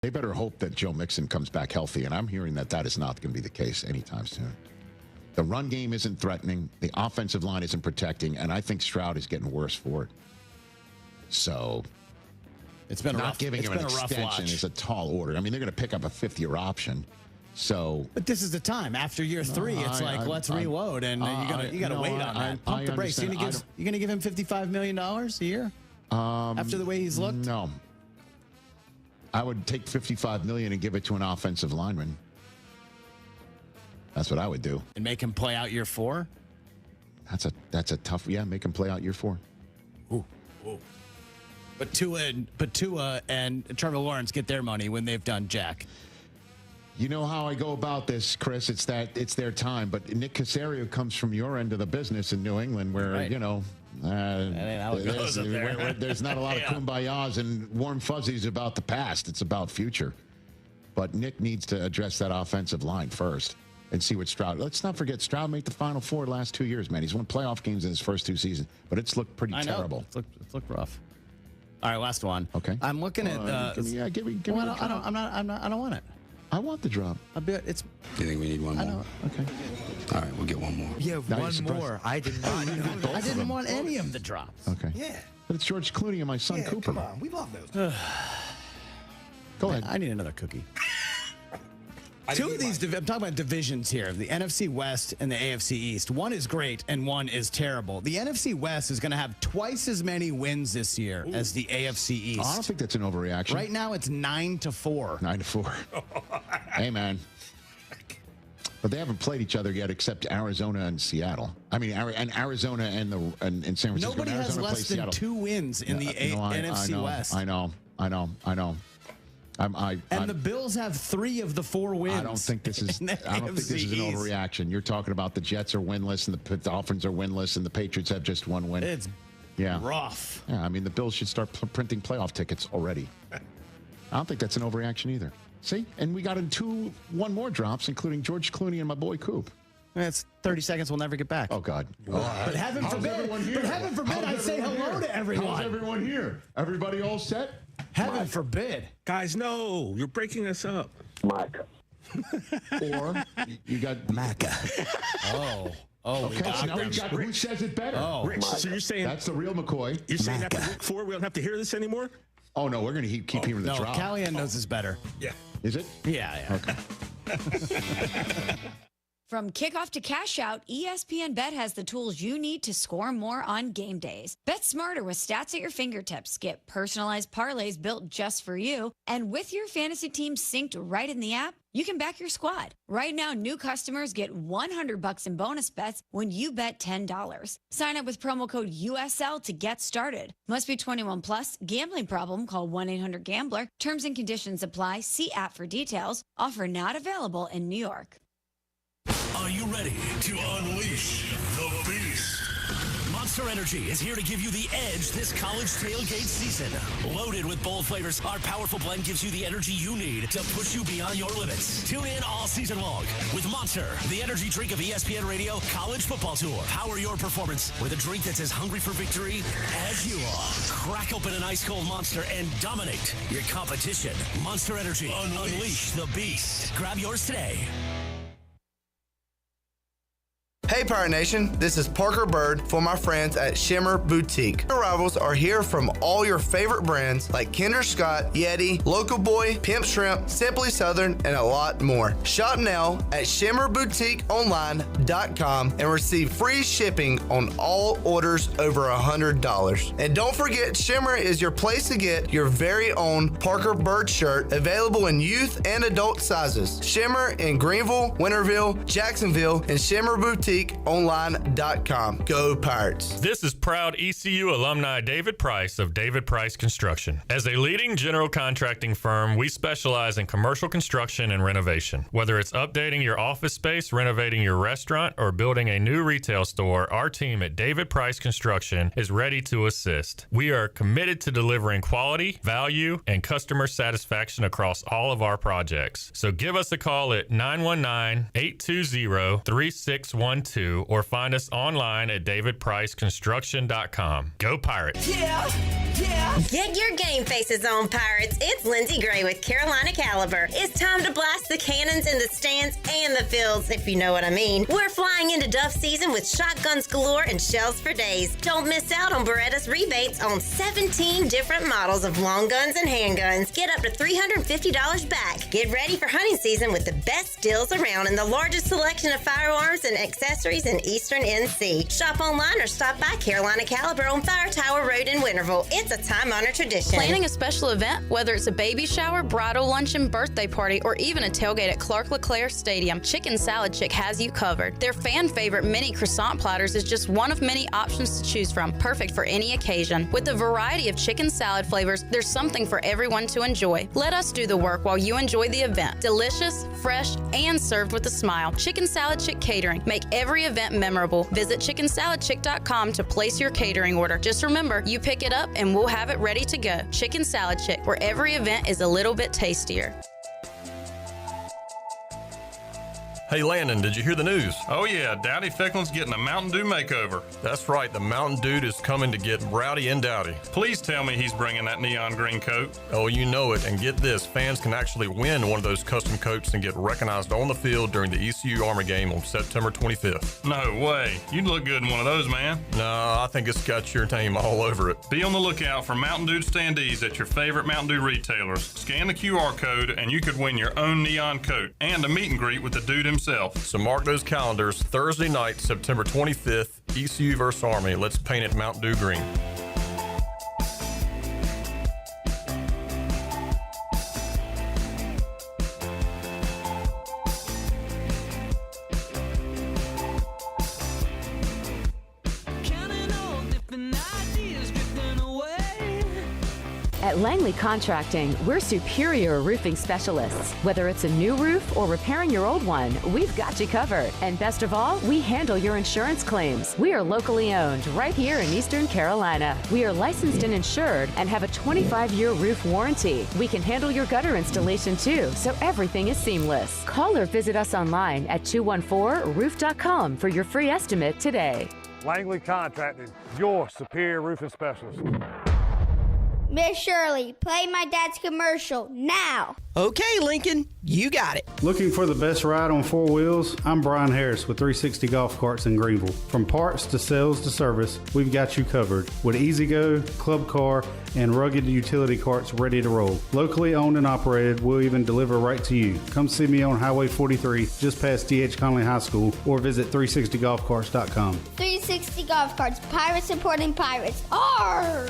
They better hope that Joe Mixon comes back healthy, and I'm hearing that is not going to be the case anytime soon. The run game isn't threatening. The offensive line isn't protecting, and I think Stroud is getting worse for it. So it's been not giving him an extension is a tall order. I mean, they're going to pick up a fifth-year option. So, but this is the time after year 3. It's let's reload, and you got to wait on that. Pump the brakes. You're going to give him $55 million a year after the way he's looked? No. I would take $55 million and give it to an offensive lineman. That's what I would do. And make him play out year 4? That's a tough. Yeah, make him play out year 4. Ooh. But Tua and Trevor Lawrence get their money when they've done jack. You know how I go about this, Chris. It's their time. But Nick Caserio comes from your end of the business in New England, where right. There's not a lot of kumbayas and warm fuzzies about the past. It's about future. But Nick needs to address that offensive line first and see what Stroud. Let's not forget Stroud made the Final Four the last 2 years, man. He's won playoff games in his first 2 seasons, but it's looked pretty terrible. It's looked rough. All right, last one. Okay. I'm looking at. Give me. I don't want it. I want the drop. A bit. It's. Do you think we need one more? Okay. All right, we'll get one more. Yeah, one more. I did not. I didn't want any of the drops. Okay. Yeah. But it's George Clooney and my son Cooper. Come on, we love those. Go ahead. I need another cookie. Two of these, I'm talking about divisions here, the NFC West and the AFC East. One is great and one is terrible. The NFC West is going to have twice as many wins this year as the AFC East. I don't think that's an overreaction. Right now it's 9-4. 9-4. Hey, man. But they haven't played each other yet except Arizona and Seattle. I mean, and Arizona and San Francisco. Nobody has less than Seattle. 2 wins in the NFC West. I know. And the Bills have 3 of the 4 wins. I don't think this is. I don't think this is an overreaction. You're talking about the Jets are winless and the Dolphins are winless and the Patriots have just 1 win. It's rough. Yeah, I mean the Bills should start printing playoff tickets already. I don't think that's an overreaction either. See, and we got in 1 more drops, including George Clooney and my boy Coop. That's 30 seconds we'll never get back. Oh God! But heaven forbid! But heaven forbid! I say hello to everyone. How's everyone here? Everybody all set? Heaven forbid. Guys, no, you're breaking us up. Micah. Or you got Maca. Oh, okay. So now we got who says it better? Oh, Rich, so you're saying that's the real McCoy. You're saying after week 4 we don't have to hear this anymore? Oh no, we're gonna keep hearing the drop. Callahan knows this better. Yeah. Is it? Yeah. Okay. From kickoff to cash out, ESPN Bet has the tools you need to score more on game days. Bet smarter with stats at your fingertips. Get personalized parlays built just for you. And with your fantasy team synced right in the app, you can back your squad. Right now, new customers get $100 in bonus bets when you bet $10. Sign up with promo code USL to get started. Must be 21 plus. Gambling problem? Call 1-800-GAMBLER. Terms and conditions apply. See app for details. Offer not available in New York. Are you ready to unleash the beast? Monster Energy is here to give you the edge this college tailgate season. Loaded with bold flavors, our powerful blend gives you the energy you need to push you beyond your limits. Tune in all season long with Monster, the energy drink of ESPN Radio College Football Tour. Power your performance with a drink that's as hungry for victory as you are. Crack open an ice-cold Monster and dominate your competition. Monster Energy. Unleash the beast. Grab yours today. Hey Pirate Nation, this is Parker Bird for my friends at Shimmer Boutique. Arrivals are here from all your favorite brands like Kinder Scott, Yeti, Local Boy, Pimp Shrimp, Simply Southern, and a lot more. Shop now at shimmerboutiqueonline.com and receive free shipping on all orders over $100. And don't forget, Shimmer is your place to get your very own Parker Bird shirt, available in youth and adult sizes. Shimmer in Greenville, Winterville, Jacksonville, and shimmerboutiqueonline.com. Go Pirates. This is proud ECU alumni David Price of David Price Construction. As a leading general contracting firm, we specialize in commercial construction and renovation. Whether it's updating your office space, renovating your restaurant, or building a new retail store, our team at David Price Construction is ready to assist. We are committed to delivering quality, value, and customer satisfaction across all of our projects. So give us a call at 919-820-3612 or find us online at davidpriceconstruction.com. Go Pirates! Yeah! Get your game faces on, Pirates. It's Lindsey Gray with Carolina Caliber. It's time to blast the cannons in the stands and the fields, if you know what I mean. We're flying into Duff season with shotguns galore and shells for days. Don't miss out on Beretta's rebates on 17 different models of long guns and handguns. Get up to $350 back. Get ready for hunting season with the best deals around and the largest selection of firearms and accessories in Eastern NC. Shop online or stop by Carolina Caliber on Fire Tower Road in Winterville. It's a time-honored tradition. Planning a special event, whether it's a baby shower, bridal luncheon, birthday party, or even a tailgate at Clark LeClaire Stadium, Chicken Salad Chick has you covered. Their fan favorite mini croissant platters is just one of many options to choose from, perfect for any occasion. With a variety of chicken salad flavors, there's something for everyone to enjoy. Let us do the work while you enjoy the event. Delicious, fresh, and served with a smile. Chicken Salad Chick Catering. Make every event memorable. Visit chickensaladchick.com to place your catering order. Just remember, you pick it up and we'll have it ready to go. Chicken Salad Chick, where every event is a little bit tastier. Hey Landon, did you hear the news? Oh yeah, Dowdy Ficklin's getting a Mountain Dew makeover. That's right, the Mountain Dude is coming to get rowdy and dowdy. Please tell me he's bringing that neon green coat. Oh, you know it, and get this, fans can actually win one of those custom coats and get recognized on the field during the ECU Army game on September 25th. No way, you'd look good in one of those, man. No, I think it's got your name all over it. Be on the lookout for Mountain Dew standees at your favorite Mountain Dew retailers. Scan the QR code and you could win your own neon coat and a meet and greet with the dude himself. So mark those calendars, Thursday night, September 25th, ECU vs. Army. Let's paint it Mountain Dew green. At Langley Contracting, we're superior roofing specialists. Whether it's a new roof or repairing your old one, we've got you covered. And best of all, we handle your insurance claims. We are locally owned right here in Eastern Carolina. We are licensed and insured and have a 25-year roof warranty. We can handle your gutter installation too, so everything is seamless. Call or visit us online at 214roof.com for your free estimate today. Langley Contracting, your superior roofing specialist. Miss Shirley, play my dad's commercial now. Okay, Lincoln, you got it. Looking for the best ride on four wheels? I'm Brian Harris with 360 Golf Carts in Greenville. From parts to sales to service, we've got you covered with E-Z-Go, Club Car, and rugged utility carts ready to roll. Locally owned and operated, we'll even deliver right to you. Come see me on Highway 43, just past D.H. Conley High School, or visit 360golfcarts.com. 360 Golf Carts, pirates supporting pirates. Arr!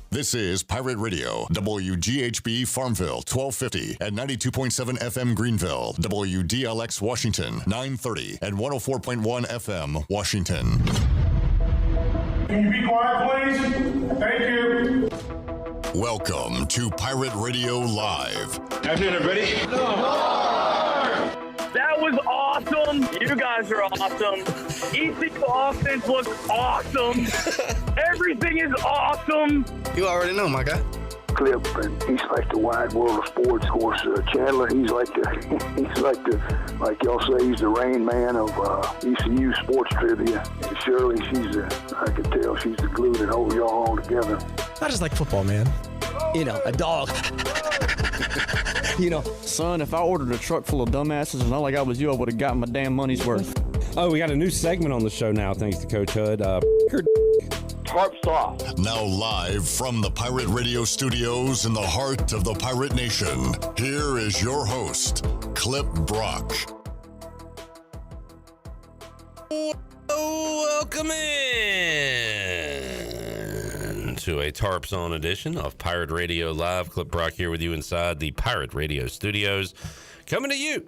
This is Pirate Radio, WGHB Farmville, 1250 and 92.7 FM Greenville, WDLX Washington, 930 and 104.1 FM Washington. Can you be quiet, please? Thank you. Welcome to Pirate Radio Live. Afternoon, everybody. That was awesome. You guys are awesome. ECU offense looks awesome. Everything is awesome. You already know, my guy. Clip, and he's like the wide world of sports. Of course, Chandler, he's like like y'all say, he's the Rain Man of ECU sports trivia. And Shirley, I can tell she's the glue that holds y'all all together. I just like football, man. You know, a dog. You know, son, if I ordered a truck full of dumbasses and all I got was you, I would have gotten my damn money's worth. Oh, we got a new segment on the show now, thanks to Coach Hood. Tarps off. Now live from the Pirate Radio studios in the heart of the Pirate Nation, here is your host, Clip Brock. Welcome in to a Tarps On edition of Pirate Radio Live. Clip Brock here with you inside the Pirate Radio studios. Coming to you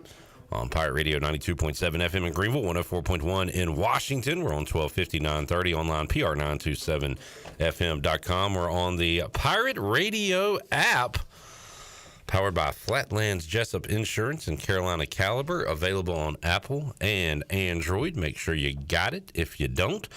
on Pirate Radio 92.7 FM in Greenville, 104.1 in Washington. We're on 1250, 930, online, PR927FM.com. We're on the Pirate Radio app, powered by Flatlands Jessup Insurance and Carolina Caliber, available on Apple and Android. Make sure you got it if you don't.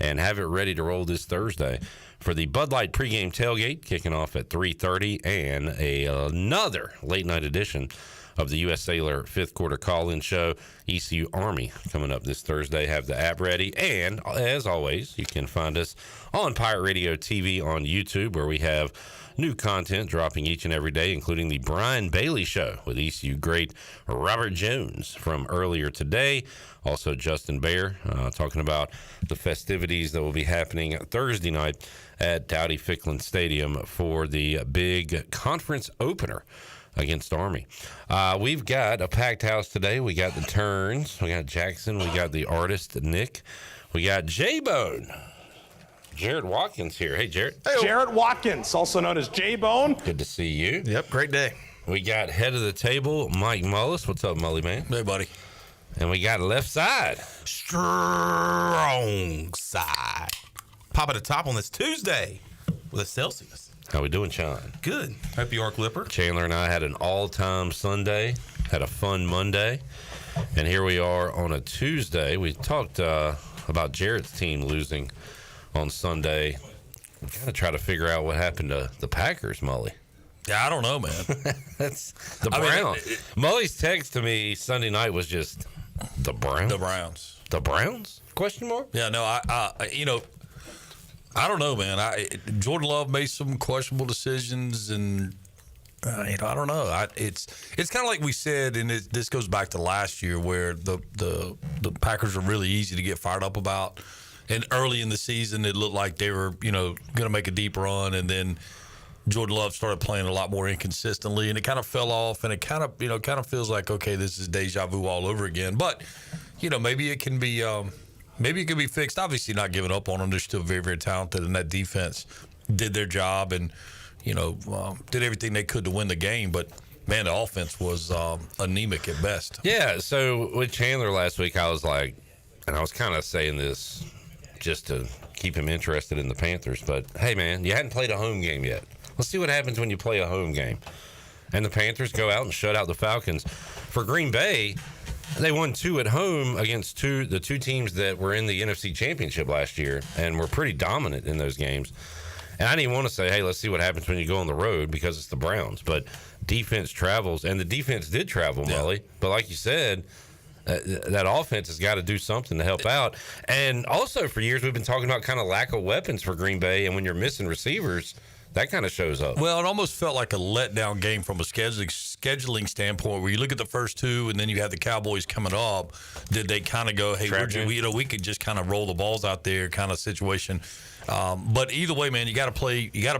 and have it ready to roll this Thursday for the Bud Light pregame tailgate, kicking off at 3:30, and another late-night edition of the U.S. Sailor fifth quarter call-in show, ECU Army, coming up this Thursday. Have the app ready. And as always, you can find us on Pirate Radio TV on YouTube, where we have new content dropping each and every day, including the Brian Bailey Show with ECU great Robert Jones from earlier today. Also, Justin Bear talking about the festivities that will be happening Thursday night at Dowdy Ficklin Stadium for the big conference opener against Army. We've got a packed house today. We got the Turns. We got Jackson. We got the artist, Nick. We got J-Bone. Jared Watkins here. Hey, Jared. Hey, Jared Watkins, also known as J-Bone. Good to see you. Yep, great day. We got head of the table, Mike Mullis. What's up, Mully, man? Hey, buddy. And we got left side. Strong side. Pop at the top on this Tuesday with a Celsius. How we doing, Sean? Good. Hope you are, Clipper. Chandler and I had an all-time Sunday, had a fun Monday, and here we are on a Tuesday. We talked about Jared's team losing on Sunday. We got to try to figure out what happened to the Packers, Mully. Yeah, I don't know, man. That's the Browns. Mully's text to me Sunday night was just the Browns. The Browns. The Browns? Question mark? Yeah, no, I don't know, man. Jordan Love made some questionable decisions, and I don't know. It's kind of like we said, and this goes back to last year, where the Packers are really easy to get fired up about. And early in the season, it looked like they were, going to make a deep run, and then Jordan Love started playing a lot more inconsistently, and it kind of fell off, and it kind of feels like, okay, this is deja vu all over again. But maybe it can be. Maybe it could be fixed. Obviously, not giving up on them. They're still very, very talented, and that defense did their job and, did everything they could to win the game. But, man, the offense was anemic at best. Yeah, so with Chandler last week, I was like, and I was kind of saying this just to keep him interested in the Panthers. But, hey, man, you hadn't played a home game yet. Let's see what happens when you play a home game. And the Panthers go out and shut out the Falcons. For Green Bay, they won 2 at home against the two teams that were in the NFC Championship last year and were pretty dominant in those games. And I didn't want to say, hey, let's see what happens when you go on the road because it's the Browns. But defense travels, and the defense did travel, Mully. But like you said, that offense has got to do something to help out. And also for years we've been talking about kind of lack of weapons for Green Bay, and when you're missing receivers, that kind of shows up. Well, it almost felt like a letdown game from a scheduling standpoint, where you look at the first 2 and then you have the Cowboys coming up. Did they kind of go, hey, we could just kind of roll the balls out there kind of situation. But either way, man, you got to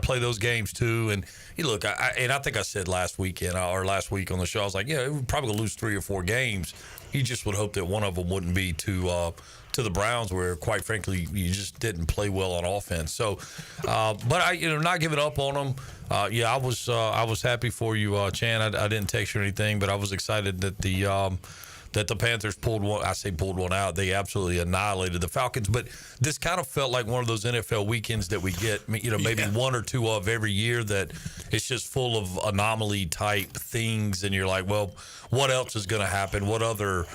play those games too. And look, I think I said last week on the show, I was like, yeah, we're probably gonna lose 3 or 4 games. You just would hope that one of them wouldn't be to the Browns, where quite frankly you just didn't play well on offense. So, but I, not giving up on them. I was happy for you, Chan. I didn't text you or anything, but I was excited that the Panthers pulled one out. They absolutely annihilated the Falcons. But this kind of felt like one of those NFL weekends that we get, maybe 1 or 2 of every year, that it's just full of anomaly type things, and you're like, well, what else is going to happen? What other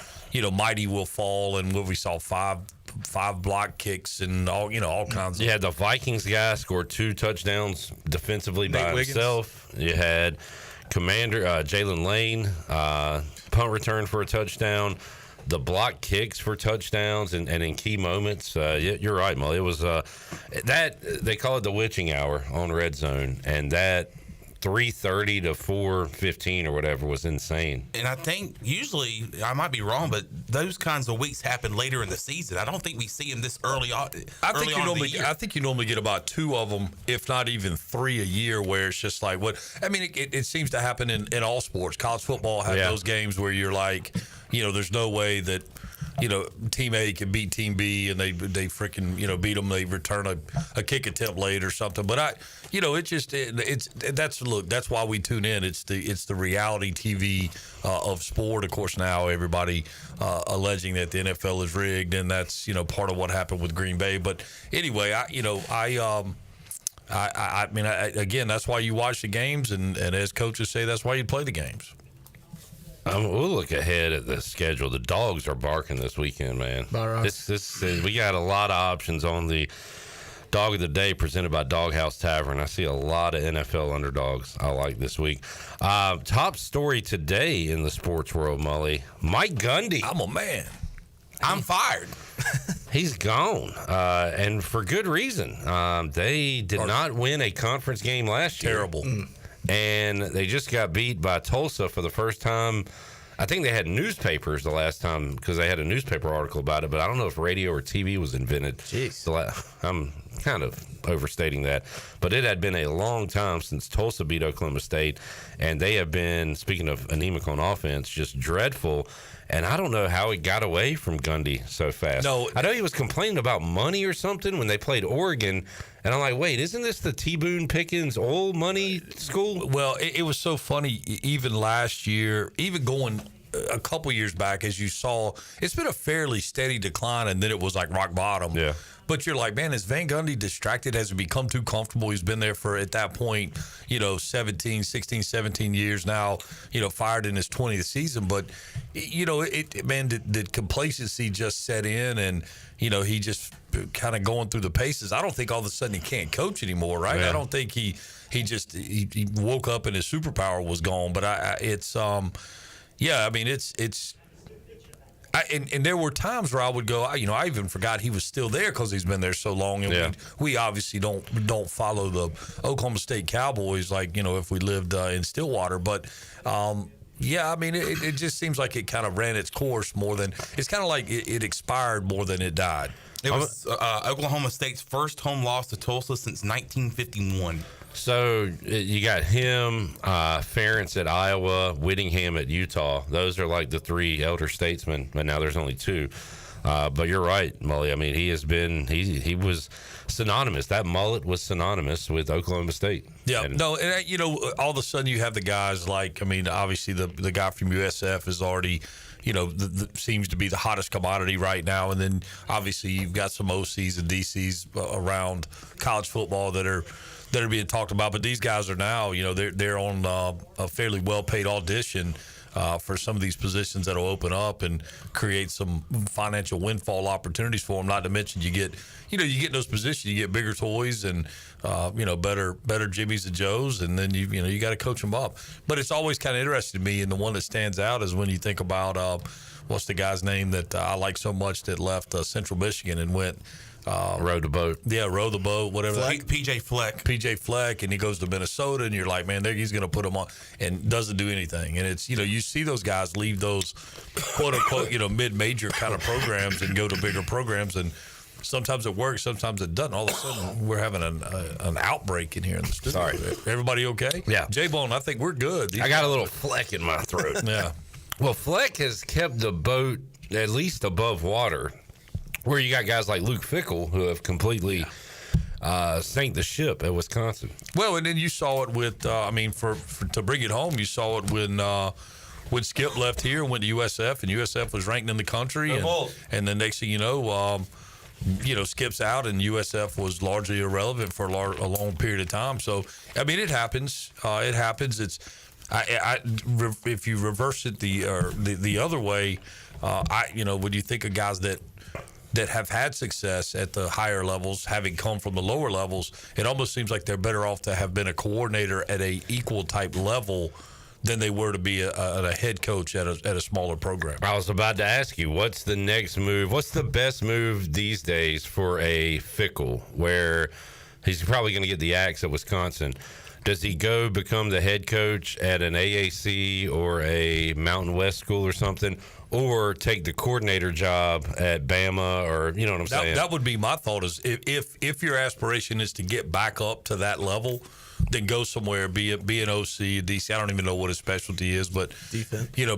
mighty will fall, and what we saw 5 block kicks and all kinds of. You had the Vikings guy score 2 touchdowns defensively by himself. You had Commander Jalen Lane punt return for a touchdown, the block kicks for touchdowns, and in key moments. You're right, Mully. It was that they call it the witching hour on Red Zone, and that 3:30 to 4:15 or whatever was insane. And I think usually, I might be wrong, but those kinds of weeks happen later in the season. I don't think we see them this early on. I think you normally get about 2 of them, if not even 3 a year, where it's just like it seems to happen in all sports. College football has those games where you're like, there's no way that Team A can beat Team B, and they freaking beat them. They return a kick attempt late or something. But that's why we tune in. It's the reality TV of sport. Of course, now everybody alleging that the NFL is rigged, and that's part of what happened with Green Bay. But anyway, again, that's why you watch the games, and as coaches say, that's why you play the games. We'll look ahead at the schedule. The dogs are barking this weekend, man. We got a lot of options on the Dog of the Day presented by Doghouse Tavern. I see a lot of NFL underdogs I like this week. Top story today in the sports world, Mully. Mike Gundy. I'm a man. I'm fired. He's gone, and for good reason. They did not win a conference game last year. Terrible. And they just got beat by Tulsa for the first time. I think they had newspapers the last time because they had a newspaper article about it, but I don't know if radio or TV was invented. Jeez. I'm kind of overstating that. But it had been a long time since Tulsa beat Oklahoma State, and they have been, speaking of anemic on offense, just dreadful. And I don't know how he got away from Gundy so fast. No, I know he was complaining about money or something when they played Oregon, and I'm like, wait, isn't this the T. Boone Pickens oil money school? Well, it was so funny. Even last year, even going a couple years back, as you saw, it's been a fairly steady decline, and then it was like rock bottom. Yeah. But you're like, man, is Van Gundy distracted? Has he become too comfortable? He's been there for, at that point, 16, 17 years now, fired in his 20th season. But, did complacency just set in and, he just kind of going through the paces? I don't think all of a sudden he can't coach anymore, right? Yeah. I don't think he woke up and his superpower was gone. But and there were times where I would go, I even forgot he was still there because he's been there so long. And we obviously don't follow the Oklahoma State Cowboys like, if we lived in Stillwater. But, it just seems like it kind of ran its course more than – it's kind of like it expired more than it died. It was Oklahoma State's first home loss to Tulsa since 1951. So you got him, Ferentz at Iowa, Whittingham at Utah. Those are like the three elder statesmen, but now there's only two. But you're right, Mully. I mean, he was synonymous. That mullet was synonymous with Oklahoma State. Yeah, all of a sudden you have the guys like, obviously the guy from USF is already, seems to be the hottest commodity right now. And then obviously you've got some OCs and DCs around college football that are being talked about, but these guys are now, they're on a fairly well-paid audition for some of these positions that'll open up and create some financial windfall opportunities for them. Not to mention you get in those positions, you get bigger toys and better Jimmys and Joes, and then you got to coach them up. But it's always kind of interesting to me, and the one that stands out is when you think about what's the guy's name that I like so much that left Central Michigan and went. Row the boat. Yeah, row the boat, whatever. PJ Fleck. PJ Fleck, and he goes to Minnesota, and you're like, man, he's going to put him on, and doesn't do anything. And it's, you see those guys leave those quote unquote, mid-major kind of programs and go to bigger programs, and sometimes it works, sometimes it doesn't. All of a sudden, we're having an outbreak in here in the studio. Sorry. Everybody okay? Yeah. J-Bone, I think we're good. I got a little Fleck in my throat. Yeah. Well, Fleck has kept the boat at least above water, where you got guys like Luke Fickell who have completely sank the ship at Wisconsin. Well, and then you saw it with, to bring it home, you saw it when Skip left here and went to USF, and USF was ranked in the country. And the next thing you know, Skip's out, and USF was largely irrelevant for a long period of time. So, it happens. It happens. It's if you reverse it the other way, when you think of guys that have had success at the higher levels, having come from the lower levels, it almost seems like they're better off to have been a coordinator at a equal type level than they were to be a head coach at a smaller program. I was about to ask you, what's the next move? What's the best move these days for a Fickell, where he's probably going to get the axe at Wisconsin? Does he go become the head coach at an AAC or a Mountain West school or something? Or take the coordinator job at Bama, or you know what I'm saying? That would be my thought. Is if your aspiration is to get back up to that level, then go somewhere. Be an OC, a DC. I don't even know what his specialty is, but defense. Be a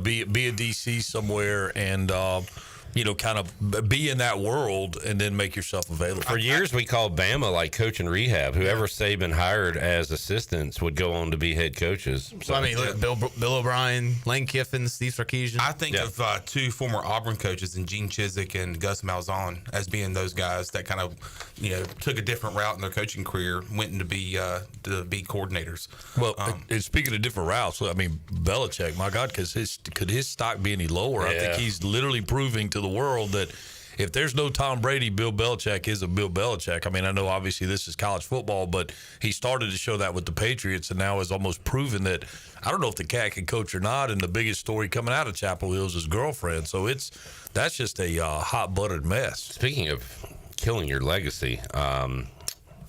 DC somewhere and kind of be in that world and then make yourself available. For years, we called Bama like coach and rehab. Whoever Saban hired as assistants would go on to be head coaches. So I mean, look, Bill O'Brien, Lane Kiffin, Steve Sarkisian. I think of two former Auburn coaches, and Gene Chizik and Gus Malzahn, as being those guys that kind of, took a different route in their coaching career, went to be coordinators. Well, and speaking of different routes, I mean, Belichick, my God, could his stock be any lower? I think he's literally proving to the world that if there's no Tom Brady, Bill Belichick is a Bill Belichick. I mean, I know obviously this is college football, but he started to show that with the Patriots and now has almost proven that I don't know if the cat can coach or not. And the biggest story coming out of Chapel Hill is his girlfriend. So that's just a hot buttered mess. Speaking of killing your legacy,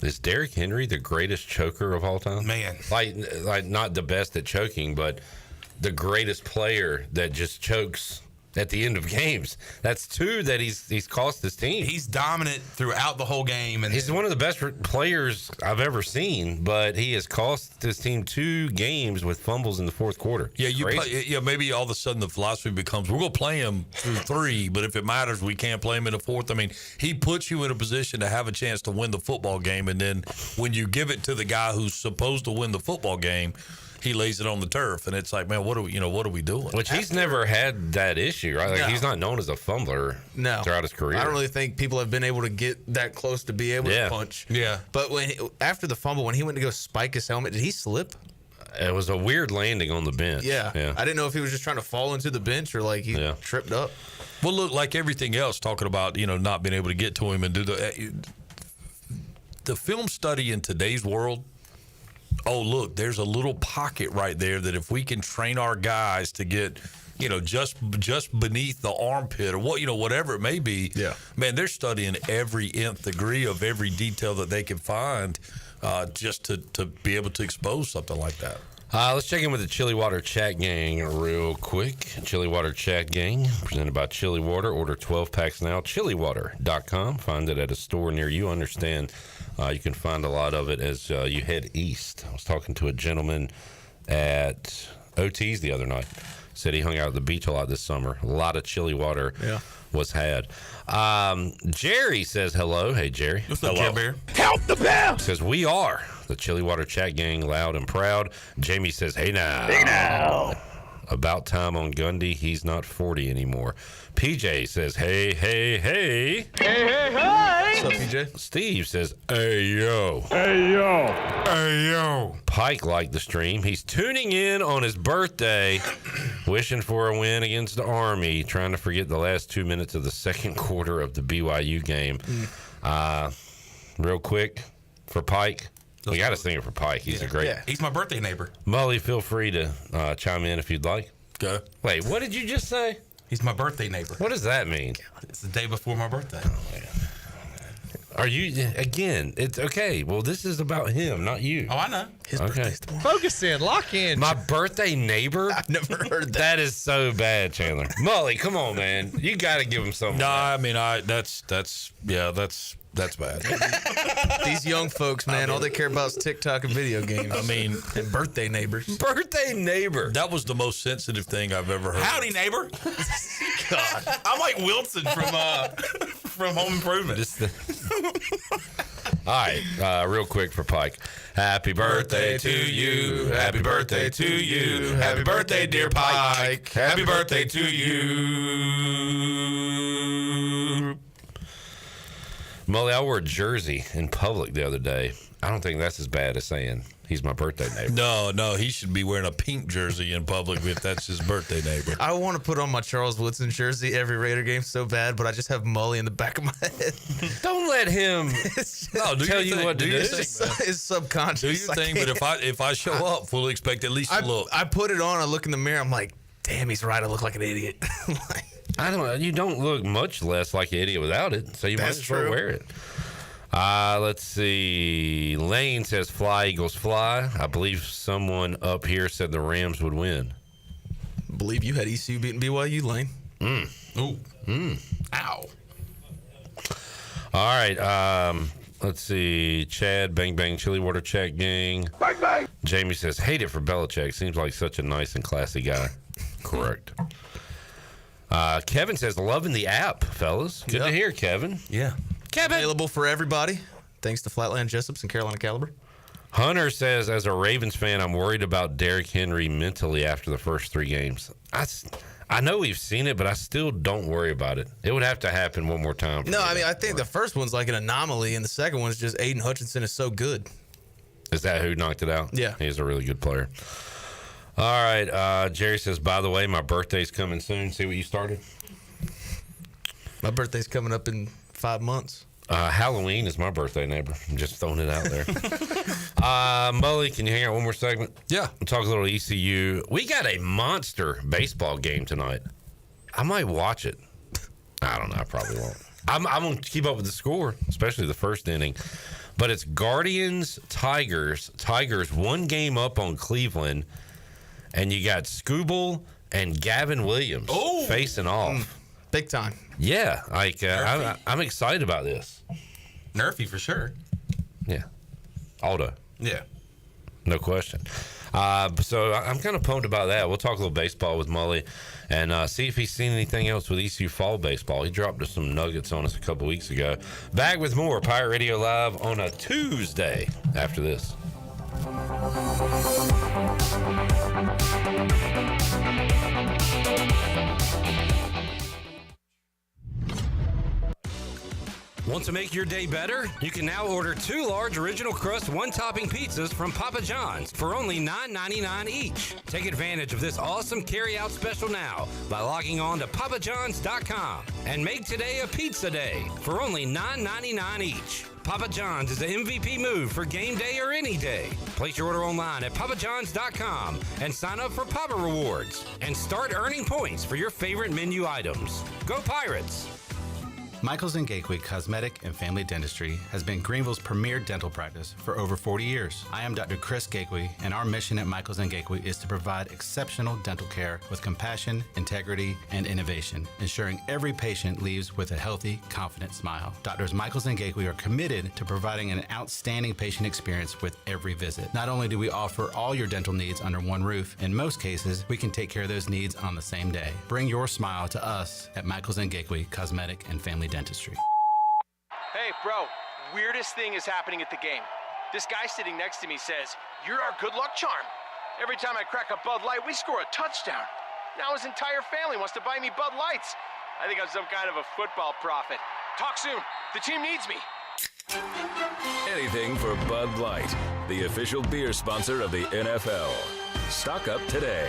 is Derrick Henry the greatest choker of all time? Man, like not the best at choking, but the greatest player that just chokes at the end of games. That's two that he's cost his team. He's dominant throughout the whole game, and he's one of the best players I've ever seen. But he has cost his team 2 games with fumbles in the fourth quarter. Yeah, maybe all of a sudden the philosophy becomes we're going to play him through 3, but if it matters, we can't play him in the fourth. I mean, he puts you in a position to have a chance to win the football game, and then when you give it to the guy who's supposed to win the football game, he lays it on the turf, and it's like, man, what are we doing? Which he's never had that issue, right? Like he's not known as a fumbler throughout his career. I don't really think people have been able to get that close to be able to punch. Yeah. But after the fumble, when he went to go spike his helmet, did he slip? It was a weird landing on the bench. Yeah. I didn't know if he was just trying to fall into the bench or like he tripped up. Well, look, like everything else, talking about not being able to get to him and do the film study in today's world. Oh, look, there's a little pocket right there that if we can train our guys to get, just beneath the armpit or whatever it may be, man, they're studying every nth degree of every detail that they can find just to be able to expose something like that. Let's check in with the Chili Water Chat Gang real quick. Chili Water Chat Gang, presented by Chili Water. Order 12 packs now. ChiliWater.com. Find it at a store near you. Understand you can find a lot of it as you head east. I was talking to a gentleman at OT's the other night. Said he hung out at the beach a lot this summer. A lot of chili water was had. Jerry says hello. Hey, Jerry. What's up, Care Bear? Help the bear! Says we are the Chili Water Chat Gang, loud and proud. Jamie says, hey now. Hey now. About time on Gundy. He's not 40 anymore. PJ says, hey, hey, hey. Hey, hey, hey. What's up, PJ? Steve says, hey, yo. Hey, yo. Hey, yo. Pike liked the stream. He's tuning in on his birthday, wishing for a win against the Army, trying to forget the last 2 minutes of the second quarter of the BYU game. Real quick, for Pike. We got to sing it for Pike. He's a great. Yeah, he's my birthday neighbor. Mully, feel free to chime in if you'd like. Go. Wait, what did you just say? He's my birthday neighbor. What does that mean? It's the day before my birthday. Are you again? It's okay. Well, this is about him, not you. Oh, I know. His birthday's tomorrow. Focus in, lock in. My birthday neighbor? I've never heard that. That is so bad, Chandler. Mully, come on, man. You got to give him something. No, I mean, that's bad. These young folks, man, all they care about is TikTok and video games. I mean, and birthday neighbors. Birthday neighbor. That was the most sensitive thing I've ever heard. Howdy, neighbor. God, I'm like Wilson from Home Improvement. All right, real quick for Pike. Happy birthday to you. Happy birthday to you. Happy birthday, dear Pike. Happy birthday to you. Mully, I wore a jersey in public the other day. I don't think that's as bad as saying he's my birthday neighbor. No, he should be wearing a pink jersey in public if that's his birthday neighbor. I want to put on my Charles Woodson jersey every Raider game so bad, but I just have Mully in the back of my head. Don't let him tell you what to do. It's subconscious. Do your thing, but if I show up, fully expect at least a look. I put it on, I look in the mirror, I'm like, damn, he's right, I look like an idiot. I don't know. You don't look much less like an idiot without it, so you might as well wear it. Let's see. Lane says, fly, Eagles, fly. I believe someone up here said the Rams would win. I believe you had ECU beating BYU, Lane. Ooh. Ow. All right. Let's see. Chad, bang, bang, Chili Water Chat Gang. Bang, bang. Jamie says, hate it for Belichick. Seems like such a nice and classy guy. Correct. Kevin says, loving the app, fellas. Good to hear, Kevin. Yeah. Kevin. Available for everybody, thanks to Flatland Jessups and Carolina Caliber. Hunter says, as a Ravens fan, I'm worried about Derrick Henry mentally after the first 3 games. I know we've seen it, but I still don't worry about it. It would have to happen one more time. No, I mean, I think the first one's like an anomaly, and the second one's just Aiden Hutchinson is so good. Is that who knocked it out? Yeah. He's a really good player. All right. Jerry says, by the way, my birthday's coming soon. See what you started? My birthday's coming up in 5 months. Halloween is my birthday, neighbor. I'm just throwing it out there. Mully, can you hang out one more segment? Yeah. We'll talk a little ECU. We got a monster baseball game tonight. I might watch it. I don't know. I probably won't. I'm going to keep up with the score, especially the first inning. But it's Guardians, Tigers. Tigers 1 game up on Cleveland. And you got Skubal and Gavin Williams facing off. Big time. Yeah. I'm excited about this. Nerfy for sure. Yeah. Aldo. Yeah. No question. So I'm kind of pumped about that. We'll talk a little baseball with Mully and see if he's seen anything else with ECU fall baseball. He dropped us some nuggets on us a couple weeks ago. Back with more Pirate Radio Live on a Tuesday after this. Want to make your day better? You can now order 2 large original crust 1-topping pizzas from Papa John's for only $9.99 each. Take advantage of this awesome carry-out special now by logging on to papajohns.com and make today a pizza day for only $9.99 each. Papa John's is the MVP move for game day or any day. Place your order online at papajohns.com and sign up for Papa Rewards and start earning points for your favorite menu items. Go Pirates! Michaels & Gateway Cosmetic and Family Dentistry has been Greenville's premier dental practice for over 40 years. I am Dr. Chris Gateway, and our mission at Michaels & Gateway is to provide exceptional dental care with compassion, integrity, and innovation, ensuring every patient leaves with a healthy, confident smile. Doctors Michaels & Gateway are committed to providing an outstanding patient experience with every visit. Not only do we offer all your dental needs under one roof, in most cases, we can take care of those needs on the same day. Bring your smile to us at Michaels & Gateway Cosmetic and Family Dentistry. Hey, bro, weirdest thing is happening at the game. This guy sitting next to me says, "You're our good luck charm." Every time I crack a Bud Light, we score a touchdown. Now his entire family wants to buy me Bud Lights. I think I'm some kind of a football prophet. Talk soon. The team needs me. Anything for Bud Light, the official beer sponsor of the NFL. Stock up today.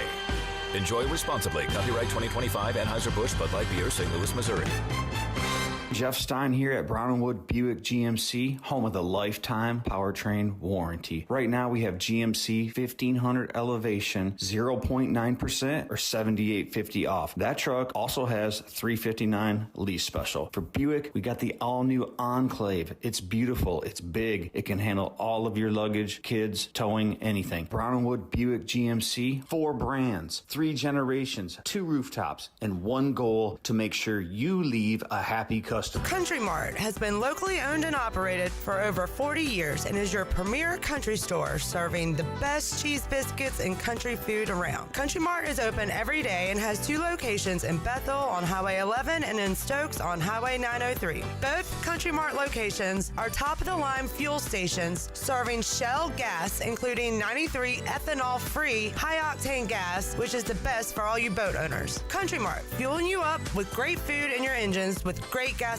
Enjoy responsibly. Copyright 2025 Anheuser-Busch Bud Light Beer, St. Louis, Missouri. Jeff Stein here at Brown & Wood Buick GMC, home of the lifetime powertrain warranty. Right now we have GMC 1500 Elevation 0.9% or $78.50 off. That truck also has $359 lease special. For Buick, we got the all-new Enclave. It's beautiful, it's big, it can handle all of your luggage, kids, towing, anything. Brown & Wood Buick GMC, 4 brands, 3 generations, 2 rooftops, and 1 goal to make sure you leave a happy customer. Country Mart has been locally owned and operated for over 40 years and is your premier country store serving the best cheese biscuits and country food around. Country Mart is open every day and has 2 locations in Bethel on Highway 11 and in Stokes on Highway 903. Both Country Mart locations are top-of-the-line fuel stations serving Shell gas, including 93 ethanol-free high-octane gas, which is the best for all you boat owners. Country Mart, fueling you up with great food in your engines with great gasoline.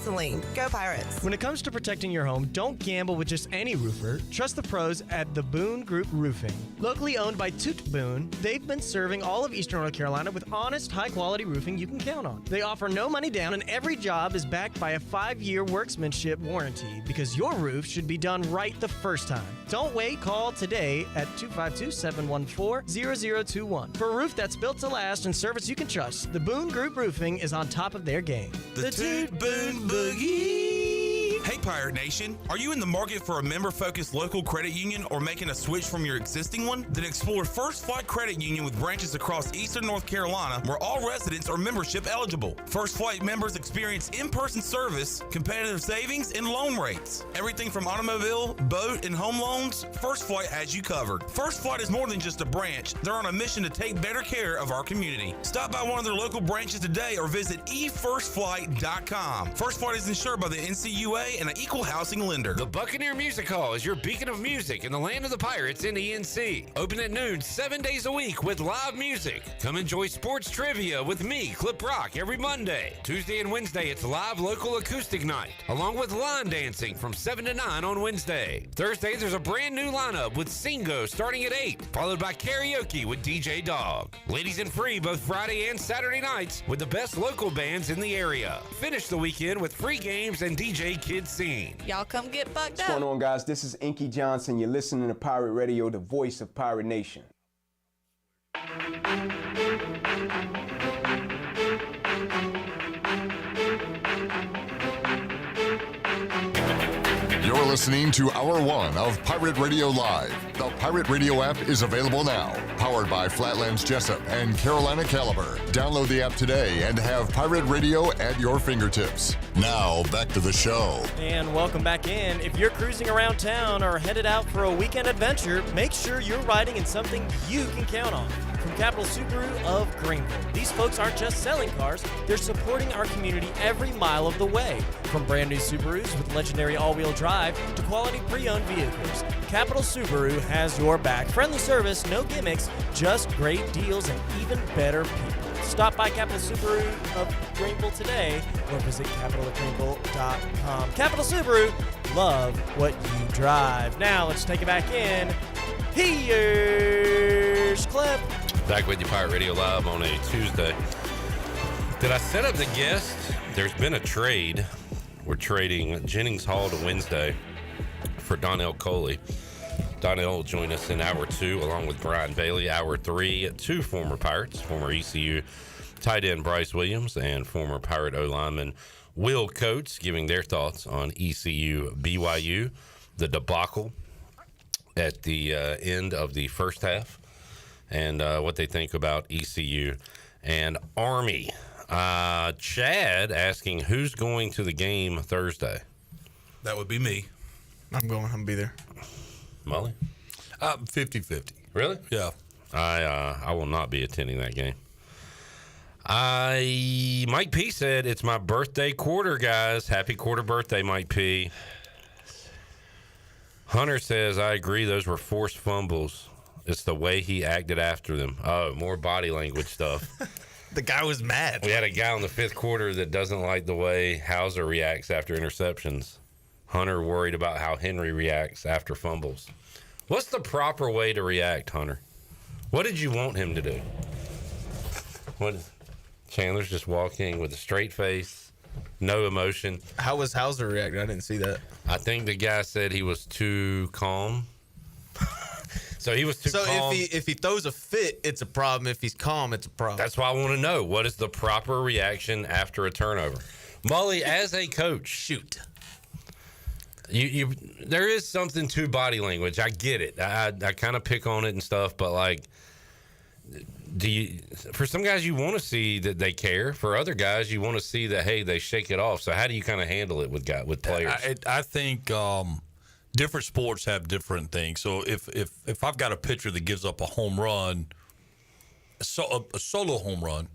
Go Pirates. When it comes to protecting your home, don't gamble with just any roofer. Trust the pros at the Boone Group Roofing. Locally owned by Toot Boone, they've been serving all of Eastern North Carolina with honest, high-quality roofing you can count on. They offer no money down, and every job is backed by a 5-year workmanship warranty because your roof should be done right the first time. Don't wait. Call today at 252-714-0021. For a roof that's built to last and service you can trust, the Boone Group Roofing is on top of their game. The Toot Boone Boogie. Hey Pirate Nation, are you in the market for a member-focused local credit union or making a switch from your existing one? Then explore First Flight Credit Union with branches across eastern North Carolina where all residents are membership eligible. First Flight members experience in-person service, competitive savings, and loan rates. Everything from automobile, boat, and home loans, First Flight has you covered. First Flight is more than just a branch. They're on a mission to take better care of our community. Stop by one of their local branches today or visit efirstflight.com. First Flight is insured by the NCUA and an equal housing lender. The Buccaneer Music Hall is your beacon of music in the land of the Pirates in the NC. Open at noon 7 days a week with live music. Come enjoy sports trivia with me, Clip Rock, every Monday. Tuesday and Wednesday, it's live local acoustic night, along with line dancing from 7 to 9 on Wednesday. Thursday, there's a brand new lineup with Singo starting at 8, followed by karaoke with DJ Dog. Ladies and free both Friday and Saturday nights with the best local bands in the area. Finish the weekend with free games and DJ Kids Scene. Y'all come get bucked What's up. going on, guys? This is Inky Johnson. You're listening to Pirate Radio, the voice of Pirate Nation. You're listening to Hour 1 of Pirate Radio Live. The Pirate Radio app is available now. Powered by Flatlands Jessup and Carolina Caliber. Download the app today and have Pirate Radio at your fingertips. Now, back to the show. And welcome back in. If you're cruising around town or headed out for a weekend adventure, make sure you're riding in something you can count on. From Capital Subaru of Greenville, these folks aren't just selling cars, they're supporting our community every mile of the way. From brand new Subarus with legendary all-wheel drive to quality pre-owned vehicles, Capital Subaru has your back. Friendly service, no gimmicks, just great deals and even better people. Stop by Capital Subaru of Greenville today or visit capitalofgreenville.com. Capital Subaru, love what you drive. Now let's take it back in. Here's Clip. Back with you, Pirate Radio Live on a Tuesday. Did I set up the guest? There's been a trade. We're trading Jennings Hall to Wednesday for Donnell Coley. Donnell will join us in Hour 2 along with Brian Bailey. Hour 3, 2 former Pirates, former ECU tight end Bryce Williams and former Pirate O-lineman Will Coates giving their thoughts on ECU BYU, the debacle at the end of the first half, and what they think about ECU and Army. Chad asking who's going to the game Thursday. That would be me. I'm going. I'm going to be there. Mully? 50-50. Really? Yeah. I will not be attending that game. Mike P said, it's my birthday quarter, guys. Happy quarter birthday, Mike P. Hunter says, I agree, those were forced fumbles. It's the way he acted after them. Oh, more body language stuff. The guy was mad. We had a guy in the fifth quarter that doesn't like the way Hauser reacts after interceptions. Hunter worried about how Henry reacts after fumbles. What's the proper way to react, Hunter? What did you want him to do? What? Chandler's just walking with a straight face, no emotion. How was Hauser reacting? I didn't see that. I think the guy said he was too calm. So he was too calm. So if he throws a fit, it's a problem. If he's calm, it's a problem. That's why I want to know, what is the proper reaction after a turnover? Mully, as a coach, shoot. You there is something to body language. I get it. I kind of pick on it and stuff, but like, for some guys you want to see that they care. For other guys you want to see that, hey, they shake it off. So how do you kind of handle it with players? I think different sports have different things. So if I've got a pitcher that gives up a home run, a solo home run,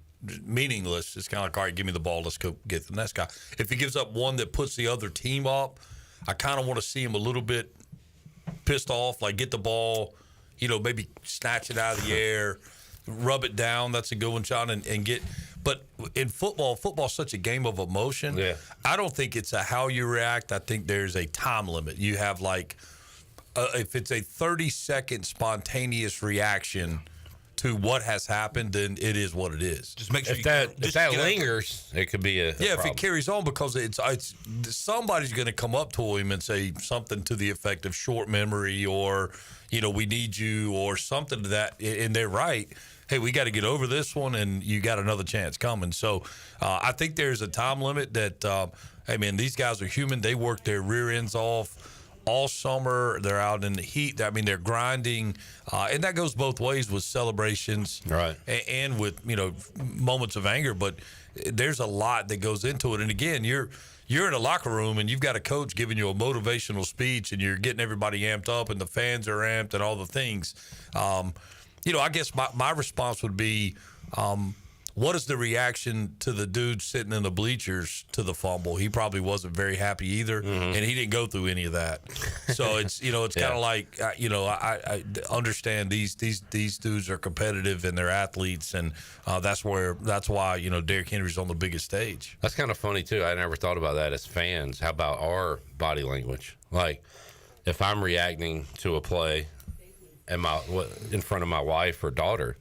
meaningless, it's kind of like, all right, give me the ball, let's go get the next guy. If he gives up one that puts the other team up, I kind of want to see him a little bit pissed off, like get the ball, maybe snatch it out of the air, rub it down. That's a good one, Sean, and get. But in football's such a game of emotion. Yeah. I don't think it's a how you react. I think there's a time limit. You have if it's a 30-second spontaneous reaction to what has happened, then it is what it is. Just make sure if that lingers, it could be a problem. If it carries on, because it's somebody's going to come up to him and say something to the effect of short memory or we need you or something to that, and they're right. hey, we got to get over this one, and you got another chance coming. So I think there's a time limit that, hey, man, these guys are human. They work their rear ends off all summer. They're out in the heat. I mean, they're grinding, and that goes both ways with celebrations, right, and with moments of anger. But there's a lot that goes into it. And again, you're in a locker room and you've got a coach giving you a motivational speech, and you're getting everybody amped up, and the fans are amped, and all the things. I guess my response would be, what is the reaction to the dude sitting in the bleachers to the fumble? He probably wasn't very happy either, and he didn't go through any of that. So it's kind of like I understand these dudes are competitive and they're athletes, and that's why Derrick Henry's on the biggest stage. That's kind of funny too. I never thought about that as fans. How about our body language? Like if I'm reacting to a play and in front of my wife or daughter,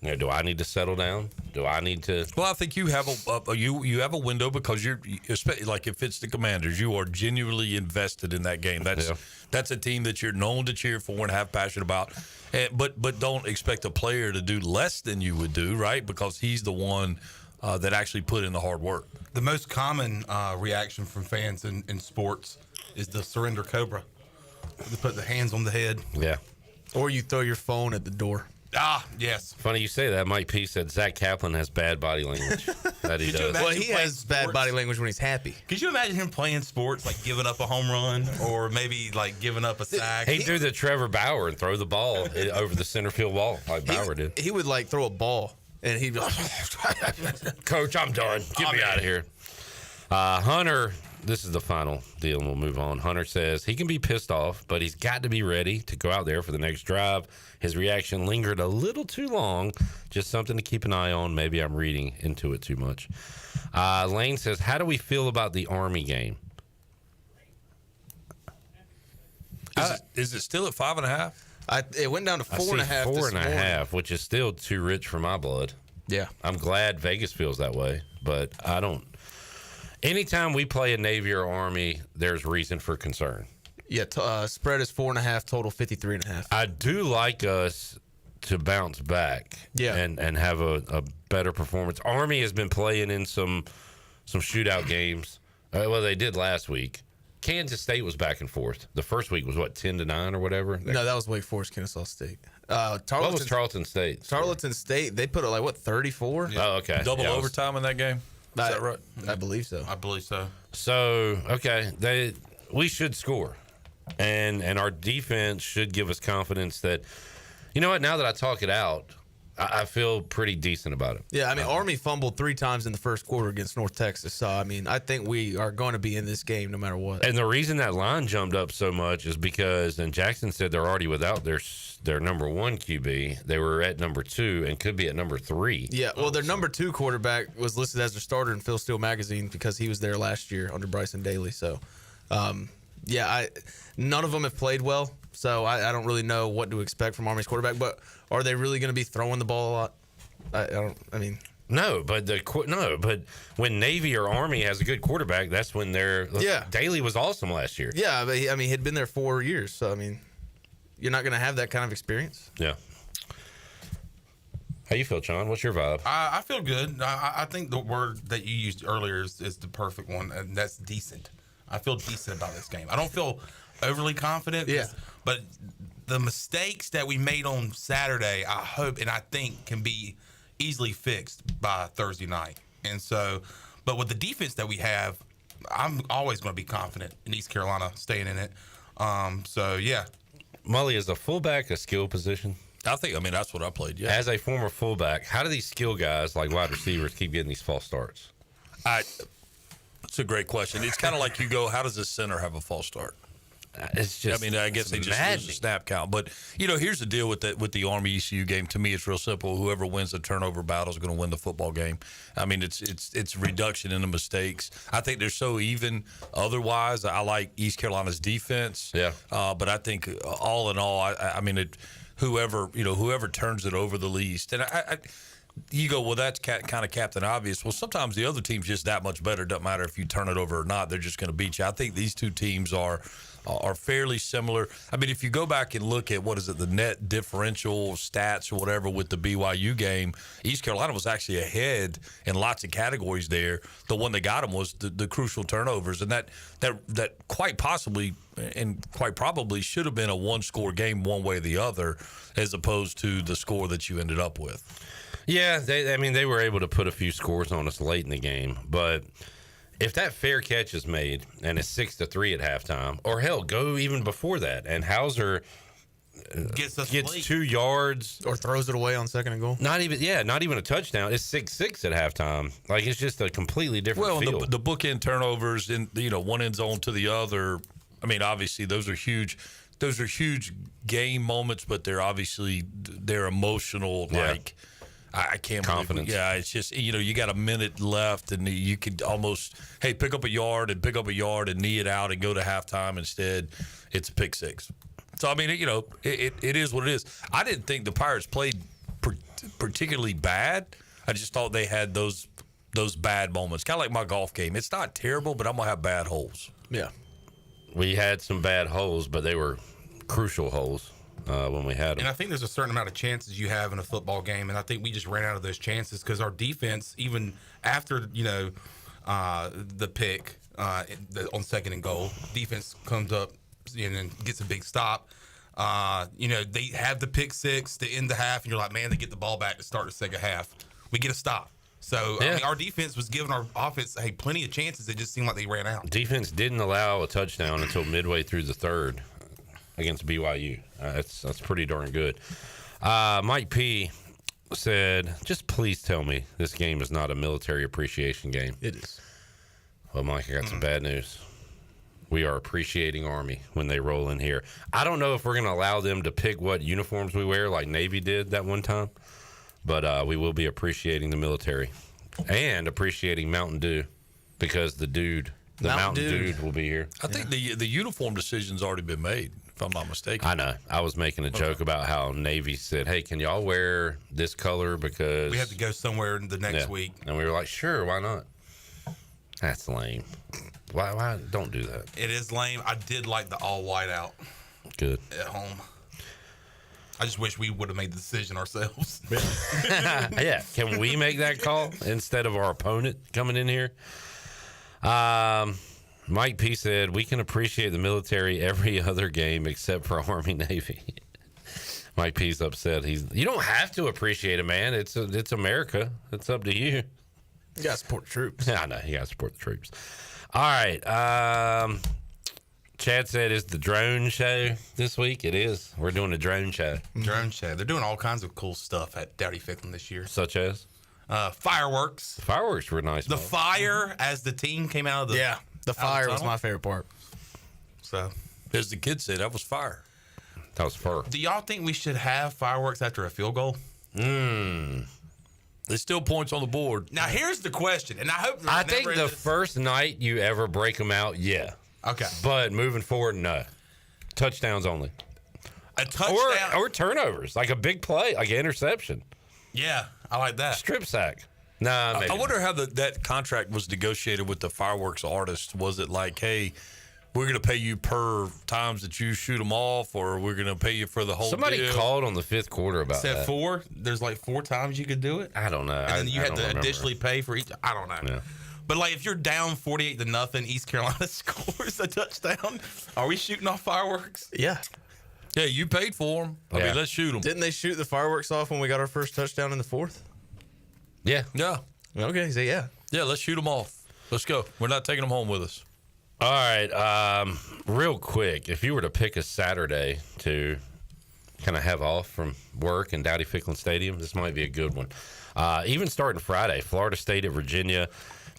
do I need to settle down? Do I need to? Well, I think you have you have a window because you're, especially like if it's the Commanders, you are genuinely invested in that game. That's a team that you're known to cheer for and have passion about. But don't expect a player to do less than you would do, right? Because he's the one that actually put in the hard work. The most common reaction from fans in sports is the surrender cobra. They put the hands on the head. Yeah. Or you throw your phone at the door. Ah, yes. Funny you say that. Mike P said Zach Kaplan has bad body language. That he does. Well, he has bad body language when he's happy. Could you imagine him playing sports, like giving up a home run or maybe like giving up a sack? He'd do the Trevor Bauer and throw the ball over the center field wall like Bauer did. He would like throw a ball and he'd be like, Coach, I'm done. Get me out of here. Hunter, this is the final deal and we'll move on. Hunter says he can be pissed off, but he's got to be ready to go out there for the next drive. His reaction lingered a little too long. Just something to keep an eye on. Maybe I'm reading into it too much. Lane says, how do we feel about the Army game? Is it still at 5.5? It went down to 4.5. 4.5, which is still too rich for my blood. Yeah. I'm glad Vegas feels that way, but I don't. Anytime we play a Navy or Army, there's reason for concern. Yeah, spread is 4.5, total 53.5. I do like us to bounce back, and have a better performance. Army has been playing in some shootout games. Well, they did last week. Kansas State was back and forth. The first week was 10-9 or whatever. No, that was Wake Forest, Kennesaw State. What was Tarleton State? Tarleton State, they put it 34? Yeah. Oh, okay. Double overtime in that game. Is that right? I believe so. I believe so. So okay, we should score. And our defense should give us confidence that, you know what, now that I talk it out, I feel pretty decent about it. Yeah, I mean, Army fumbled 3 times in the first quarter against North Texas. So, I mean, I think we are going to be in this game no matter what. And the reason that line jumped up so much is because, and Jackson said they're already without their number 1 QB. They were at number 2 and could be at number 3. Yeah, well, their number 2 quarterback was listed as their starter in Phil Steele magazine because he was there last year under Bryce and Daly. So, none of them have played well, so I don't really know what to expect from Army's quarterback. But are they really going to be throwing the ball a lot? No, but when Navy or Army has a good quarterback, that's when they're. Yeah. Daly was awesome last year. Yeah, but he'd been there 4 years, so you're not going to have that kind of experience. Yeah. How you feel, John? What's your vibe? I feel good. I think the word that you used earlier is the perfect one, and that's decent. I feel decent about this game. I don't feel overly confident. Yeah. But the mistakes that we made on Saturday, I hope and I think can be easily fixed by Thursday night. And so, but with the defense that we have, I'm always going to be confident in East Carolina staying in it. Mully, is a fullback a skill position? I think, that's what I played, yeah. As a former fullback, how do these skill guys like wide receivers keep getting these false starts? It's a great question. It's kind of like you go, how does this center have a false start? It's just. I guess they just lose the snap count. But here's the deal with the Army ECU game. To me, it's real simple. Whoever wins the turnover battle is going to win the football game. It's reduction in the mistakes. I think they're so even. Otherwise, I like East Carolina's defense. Yeah. But I think all in all, whoever turns it over the least, and you go, well, that's kind of Captain Obvious. Well, sometimes the other team's just that much better. It doesn't matter if you turn it over or not. They're just going to beat you. I think these two teams are fairly similar. I mean, if you go back and look at, the net differential stats or whatever with the BYU game, East Carolina was actually ahead in lots of categories there. The one that got them was the crucial turnovers. And that quite possibly and quite probably should have been a one-score game one way or the other as opposed to the score that you ended up with. Yeah, they were able to put a few scores on us late in the game, but if that fair catch is made and it's 6-3 at halftime, or hell, go even before that, and Hauser gets 2 yards or throws it away on second and goal, not even a touchdown. It's 6-6 at halftime. Like, it's just a completely different field. Well, the bookend turnovers in one end zone to the other. I mean, obviously those are huge. Those are huge game moments, but they're emotional. Like, I can't confidence. Believe, it's just you got a minute left, and you could almost pick up a yard and knee it out and go to halftime. Instead, it's a pick six. So I mean, it is what it is. I didn't think the Pirates played particularly bad. I just thought they had those bad moments, kind of like my golf game. It's not terrible, but I'm gonna have bad holes. Yeah, we had some bad holes, but they were crucial holes. When we had them. And I think there's a certain amount of chances you have in a football game, and I think we just ran out of those chances because our defense, even after the pick on second and goal, defense comes up and gets a big stop. They have the pick six to end the half, and you're like, man, they get the ball back to start the second half. We get a stop. So I mean, our defense was giving our offense plenty of chances. It just seemed like they ran out. Defense didn't allow a touchdown until midway through the third against BYU. That's pretty darn good. Mike P said, just please tell me this game is not a military appreciation game. It is. Well, Mike, I got some bad news. We are appreciating Army when they roll in here. I don't know if we're going to allow them to pick what uniforms we wear like Navy did that one time, but we will be appreciating the military and appreciating Mountain Dew because the Mountain Dude will be here. I think the uniform decision's already been made, if I'm not mistaken. I know. I was making a joke about how Navy said, hey, can y'all wear this color because we have to go somewhere the next week. And we were like, sure, why not? That's lame. Why don't do that? It is lame. I did like the all white out. Good. At home. I just wish we would have made the decision ourselves. Yeah. Can we make that call instead of our opponent coming in here? Mike P said, we can appreciate the military every other game except for Army Navy. Mike P's upset. You don't have to appreciate it, man. It's America. It's up to you. You got to support the troops. Yeah, I know. You got to support the troops. All right. Chad said, is the drone show this week? It is. We're doing a drone show. Drone show. They're doing all kinds of cool stuff at Dowdy Ficklin this year. Such as? Fireworks. Fireworks were nice. The fire as the team came out of the the fire was my favorite part. So, as the kids say, that was fire. That was fur. Do y'all think we should have fireworks after a field goal? There's still points on the board. Now here's the question, and I think the first night you ever break them out, yeah. Okay. But moving forward, no. Touchdowns only. A touchdown or turnovers, like a big play, like an interception. Yeah, I like that. Strip sack. Nah, maybe I wonder how that contract was negotiated with the fireworks artist. Was it like, hey, we're going to pay you per times that you shoot them off, or we're going to pay you for the whole Somebody deal? Called on the fifth quarter about that. Said 4? There's like 4 times you could do it? I don't know. And then you had to additionally pay for each. I don't know. Yeah. But like if you're down 48-0, East Carolina scores a touchdown, are we shooting off fireworks? Yeah. Yeah, you paid for them. I mean, let's shoot them. Didn't they shoot the fireworks off when we got our first touchdown in the fourth? Yeah. Yeah. Okay, so yeah. Yeah, let's shoot them off. Let's go. We're not taking them home with us. All right. Real quick, if you were to pick a Saturday to kind of have off from work in Dowdy Ficklin Stadium, this might be a good one. Even starting Friday, Florida State at Virginia,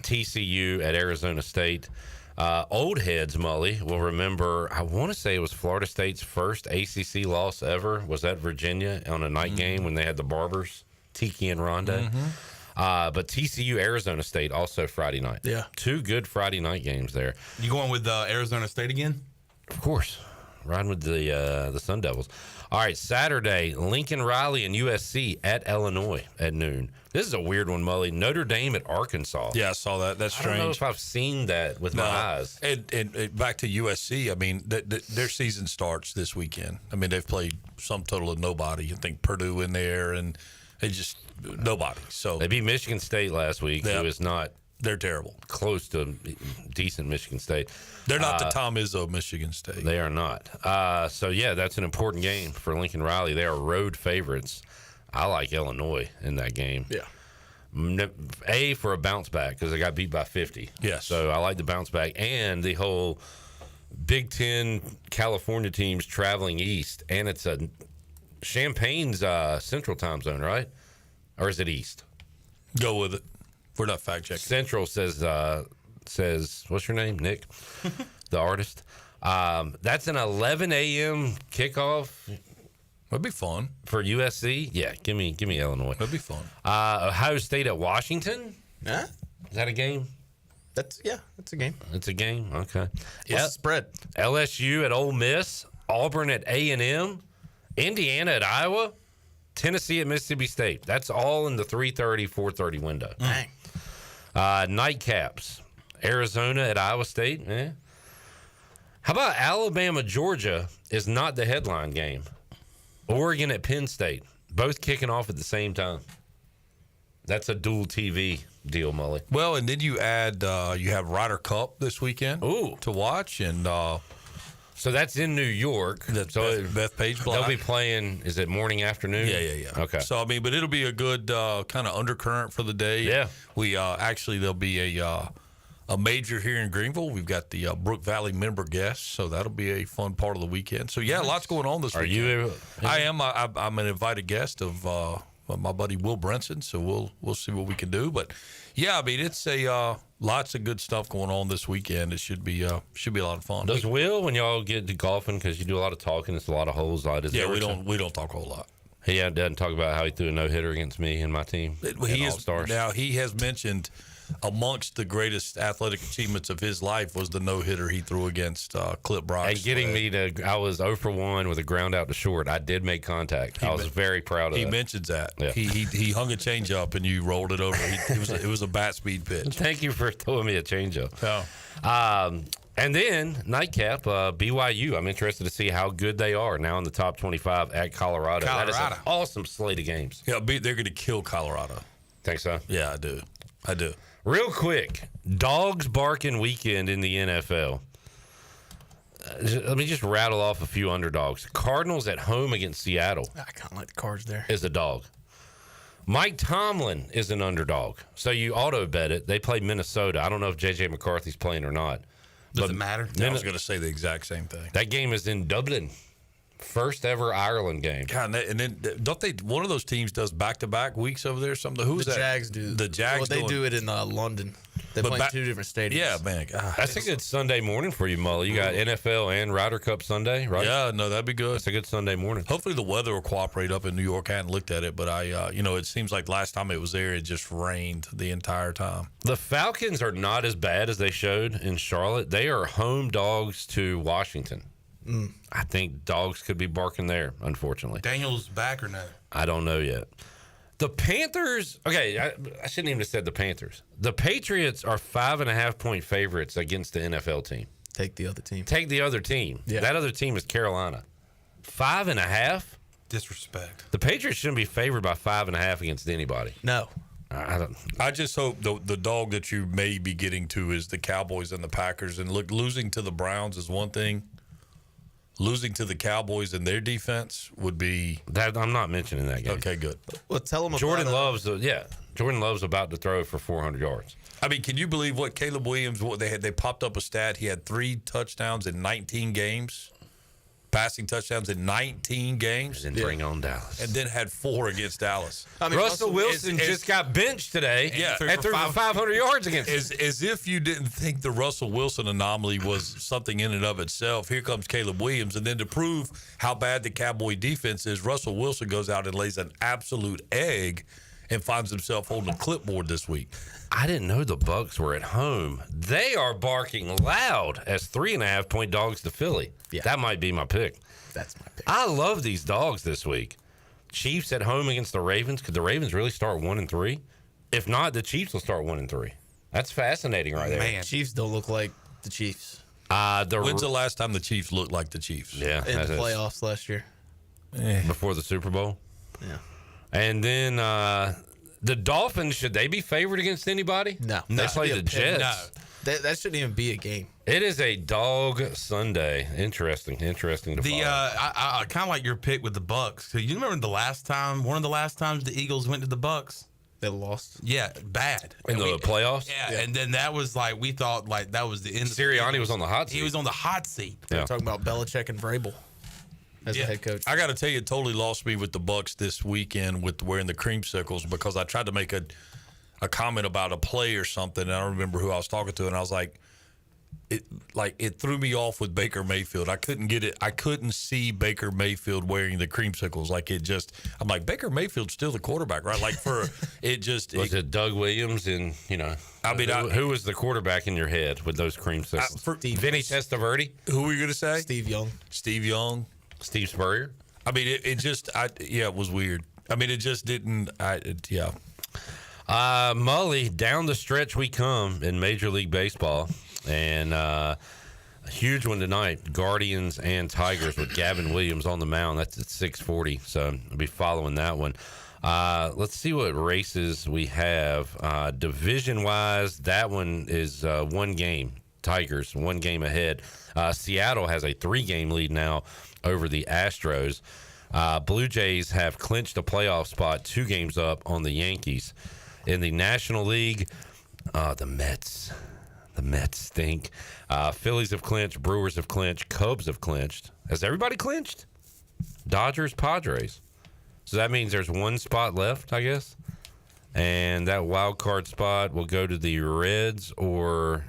TCU at Arizona State. Old heads, Mully, will remember, I want to say it was Florida State's first ACC loss ever was at Virginia on a night game when they had the Barbers, Tiki and Rondo. But TCU, Arizona State, also Friday night. Yeah. 2 good Friday night games there. You going with Arizona State again? Of course. riding with the Sun Devils. All right, Saturday, Lincoln Riley and USC at Illinois at noon. This is a weird one, Mully. Notre Dame at Arkansas. Yeah, I saw that. That's strange. I don't know if I've seen that with my eyes. And back to USC, I mean, their season starts this weekend. I mean, they've played some total of nobody. I think Purdue in there, and they just nobody. So they beat Michigan State last week, who is not. They're terrible. Close to decent Michigan State. They're not the Tom Izzo of Michigan State. They are not. So, yeah, that's an important game for Lincoln Riley. They are road favorites. I like Illinois in that game. Yeah. For a bounce back because they got beat by 50. Yes. So I like the bounce back and the whole Big Ten California teams traveling east. And it's a Champagne's Central time zone, right? Or is it east? Go with it. We're not fact checking. Central says what's your name, Nick, the artist. That's an 11 a.m. kickoff. That'd be fun for USC. Yeah, give me Illinois. That'd be fun. Ohio State at Washington. Yeah, is that a game? That's a game. It's a game. Okay. What's the spread? LSU at Ole Miss. Auburn at A&M. Indiana at Iowa. Tennessee at Mississippi State. That's all in the 3:30, 4:30 window. Dang. Nightcaps. Arizona at Iowa State. How about Alabama, Georgia is not the headline game. Oregon at Penn State. Both kicking off at the same time. That's a dual TV deal, Mully. Well, and then you add, you have Ryder Cup this weekend to watch. And so that's in New York. That's so Beth Page Black. They'll be playing, is it morning, afternoon? Yeah. Okay. So, I mean, but it'll be a good kind of undercurrent for the day. Yeah. We actually, there'll be a major here in Greenville. We've got the Brook Valley member guests, so that'll be a fun part of the weekend. So, yeah, lots going on this weekend. Are you? I am. I'm an invited guest of my buddy Will Brinson, so we'll see what we can do. But, yeah, I mean, it's lots of good stuff going on this weekend. It should be a lot of fun. Does Will, when y'all get to golfing, because you do a lot of talking, it's a lot of holes. We don't talk a whole lot. He doesn't talk about how he threw a no-hitter against me and my team. He has mentioned amongst the greatest athletic achievements of his life was the no-hitter he threw against Clip Brock. And getting me I was 0 for 1 with a ground out to short. I did make contact. I was very proud of that. He mentions that. Yeah. He hung a changeup and you rolled it over. It was a bat speed pitch. Thank you for throwing me a changeup. Oh. And then, nightcap, BYU. I'm interested to see how good they are now in the top 25 at Colorado. That is an awesome slate of games. Yeah, they're going to kill Colorado. Think so? Yeah, I do. Real quick, dogs barking weekend in the NFL. Let me just rattle off a few underdogs. Cardinals at home against Seattle. I kind of like the Cards there. Is a dog. Mike Tomlin is an underdog. So you auto bet it. They play Minnesota. I don't know if J.J. McCarthy's playing or not. Does it matter? I was going to say the exact same thing. That game is in Dublin. First ever Ireland game. God, and then don't they? One of those teams does back-to-back weeks over there. Something. Who's that? Jags do. The Jags. Well, they do it in London. They play in two different stadiums. Yeah, man. God, that's a good Sunday morning for you, Mully. You got NFL and Ryder Cup Sunday, right? Yeah, no, that'd be good. It's a good Sunday morning. Hopefully the weather will cooperate up in New York. I hadn't looked at it, but it seems like last time it was there, it just rained the entire time. The Falcons are not as bad as they showed in Charlotte. They are home dogs to Washington. I think dogs could be barking there, unfortunately. Daniel's back or no? I don't know yet. The Panthers, okay, I shouldn't even have said the Panthers. The Patriots are 5.5-point favorites against the NFL team. Take the other team. Take the other team. Yeah. That other team is Carolina. 5.5? Disrespect. The Patriots shouldn't be favored by 5.5 against anybody. No. I just hope the dog that you may be getting to is the Cowboys and the Packers. And look, losing to the Browns is one thing. Losing to the Cowboys and their defense would be that. I'm not mentioning that game. Okay, good. Well, tell them Jordan about Jordan Love's about to throw for 400 yards. I mean, can you believe what Caleb Williams? What they had? They popped up a stat. He had 3 touchdowns in 19 games, passing touchdowns in 19 games. And then bring on Dallas. And then had 4 against Dallas. I mean, Russell Wilson just got benched today. Yeah, and threw for 500 yards against him. As if you didn't think the Russell Wilson anomaly was something in and of itself. Here comes Caleb Williams. And then to prove how bad the Cowboy defense is, Russell Wilson goes out and lays an absolute egg and finds himself holding a clipboard this week. I didn't know the Bucs were at home. They are barking loud as 3.5-point dogs to Philly. Yeah. That might be my pick. That's my pick. I love these dogs this week. Chiefs at home against the Ravens. Could the Ravens really start 1-3? If not, the Chiefs will start 1-3. That's fascinating right there. Man, Chiefs don't look like the Chiefs. When's the last time the Chiefs looked like the Chiefs? Yeah, in the playoffs last year. Before the Super Bowl. Yeah. And then the Dolphins, should they be favored against anybody? No. They play the Jets. No. That shouldn't even be a game. It is a dog Sunday. Interesting to follow. I kind of like your pick with the Bucs. So you remember one of the last times the Eagles went to the Bucs? They lost. Yeah, bad. In the playoffs? Yeah, and then that was like, we thought like that was the end. Sirianni was on the hot seat. He was on the hot seat. They're talking about Belichick and Vrabel as the head coach. I got to tell you, it totally lost me with the Bucs this weekend with wearing the creamsicles, because I tried to make a comment about a play or something, and I don't remember who I was talking to, and I was like, it threw me off with Baker Mayfield. I couldn't get it. I couldn't see Baker Mayfield wearing the creamsicles. I'm like, Baker Mayfield's still the quarterback, right? Like was it Doug Williams and who was the quarterback in your head with those creamsicles? Vinny Testaverde. Who were you gonna say? Steve Young. Steve Spurrier. I mean, it was weird. I mean, it just didn't. Mully, down the stretch we come in Major League Baseball. And a huge one tonight, Guardians and Tigers with Gavin Williams on the mound. That's at 6:40, so I'll be following that one. Let's see what races we have. Division-wise, that one is one game. Tigers, one game ahead. Seattle has a 3-game lead now over the Astros. Blue Jays have clinched a playoff spot, 2 games up on the Yankees. In the National League, the Mets. The Mets stink. Phillies have clinched. Brewers have clinched. Cubs have clinched. Has everybody clinched? Dodgers, Padres. So that means there's one spot left, I guess. And that wild card spot will go to the Reds or...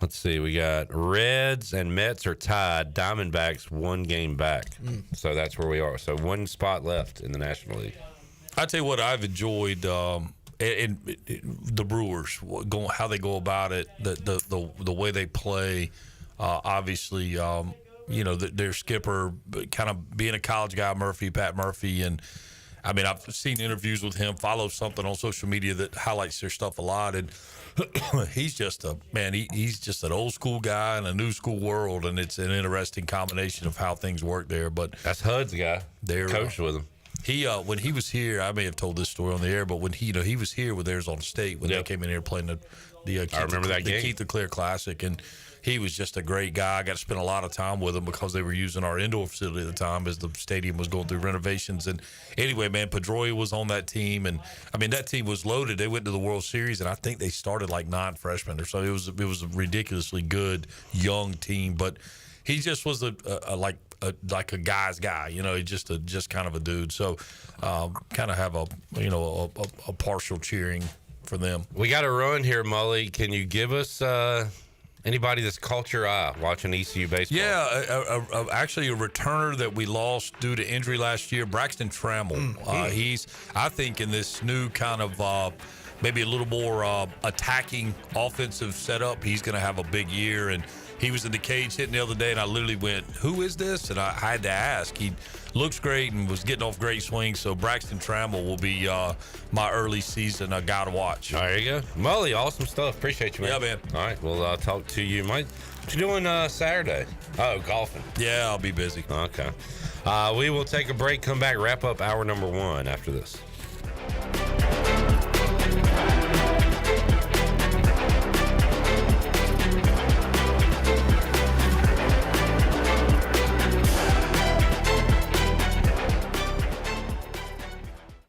Let's see. We got Reds and Mets are tied. Diamondbacks 1 game back. So that's where we are. So 1 spot left in the National League. I tell you what, I've enjoyed... the Brewers, how they go about it, the way they play, obviously, their skipper, kind of being a college guy, Pat Murphy, and I mean, I've seen interviews with him, follow something on social media that highlights their stuff a lot, and he's just he's just an old school guy in a new school world, and it's an interesting combination of how things work there. But that's HUD's guy. They're coached with him. He when he was here, I may have told this story on the air, but when he was here with Arizona State when they came in here playing the Keith LeClaire Classic, and he was just a great guy. I got to spend a lot of time with him because they were using our indoor facility at the time as the stadium was going through renovations. And anyway, man, Pedroia was on that team, and I mean that team was loaded. They went to the World Series, and I think they started like 9 freshmen or so. It was a ridiculously good young team, but he just was like a guy's guy, he just kind of a dude. So kind of have a partial cheering for them. We got to run here, Mully. Can you give us anybody that's caught your eye watching ECU baseball? Yeah, actually a returner that we lost due to injury last year, Braxton Trammell. He's, I think, in this new kind of maybe a little more attacking offensive setup, he's going to have a big year. And he was in the cage hitting the other day, and I literally went, who is this? And I had to ask. He looks great and was getting off great swings. So Braxton Trammell will be my early season guy to watch. There you go. Mully, awesome stuff. Appreciate you, man. Yeah, man. All right, we'll talk to you. What you doing Saturday? Oh, golfing. Yeah, I'll be busy. Okay. We will take a break, come back, wrap up hour number 1 after this.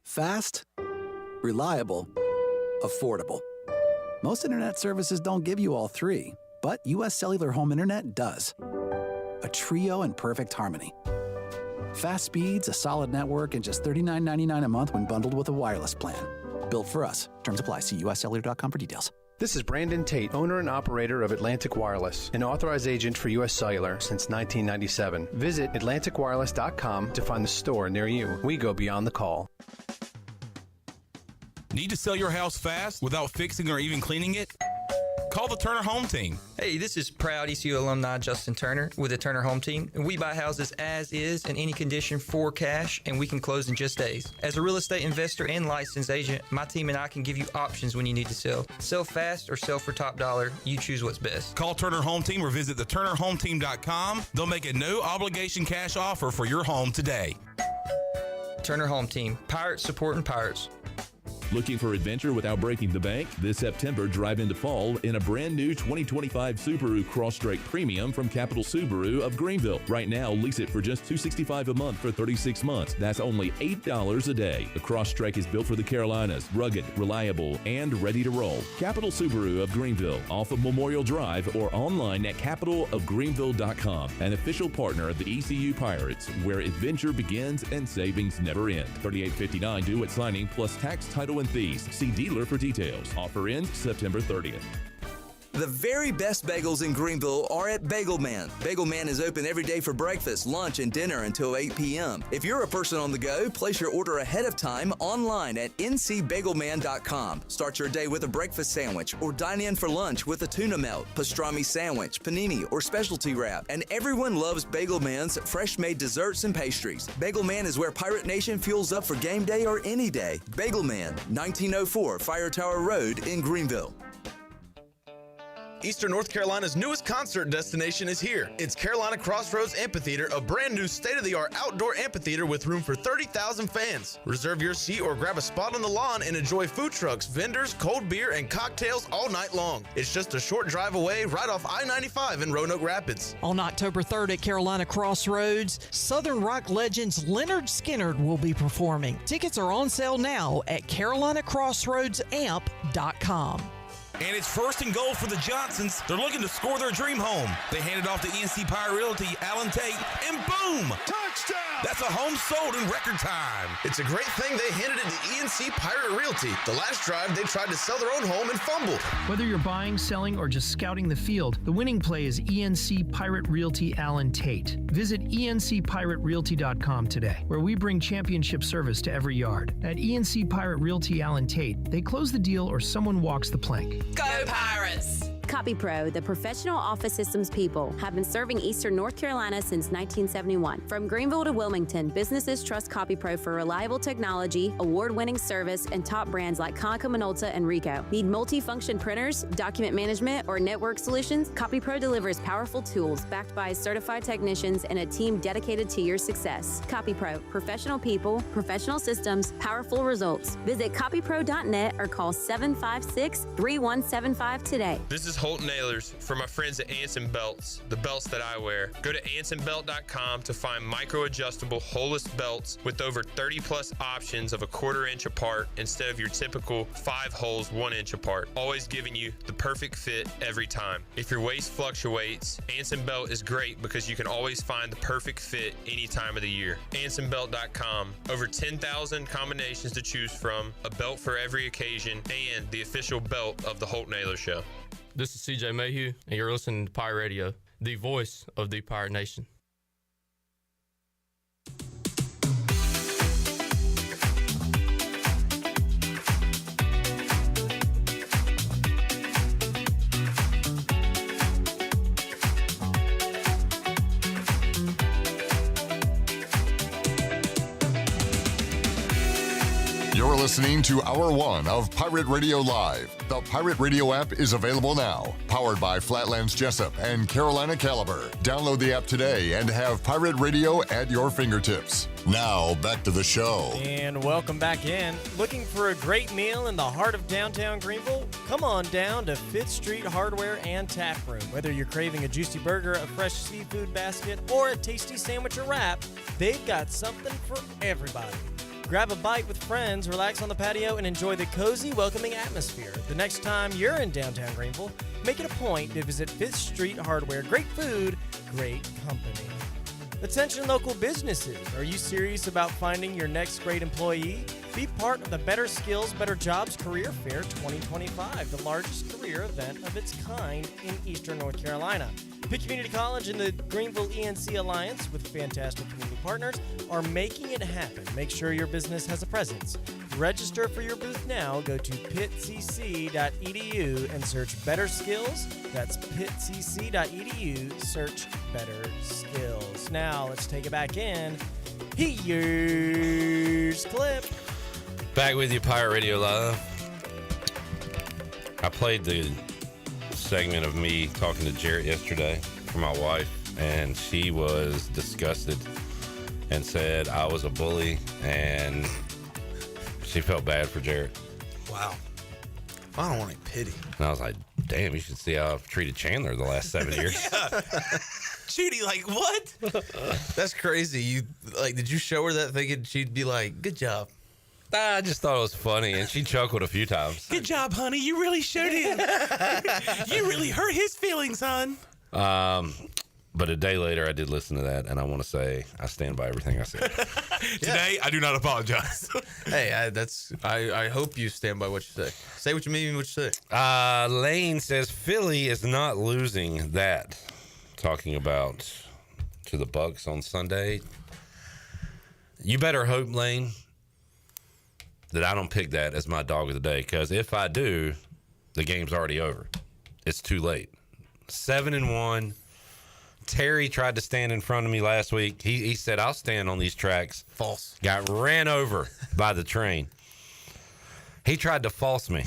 Fast, reliable, affordable. Most internet services don't give you all 3, but U.S. Cellular Home Internet does. A trio in perfect harmony. Fast speeds, a solid network, and just $39.99 a month when bundled with a wireless plan. Built for us. Terms apply. See uscellular.com for details. This is Brandon Tate, owner and operator of Atlantic Wireless, an authorized agent for U.S. Cellular since 1997. Visit AtlanticWireless.com to find the store near you. We go beyond the call. Need to sell your house fast without fixing or even cleaning it? Call the Turner Home Team. Hey, this is proud ECU alumni Justin Turner with the Turner Home Team. And we buy houses as is in any condition for cash, and we can close in just days. As a real estate investor and licensed agent, my team and I can give you options when you need to sell. Sell fast or sell for top dollar. You choose what's best. Call Turner Home Team or visit theturnerhometeam.com. They'll make a no-obligation cash offer for your home today. Turner Home Team. Pirates supporting Pirates. Looking for adventure without breaking the bank? This September, drive into fall in a brand new 2025 Subaru Crosstrek Premium from Capital Subaru of Greenville. Right now, lease it for just $265 a month for 36 months. That's only $8 a day. The Crosstrek is built for the Carolinas, rugged, reliable, and ready to roll. Capital Subaru of Greenville, off of Memorial Drive or online at capitalofgreenville.com. An official partner of the ECU Pirates, where adventure begins and savings never end. $38.59 due at signing plus tax, title, and fees. See dealer for details. Offer ends September 30th. The very best bagels in Greenville are at Bagel Man. Bagel Man is open every day for breakfast, lunch, and dinner until 8 p.m. If you're a person on the go, place your order ahead of time online at ncbagelman.com. Start your day with a breakfast sandwich or dine in for lunch with a tuna melt, pastrami sandwich, panini, or specialty wrap. And everyone loves Bagel Man's fresh-made desserts and pastries. Bagel Man is where Pirate Nation fuels up for game day or any day. Bagel Man, 1904 Fire Tower Road in Greenville. Eastern North Carolina's newest concert destination is here. It's Carolina Crossroads Amphitheater, a brand new state-of-the-art outdoor amphitheater with room for 30,000 fans. Reserve your seat or grab a spot on the lawn and enjoy food trucks, vendors, cold beer, and cocktails all night long. It's just a short drive away right off I-95 in Roanoke Rapids. On October 3rd at Carolina Crossroads, Southern rock legends Leonard Skinner will be performing. Tickets are on sale now at carolinacrossroadsamp.com. And it's first and goal for the Johnsons. They're looking to score their dream home. They hand it off to ENC Pirate Realty, Alan Tate, and boom! Touchdown! That's a home sold in record time. It's a great thing they handed it to ENC Pirate Realty. The last drive, they tried to sell their own home and fumbled. Whether you're buying, selling, or just scouting the field, the winning play is ENC Pirate Realty Alan Tate. Visit encpiraterealty.com today, where we bring championship service to every yard. At ENC Pirate Realty Alan Tate, they close the deal or someone walks the plank. Go Pirates! CopyPro, the professional office systems people, have been serving Eastern North Carolina since 1971. From Greenville to Wilmington, businesses trust CopyPro for reliable technology, award-winning service, and top brands like Konica Minolta and Ricoh. Need multi-function printers, document management, or network solutions? CopyPro delivers powerful tools backed by certified technicians and a team dedicated to your success. CopyPro, professional people, professional systems, powerful results. Visit copypro.net or call 756-3175 today. This is Holt Nailers for my friends at Anson Belts, the belts that I wear. Go to ansonbelt.com to find micro-adjustable holeless belts with over 30 plus options of a 1/4 inch apart instead of your typical 5 holes 1 inch apart, always giving you the perfect fit every time. If your waist fluctuates, Anson Belt is great because you can always find the perfect fit any time of the year. ansonbelt.com, over 10,000 combinations to choose from, a belt for every occasion, and the official belt of the Holt Nailers Show. This is CJ Mayhew, and you're listening to Pirate Radio, the voice of the Pirate Nation. You're listening to Hour 1 of Pirate Radio Live. The Pirate Radio app is available now. Powered by Flatlands Jessup and Carolina Caliber. Download the app today and have Pirate Radio at your fingertips. Now, back to the show. And welcome back in. Looking for a great meal in the heart of downtown Greenville? Come on down to 5th Street Hardware and Tap Room. Whether you're craving a juicy burger, a fresh seafood basket, or a tasty sandwich or wrap, they've got something for everybody. Grab a bite with friends, relax on the patio, and enjoy the cozy, welcoming atmosphere. The next time you're in downtown Greenville, make it a point to visit 5th Street Hardware. Great food, great company. Attention local businesses. Are you serious about finding your next great employee? Be part of the Better Skills, Better Jobs Career Fair 2025, the largest career event of its kind in Eastern North Carolina. Pitt Community College and the Greenville ENC Alliance, with fantastic community partners, are making it happen. Make sure your business has a presence. Register for your booth now. Go to pitcc.edu and search Better Skills. That's pitcc.edu. Search Better Skills. Now let's take it back in. Here's Clip. Back with you, Pirate Radio Live. I played the segment of me talking to Jarrett yesterday for my wife, and she was disgusted and said I was a bully, and she felt bad for Jarrett. Wow. I don't want any pity. And I was like, damn, you should see how I've treated Chandler the last 7 years. Judy, like, what? That's crazy. Did you show her that thinking she'd be like, good job? I just thought it was funny, and she chuckled a few times. Good job, honey. You really showed him. You really hurt his feelings, hon. But a day later, I did listen to that, and I want to say I stand by everything I said. Today, I do not apologize. Hey, I hope you stand by what you say. Say what you mean, what you say. Lane says Philly is not losing that. Talking about to the Bucks on Sunday. You better hope, Lane, that I don't pick that as my dog of the day, because if I do, the game's already over. It's too late. 7-1. Terry tried to stand in front of me last week. He said, I'll stand on these tracks. False. Got ran over by the train. He tried to false me.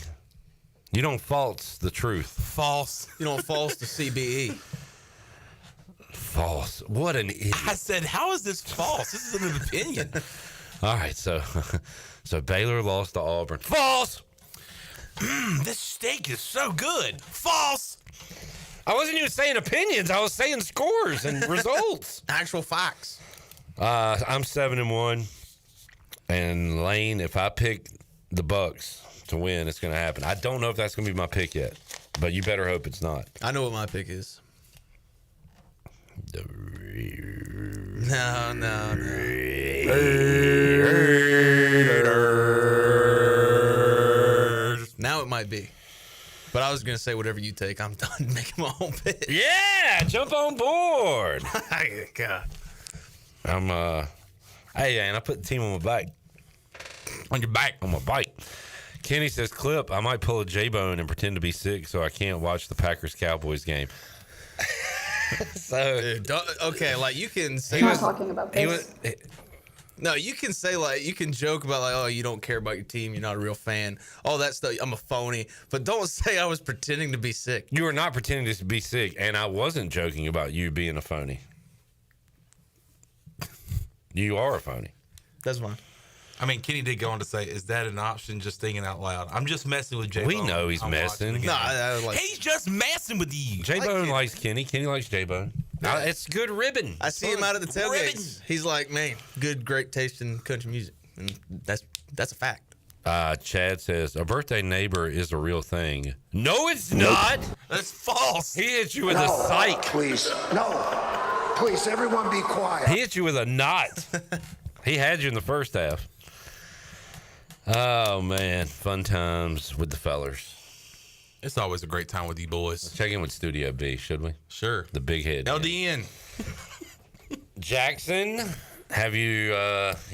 You don't false the truth. False. You don't false the CBE. False. What an idiot. I said, how is this false? This is an opinion. All right, so Baylor lost to Auburn. False. This steak is so good. False. I wasn't even saying opinions. I was saying scores and results. Actual facts. I'm 7-1, and Lane, if I pick the Bucks to win, it's going to happen. I don't know if that's going to be my pick yet, but you better hope it's not. I know what my pick is. No. Now it might be. But I was going to say whatever you take. I'm done making my own pick. Yeah, jump on board. God. Hey, man, I put the team on my back. On your back. On my bike. Kenny says, Clip, I might pull a J-bone and pretend to be sick so I can't watch the Packers-Cowboys game. Okay, like you can say. I'm not talking about this. No, you can say you can joke about oh, you don't care about your team, you're not a real fan, all that stuff. I'm a phony, but don't say I was pretending to be sick. You were not pretending to be sick, and I wasn't joking about you being a phony. You are a phony. That's fine. I mean, Kenny did go on to say, is that an option, just thinking out loud? I'm just messing with J-Bone. We know he's messing. He's just messing with you. J-Bone likes Kenny. Kenny likes J-Bone. It's good ribbon. I see him out at the tailgates. He's like, man, great taste in country music. And that's a fact. Chad says, a birthday neighbor is a real thing. No, it's not. That's false. He hit you with a psych. Please. No. Please, everyone be quiet. He hit you with a knot. He had you in the first half. Oh, man. Fun times with the fellers. It's always a great time with you boys. Let's check in with Studio B, should we? Sure. The big head. LDN. Jackson, have you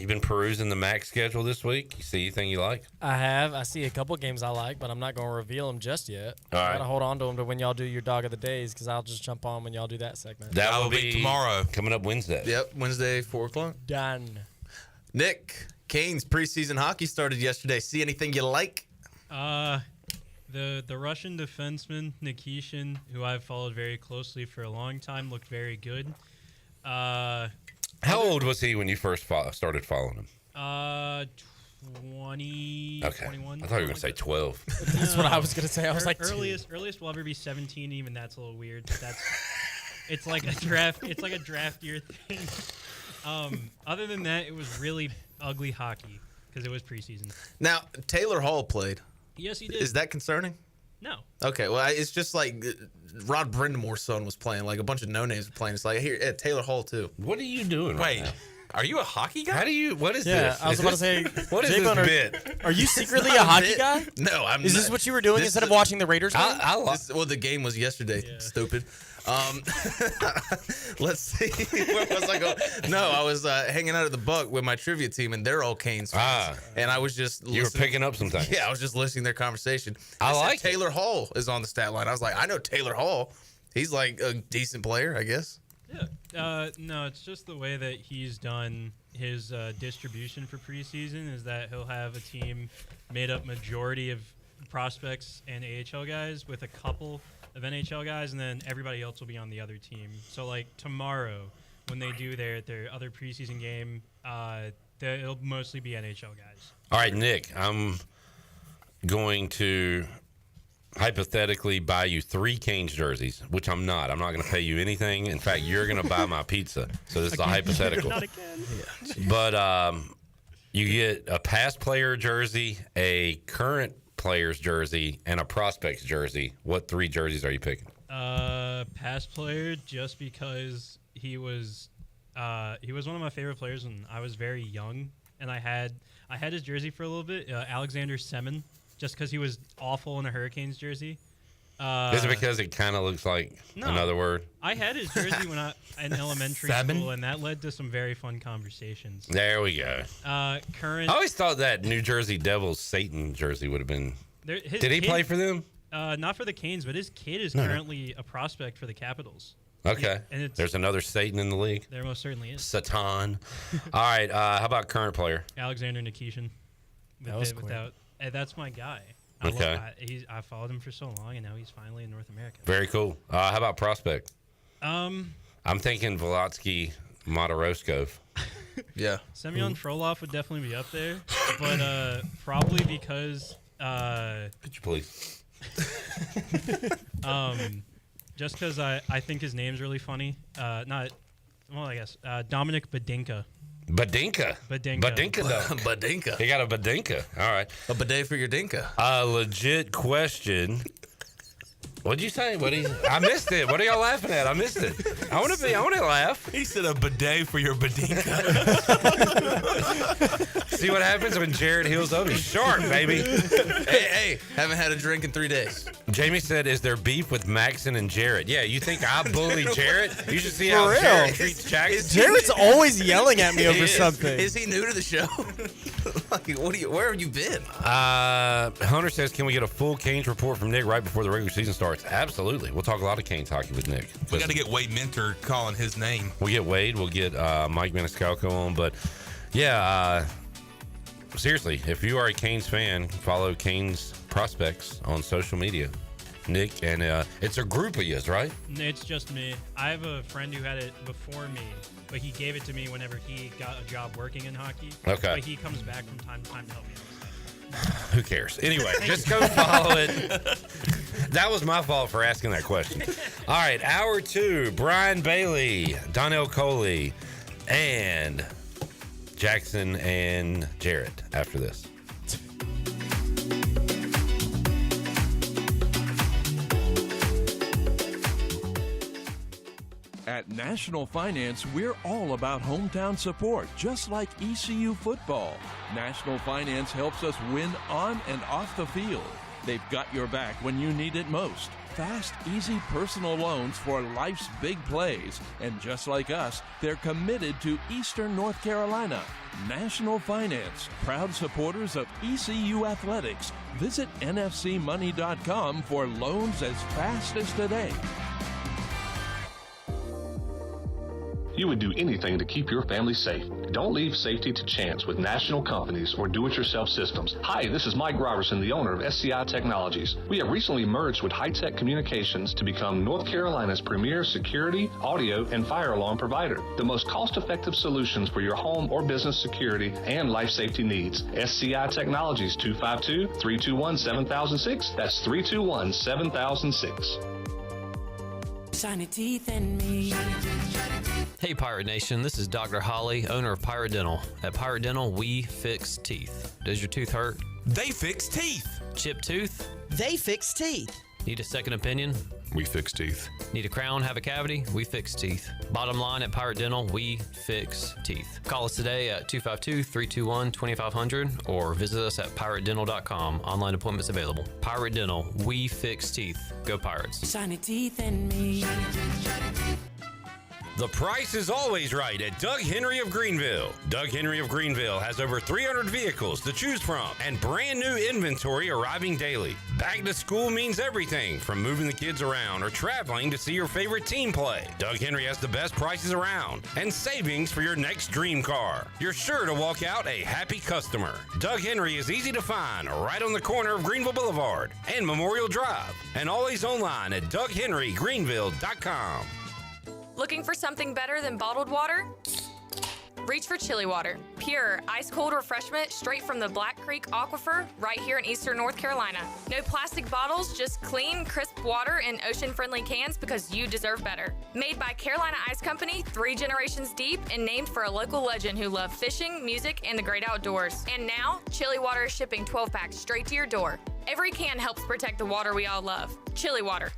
been perusing the MAC schedule this week? You see anything you like? I have. I see a couple games I like, but I'm not going to reveal them just yet. All right. I got to hold on to them to when y'all do your Dog of the Days, because I'll just jump on when y'all do that segment. That will be tomorrow. Coming up Wednesday. Yep, Wednesday, 4 o'clock. Done. Nick, Canes preseason hockey started yesterday. See anything you like? The Russian defenseman Nikishin, who I've followed very closely for a long time, looked very good. How old was he when you first started following him? 20, okay. 21. I thought you were going to say 12. That's what I was going to say. I was like, earliest will ever be 17. Even that's a little weird. It's like a draft. It's like a draft year thing. Other than that, it was really ugly hockey because it was preseason. Now, Taylor Hall played. Yes, he did. Is that concerning? No. Okay, well, it's just like Rod Brendamore's son was playing. Like a bunch of no-names were playing. It's like, here, Taylor Hall, too. What are you doing right now? Are you a hockey guy? How do you? What is Yeah, this? I was about to say, what is J-Bone, this bit? Are you secretly a hockey guy? No, I'm Is not. this what you were doing instead of watching the Raiders game? Well, the game was yesterday. Stupid. Let's see. Where was I going? No, I was hanging out at the Buck with my trivia team, and they're all Canes fans. And I was just You were picking up some things. Yeah, I was just listening to their conversation. I They said like it. Taylor Hall is on the stat line. I was like, I know Taylor Hall. He's like a decent player, I guess. No, it's just the way that he's done his distribution for preseason is that he'll have a team made up majority of prospects and AHL guys with a couple of NHL guys, and then everybody else will be on the other team. So, like, tomorrow when they do their other preseason game, it'll mostly be NHL guys. All right, Nick, I'm going to hypothetically buy you 3 Canes jerseys, which I'm not. I'm not going to pay you anything. In fact, you're going to buy my pizza. So this is a hypothetical. Not again. But you get a past player jersey, a current player's jersey, and a prospect's jersey. What 3 jerseys are you picking? Past player, just because he was one of my favorite players when I was very young, and I had his jersey for a little bit. Alexander Semin, just because he was awful in a Hurricanes jersey. Is it because it kind of looks like another word? I had his jersey when in elementary school, and that led to some very fun conversations. There we go. Current. I always thought that New Jersey Devils Satan jersey would have been. Did he play for them? Not for the Canes, but his kid is currently a prospect for the Capitals. Okay. And there's another Satan in the league. There most certainly is. Satan. All right. How about current player? Alexander Nikishin. That was quick. That's my guy. Okay. I followed him for so long, and now he's finally in North America. Very cool. How about prospect? I'm thinking Volotsky Modoroskov. Yeah. Semyon Frolov would definitely be up there, but probably because. Could you please? Just because I think his name's really funny. I guess Dominic Badinka. Badinka. though. Badinka. He got a Badinka. All right. A bidet for your dinka. A legit question. What'd you say? I missed it. What are y'all laughing at? I missed it. I want to laugh. He said a bidet for your Badinka. See what happens when Jared heals up? He's sharp, baby. Hey, haven't had a drink in 3 days. Jamie said, is there beef with Maxon and Jarrett? Yeah, you think I bully Jarrett? You should see For how real. Jarrett treats Jackson. Jarrett's always yelling at me over something. Is he new to the show? Where have you been? Hunter says, can we get a full Canes report from Nick right before the regular season starts? Absolutely. We'll talk a lot of Canes hockey with Nick. We got to get Wade Minter calling his name. We'll get Wade. We'll get Mike Maniscalco on. But, yeah, seriously, if you are a Canes fan, follow Canes Prospects on social media. Nick, and it's a group of yous, right? It's just me. I have a friend who had it before me, but he gave it to me whenever he got a job working in hockey. Okay. But he comes back from time to time to help me out. Who cares? Anyway, just go follow it. That was my fault for asking that question. All right, hour 2, Brian Bailey, Donnell Coley, and Jackson and Jarrett after this. At National Finance, we're all about hometown support, just like ECU football. National Finance helps us win on and off the field. They've got your back when you need it most. Fast, easy personal loans for life's big plays. And just like us, they're committed to Eastern North Carolina. National Finance, proud supporters of ECU athletics. Visit nfcmoney.com for loans as fast as today. You would do anything to keep your family safe. Don't leave safety to chance with national companies or do-it-yourself systems. Hi, this is Mike Robertson, the owner of SCI Technologies. We have recently merged with High-Tech Communications to become North Carolina's premier security, audio, and fire alarm provider. The most cost-effective solutions for your home or business security and life safety needs. SCI Technologies, 252-321-7006. That's 321-7006. Shiny teeth in me. Hey Pirate Nation, this is Dr. Holly, owner of Pirate Dental. At Pirate Dental, we fix teeth. Does your tooth hurt? They fix teeth. Chipped tooth? They fix teeth. Need a second opinion? We fix teeth. Need a crown, have a cavity? We fix teeth. Bottom line at Pirate Dental, we fix teeth. Call us today at 252-321-2500 or visit us at piratedental.com. Online appointments available. Pirate Dental, we fix teeth. Go Pirates. Shiny teeth in me. The price is always right at Doug Henry of Greenville. Doug Henry of Greenville has over 300 vehicles to choose from and brand new inventory arriving daily. Back to school means everything from moving the kids around or traveling to see your favorite team play. Doug Henry has the best prices around and savings for your next dream car. You're sure to walk out a happy customer. Doug Henry is easy to find right on the corner of Greenville Boulevard and Memorial Drive and always online at DougHenryGreenville.com. Looking for something better than bottled water? Reach for Chili Water. Pure, ice-cold refreshment straight from the Black Creek Aquifer right here in eastern North Carolina. No plastic bottles, just clean, crisp water in ocean-friendly cans because you deserve better. Made by Carolina Ice Company, 3 generations deep, and named for a local legend who loved fishing, music, and the great outdoors. And now, Chili Water is shipping 12-packs straight to your door. Every can helps protect the water we all love. Chili Water.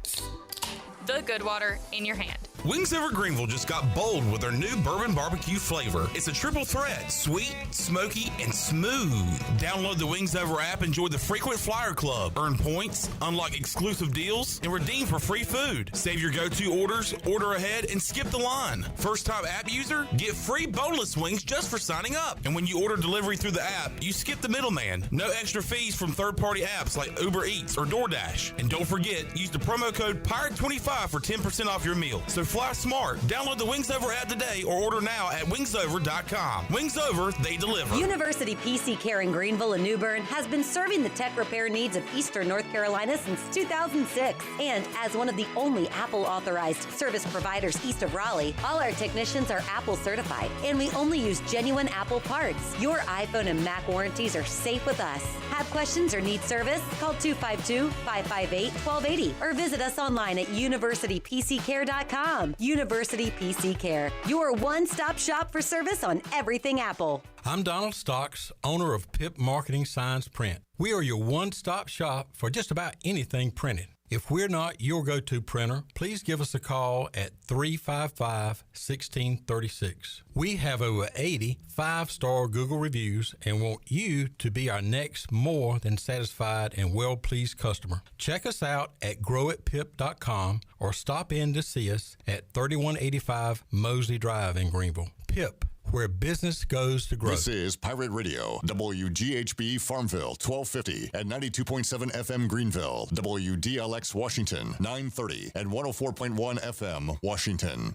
The good water in your hand. Wings Over Greenville just got bold with their new bourbon barbecue flavor. It's a triple threat, sweet, smoky, and smooth. Download the Wings Over app, enjoy the Frequent Flyer Club, earn points, unlock exclusive deals, and redeem for free food. Save your go-to orders, order ahead, and skip the line. First-time app user, get free boneless wings just for signing up. And when you order delivery through the app, you skip the middleman. No extra fees from third-party apps like Uber Eats or DoorDash. And don't forget, use the promo code PIRATE25 for 10% off your meal. So fly smart. Download the Wings Over app today or order now at wingsover.com. Wings Over, they deliver. University PC Care in Greenville and New Bern has been serving the tech repair needs of eastern North Carolina since 2006. And as one of the only Apple authorized service providers east of Raleigh, all our technicians are Apple certified and we only use genuine Apple parts. Your iPhone and Mac warranties are safe with us. Have questions or need service? Call 252-558-1280 or visit us online at universitypccare.com. University PC Care, your one-stop shop for service on everything Apple. I'm Donald Stocks, owner of PIP Marketing Signs Print. We are your one-stop shop for just about anything printed. If we're not your go-to printer, please give us a call at 355-1636. We have over 80 5-star Google reviews and want you to be our next more than satisfied and well-pleased customer. Check us out at growatpip.com or stop in to see us at 3185 Mosley Drive in Greenville. PIP, where business goes to grow. This is Pirate Radio, WGHB Farmville, 1250 at 92.7 FM Greenville, WDLX Washington, 930 and 104.1 FM Washington.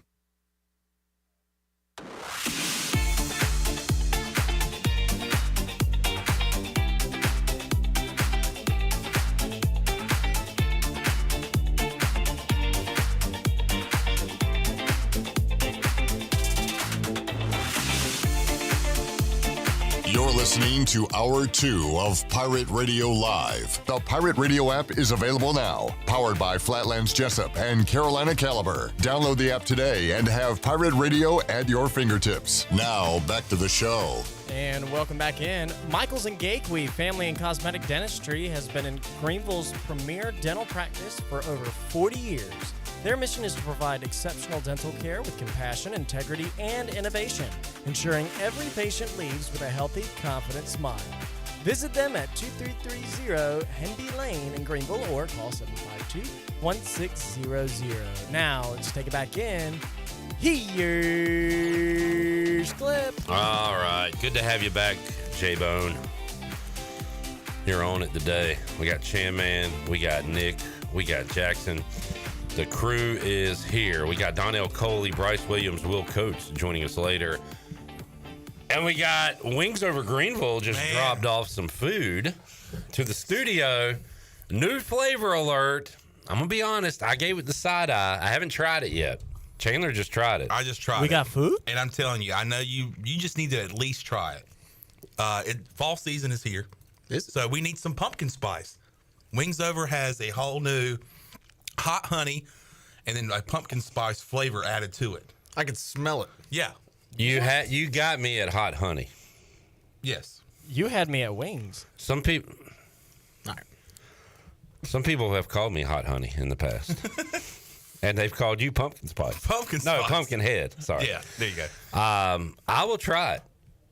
You're listening to Hour 2 of Pirate Radio Live. The Pirate Radio app is available now. Powered by Flatlands Jessup and Carolina Caliber. Download the app today and have Pirate Radio at your fingertips. Now, back to the show. And welcome back in. Michaels and Gakewe Family and Cosmetic Dentistry has been in Greenville's premier dental practice for over 40 years. Their mission is to provide exceptional dental care with compassion, integrity, and innovation, ensuring every patient leaves with a healthy, confident smile. Visit them at 2330 Henby Lane in Greenville or call 752-1600. Now, let's take it back in. Here's Clip. All right. Good to have you back, J-Bone. You're on it today. We got Chan-Man, we got Nick, we got Jackson. The crew is here. We got Donnell Coley, Bryce Williams, Will Coates joining us later. And we got Wings Over Greenville just dropped off some food to the studio. New flavor alert. I'm going to be honest. I gave it the side eye. I haven't tried it yet. Chandler just tried it. I just tried it. We got food? And I'm telling you, I know you just need to at least try it. Fall season is here. So we need some pumpkin spice. Wings Over has a whole new hot honey and then a pumpkin spice flavor added to it. I can smell it. Yeah. You got me at hot honey. Yes. You had me at wings. Some people. All right. Some people have called me hot honey in the past. And they've called you pumpkin spice. Pumpkin No, spice. pumpkin head. Sorry. Yeah, there you go. I will try it.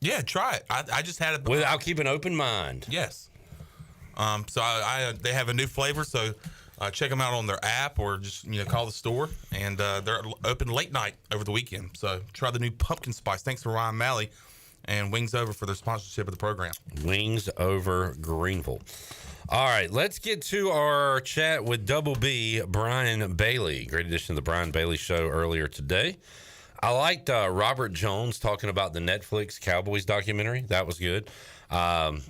Yeah, try it. I just had it. I'll keep an open mind. Yes. So they have a new flavor, so check them out on their app or just call the store, and they're open late night over the weekend. So try the new pumpkin spice. Thanks to Ryan Malley and Wings Over for their sponsorship of the program. Wings Over Greenville. All right, let's get to our chat with Double B, Brian Bailey. Great edition of the Brian Bailey Show earlier today. I liked Robert Jones talking about the Netflix Cowboys documentary. That was good. And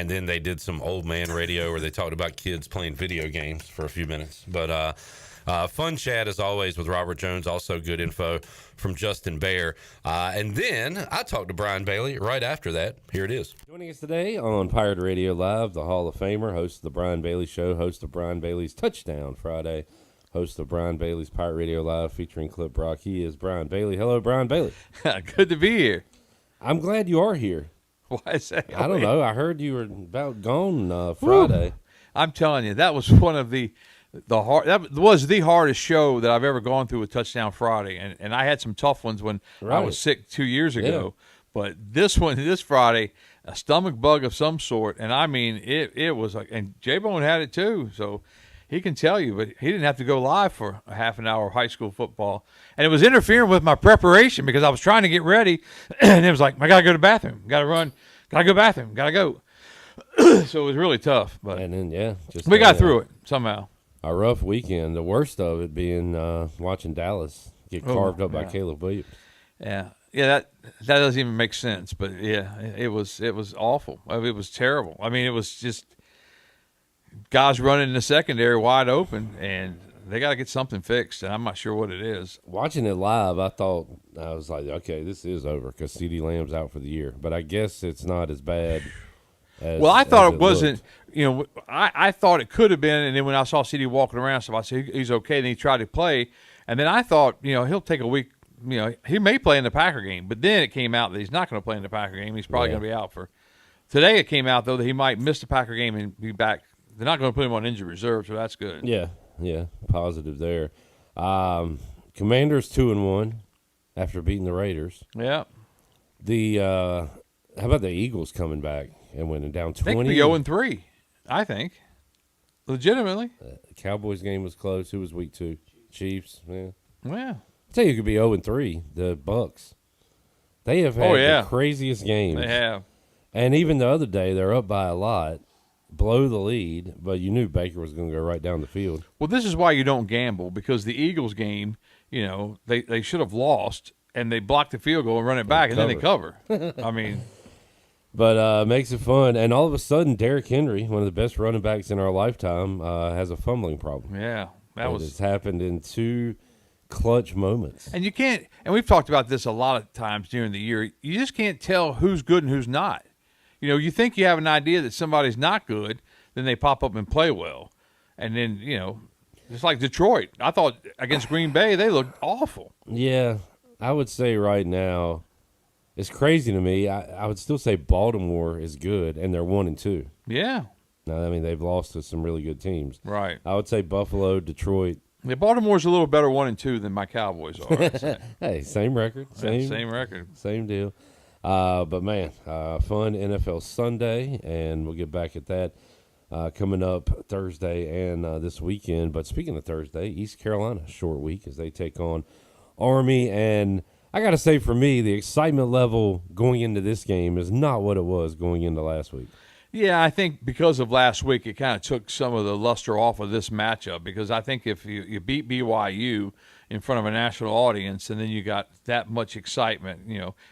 then they did some old man radio where they talked about kids playing video games for a few minutes. But fun chat, as always, with Robert Jones. Also good info from Justin Bear. And then I talked to Brian Bailey right after that. Here it is. Joining us today on Pirate Radio Live, the Hall of Famer, host of the Brian Bailey Show, host of Brian Bailey's Touchdown Friday, host of Brian Bailey's Pirate Radio Live featuring Clip Brock. He is Brian Bailey. Hello, Brian Bailey. Good to be here. I'm glad you are here. Why say? I don't know. I heard you were about gone Friday. Woo. I'm telling you, that was one of the hardest show that I've ever gone through with Touchdown Friday, and I had some tough ones when I was sick 2 years ago. Yeah. But this Friday, a stomach bug of some sort, and I mean it was like, and J-Bone had it too, so he can tell you, but he didn't have to go live for a half an hour of high school football, and it was interfering with my preparation because I was trying to get ready, and it was like I gotta go to the bathroom, gotta run, gotta go to the bathroom, gotta go. So it was really tough, but and then we got through it somehow. A rough weekend. The worst of it being watching Dallas get carved up by Caleb Williams. Yeah, that doesn't even make sense. But yeah, it was awful. I mean, it was terrible. I mean, it was just guys running in the secondary wide open, and they got to get something fixed. And I'm not sure what it is. Watching it live, I was like, okay, this is over because CeeDee Lamb's out for the year. But I guess it's not as bad. Well, I thought it wasn't. I thought it could have been, and then when I saw CD walking around, so I said he's okay. And he tried to play, and then I thought, he'll take a week. He may play in the Packer game, but then it came out that he's not going to play in the Packer game. He's probably going to be out for. Today it came out though that he might miss the Packer game and be back. They're not going to put him on injured reserve, so that's good. Yeah, positive there. Commanders 2-1 after beating the Raiders. Yeah. How about the Eagles coming back and winning down 20? I think we 0-3. I think, legitimately. The Cowboys game was close. Who was week 2? Chiefs. Yeah. Well, I tell you, it could be 0-3. The Bucks. They have had the craziest games. They have. And even the other day, they're up by a lot, blow the lead, but you knew Baker was going to go right down the field. Well, this is why you don't gamble, because the Eagles game, they should have lost, and they blocked the field goal and run it back, and then they cover. I mean. But makes it fun. And all of a sudden, Derrick Henry, one of the best running backs in our lifetime, has a fumbling problem. Yeah. It's happened in 2 clutch moments. And you can't – and we've talked about this a lot of times during the year. You just can't tell who's good and who's not. You think you have an idea that somebody's not good, then they pop up and play well. And then, just like Detroit. I thought against Green Bay, they looked awful. Yeah. I would say right now – it's crazy to me. I would still say Baltimore is good, and they're 1-2. Yeah. No, I mean, they've lost to some really good teams. Right. I would say Buffalo, Detroit. Yeah, Baltimore's a little better 1-2 than my Cowboys are. Hey, same record. Same record. Same deal. But, man, fun NFL Sunday, and we'll get back at that coming up Thursday and this weekend. But speaking of Thursday, East Carolina, short week as they take on Army, and I got to say, for me, the excitement level going into this game is not what it was going into last week. Yeah, I think because of last week, it kind of took some of the luster off of this matchup, because I think if you beat BYU in front of a national audience and then you got that much excitement,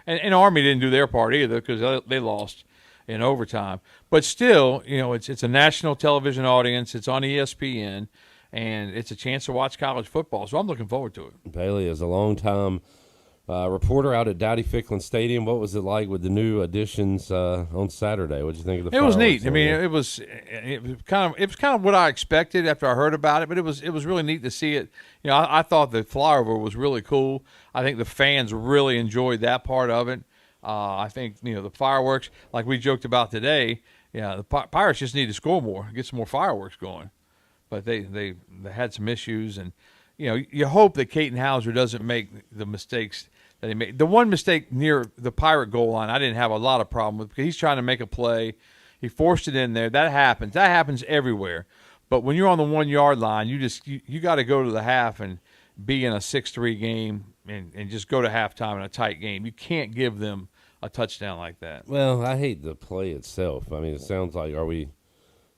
and Army didn't do their part either because they lost in overtime. But still, it's a national television audience. It's on ESPN, and it's a chance to watch college football. So I'm looking forward to it. Bailey is a long-time reporter out at Dowdy-Ficklin Stadium. What was it like with the new additions on Saturday? What did you think of the? It was neat. I mean, it was kind of what I expected after I heard about it, but it was really neat to see it. I thought the flyover was really cool. I think the fans really enjoyed that part of it. I think the fireworks, like we joked about today. Yeah, the Pirates just need to score more, get some more fireworks going. but they had some issues, and you hope that Caton Hauser doesn't make the mistakes that he made. The one mistake near the Pirate goal line, I didn't have a lot of problem with because he's trying to make a play. He forced it in there. That happens. That happens everywhere. But when you're on the 1 yard line, you got to go to the half and be in a 6-3 game and just go to halftime in a tight game. You can't give them a touchdown like that. Well, I hate the play itself. I mean, it sounds like we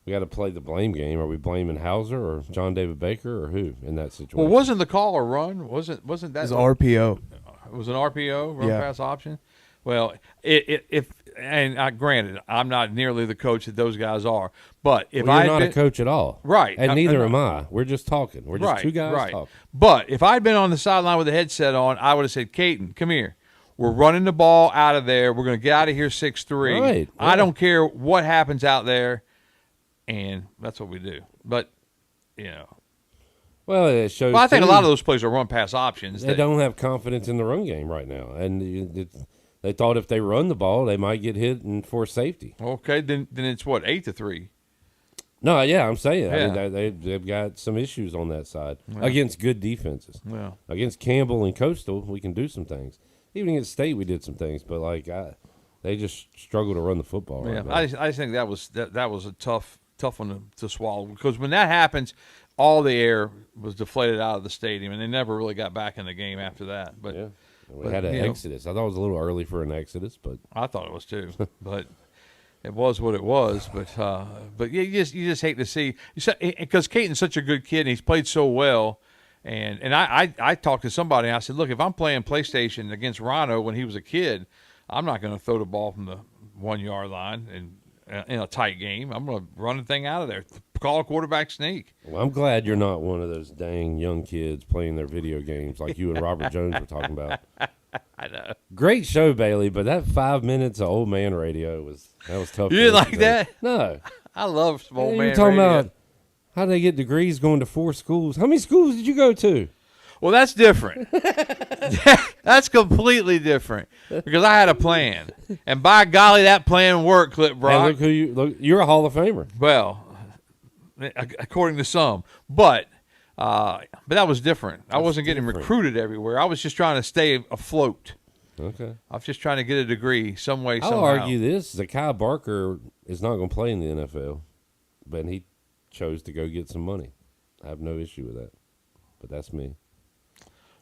got to play the blame game. Are we blaming Hauser or John David Baker or who in that situation? Well, wasn't the call a run? Wasn't that? It was RPO. It was an RPO, run Yeah. pass option. Well, granted, I'm not nearly the coach that those guys are, but if you're not a coach at all, right? And neither am I. We're just talking. We're just two guys talking. But if I'd been on the sideline with the headset on, I would have said, "Caton, come here. We're running the ball out of there. We're going to get out of here 6-3. Right. I don't care what happens out there," and that's what we do. But well, it shows. Well, I think a lot of those plays are run pass options. They don't have confidence in the run game right now, and they thought if they run the ball, they might get hit and force safety. Okay, then it's what, 8-3. No, yeah, I'm saying. Yeah. I mean, they've got some issues on that side Yeah. against good defenses. Yeah. Against Campbell and Coastal, we can do some things. Even against State, we did some things, but they just struggle to run the football. Yeah, right now. I just think that was a tough one to swallow, because when that happens, all the air was deflated out of the stadium, and they never really got back in the game after that. But yeah. We had an exodus. I thought it was a little early for an exodus, but I thought it was too. But it was what it was. But you just hate to see, because Caton's such a good kid and he's played so well. And I talked to somebody and I said, look, if I'm playing PlayStation against Rhino when he was a kid, I'm not going to throw the ball from the 1 yard line and in a tight game. I'm going to run the thing out of there. Call a quarterback sneak. Well, I'm glad you're not one of those dang young kids playing their video games like you and Robert Jones were talking about. I know. Great show, Bailey, but that 5 minutes of old man radio was tough. You didn't like that? No. I love some old man You're talking radio. about how they get degrees going to 4 schools. How many schools did you go to? Well, that's different. That's completely different, because I had a plan, and by golly, that plan worked, Clip Brock. And look, you're a Hall of Famer. Well, according to some, but that was different. I wasn't getting recruited everywhere. I was just trying to stay afloat. Okay. I was just trying to get a degree some way, I'll somehow. argue this: Zakai Barker is not going to play in the NFL, but he chose to go get some money. I have no issue with that, but that's me.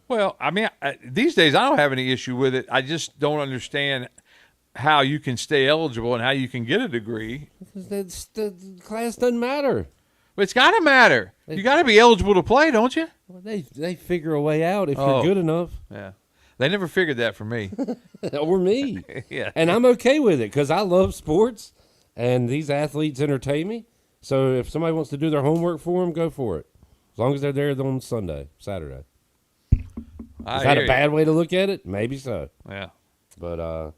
Well, I mean, these days I don't have any issue with it. I just don't understand how you can stay eligible and how you can get a degree. The class doesn't matter. But it's got to matter. You got to be eligible to play, don't you? Well, they figure a way out if you're good enough. Yeah. They never figured that for me. Or me. Yeah. And I'm okay with it because I love sports and these athletes entertain me. So if somebody wants to do their homework for them, go for it. As long as they're there on Saturday. Is that a bad way to look at it? Maybe so. Yeah. But,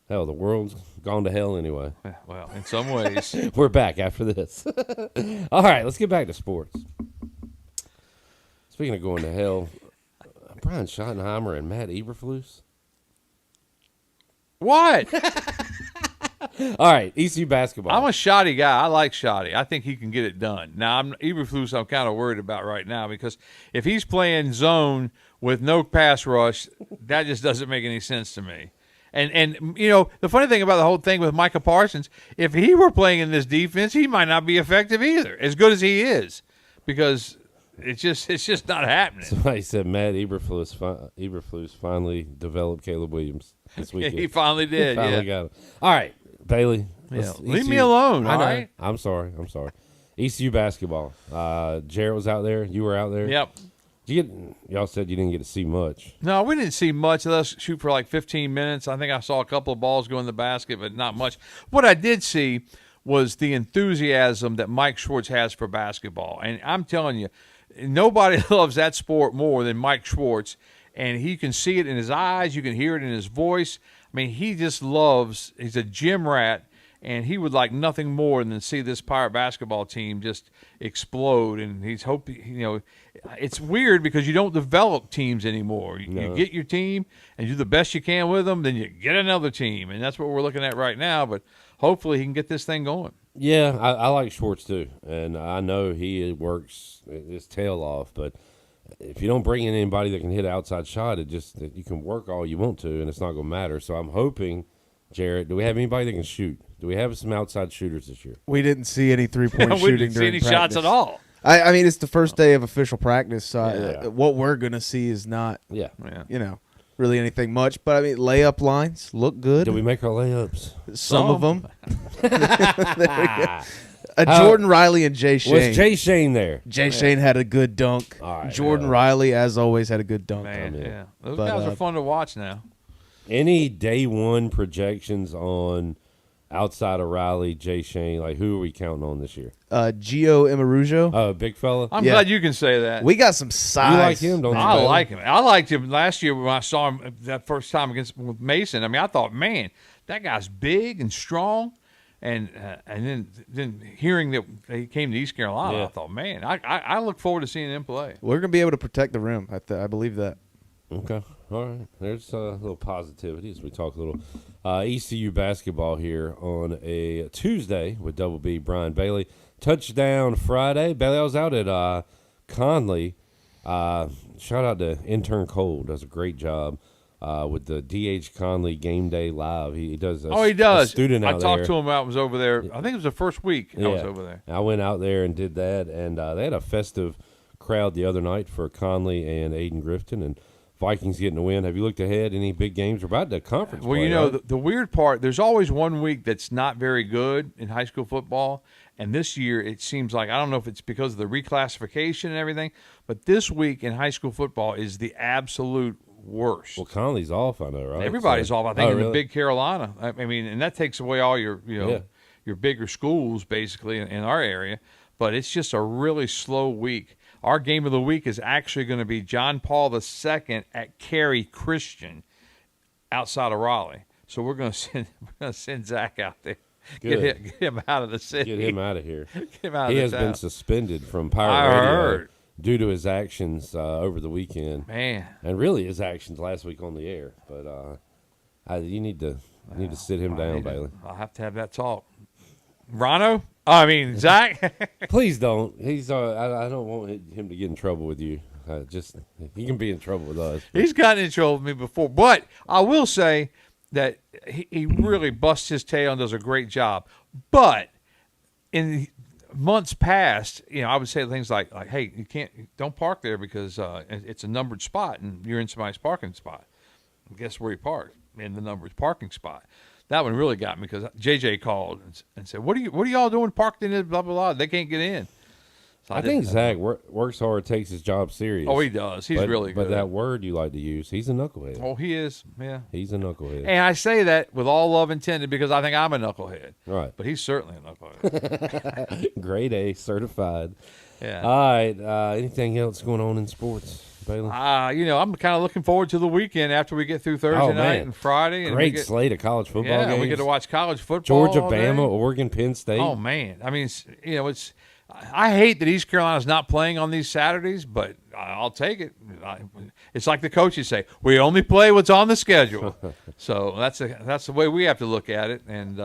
hell, the world's gone to hell anyway. Well, in some ways. We're back after this. All right, let's get back to sports. Speaking of going to hell, Brian Schottenheimer and Matt Eberflus. What? All right, ECU basketball. I'm a Shotty guy. I like Shotty. I think he can get it done. Now, Eberflus I'm kind of worried about right now, because if he's playing zone with no pass rush, that just doesn't make any sense to me. And the funny thing about the whole thing with Micah Parsons, if he were playing in this defense, he might not be effective either, as good as he is, because it's just not happening. Somebody said Matt Eberflus finally developed Caleb Williams this weekend. He finally did. Finally got him. All right, Bailey. Leave me alone. I know. Right? I'm sorry. ECU basketball. Jared was out there. You were out there. Yep. Y'all said you didn't get to see much. No, we didn't see much. Let's shoot for like 15 minutes. I think I saw a couple of balls go in the basket, but not much. What I did see was the enthusiasm that Mike Schwarz has for basketball. And I'm telling you, nobody loves that sport more than Mike Schwarz. And you can see it in his eyes. You can hear it in his voice. I mean, he just loves – he's a gym rat. And he would like nothing more than see this Pirate basketball team just explode. And he's hoping, it's weird because you don't develop teams anymore. You get your team and you do the best you can with them, then you get another team. And that's what we're looking at right now. But hopefully he can get this thing going. Yeah, I like Schwarz too, and I know he works his tail off. But if you don't bring in anybody that can hit an outside shot, you can work all you want to, and it's not going to matter. So I'm hoping, Jarrett, do we have anybody that can shoot? Do we have some outside shooters this year? We didn't see any 3-point shooting. We didn't see during any practice. shots at all. I mean, it's the first day of official practice, so what we're going to see is not, really anything much. But, I mean, layup lines look good. Did we make our layups? Some of them. Jordan Riley and Jay Shane. Was Jay Shane there? Jay Shane had a good dunk. All right, Jordan Riley, as always, had a good dunk. Man, those guys are fun to watch now. Any day one projections on outside of Riley, Jay Shane? Like, who are we counting on this year? Gio Imarujo. Oh, big fella. I'm glad you can say that. We got some size. You like him, don't you? I like him. I liked him last year when I saw him that first time with Mason. I mean, I thought, man, that guy's big and strong. And then hearing that he came to East Carolina, I thought, man, I look forward to seeing him play. We're going to be able to protect the rim. I believe that. Okay. All right. There's a little positivity as we talk a little ECU basketball here on a Tuesday with Double B, Brian Bailey. Touchdown Friday. Bailey, I was out at Conley. Shout out to intern Cole. Does a great job with the DH Conley Game Day Live. He does. He does. A student out there. I talked to him. I was over there. I think it was the first week I was over there. I went out there and did that, and they had a festive crowd the other night for Conley and Aiden Grifton, and Vikings getting a win. Have you looked ahead? Any big games? We're about to conference Well, play, right? the weird part, there's always one week that's not very good in high school football. And this year it seems like, I don't know if it's because of the reclassification and everything, but this week in high school football is the absolute worst. Well, Conley's off, I know, right? Everybody's off, I think, in really? the big Carolina. I mean, and that takes away all your, your bigger schools, basically, in our area. But it's just a really slow week. Our game of the week is actually going to be John Paul II at Cary Christian outside of Raleigh. So we're going to send Zach out there. Good. Get him out of the city. Get him out of here. Get him out he of has the been town. suspended from Pirate Radio due to his actions over the weekend. Man. And really his actions last week on the air. But you need to sit him down, Bailey. I'll have to have that talk. Zach. Please don't. He's. I don't want him to get in trouble with you. He can be in trouble with us. He's gotten in trouble with me before, but I will say that he really busts his tail and does a great job. But in months past, I would say things like, hey, don't park there because it's a numbered spot and you're in somebody's parking spot. And guess where he parked? In the numbered parking spot. That one really got me because JJ called and said, "What are y'all doing parked in this blah blah blah? They can't get in." So I think Zach works hard, takes his job serious. Oh, he does. He's really good. But that word you like to use, he's a knucklehead. Oh, he is. Yeah, he's a knucklehead. And I say that with all love intended because I think I'm a knucklehead. Right. But he's certainly a knucklehead. Grade A certified. Yeah. All right. Anything else going on in sports, Bailey? I'm kind of looking forward to the weekend after we get through Thursday night and Friday. And Great slate of college football games. We get to watch college football. Georgia, Bama, Oregon, Penn State. Oh, man. I mean, I hate that East Carolina's not playing on these Saturdays, but I'll take it. It's like the coaches say, we only play what's on the schedule. So that's the way we have to look at it, and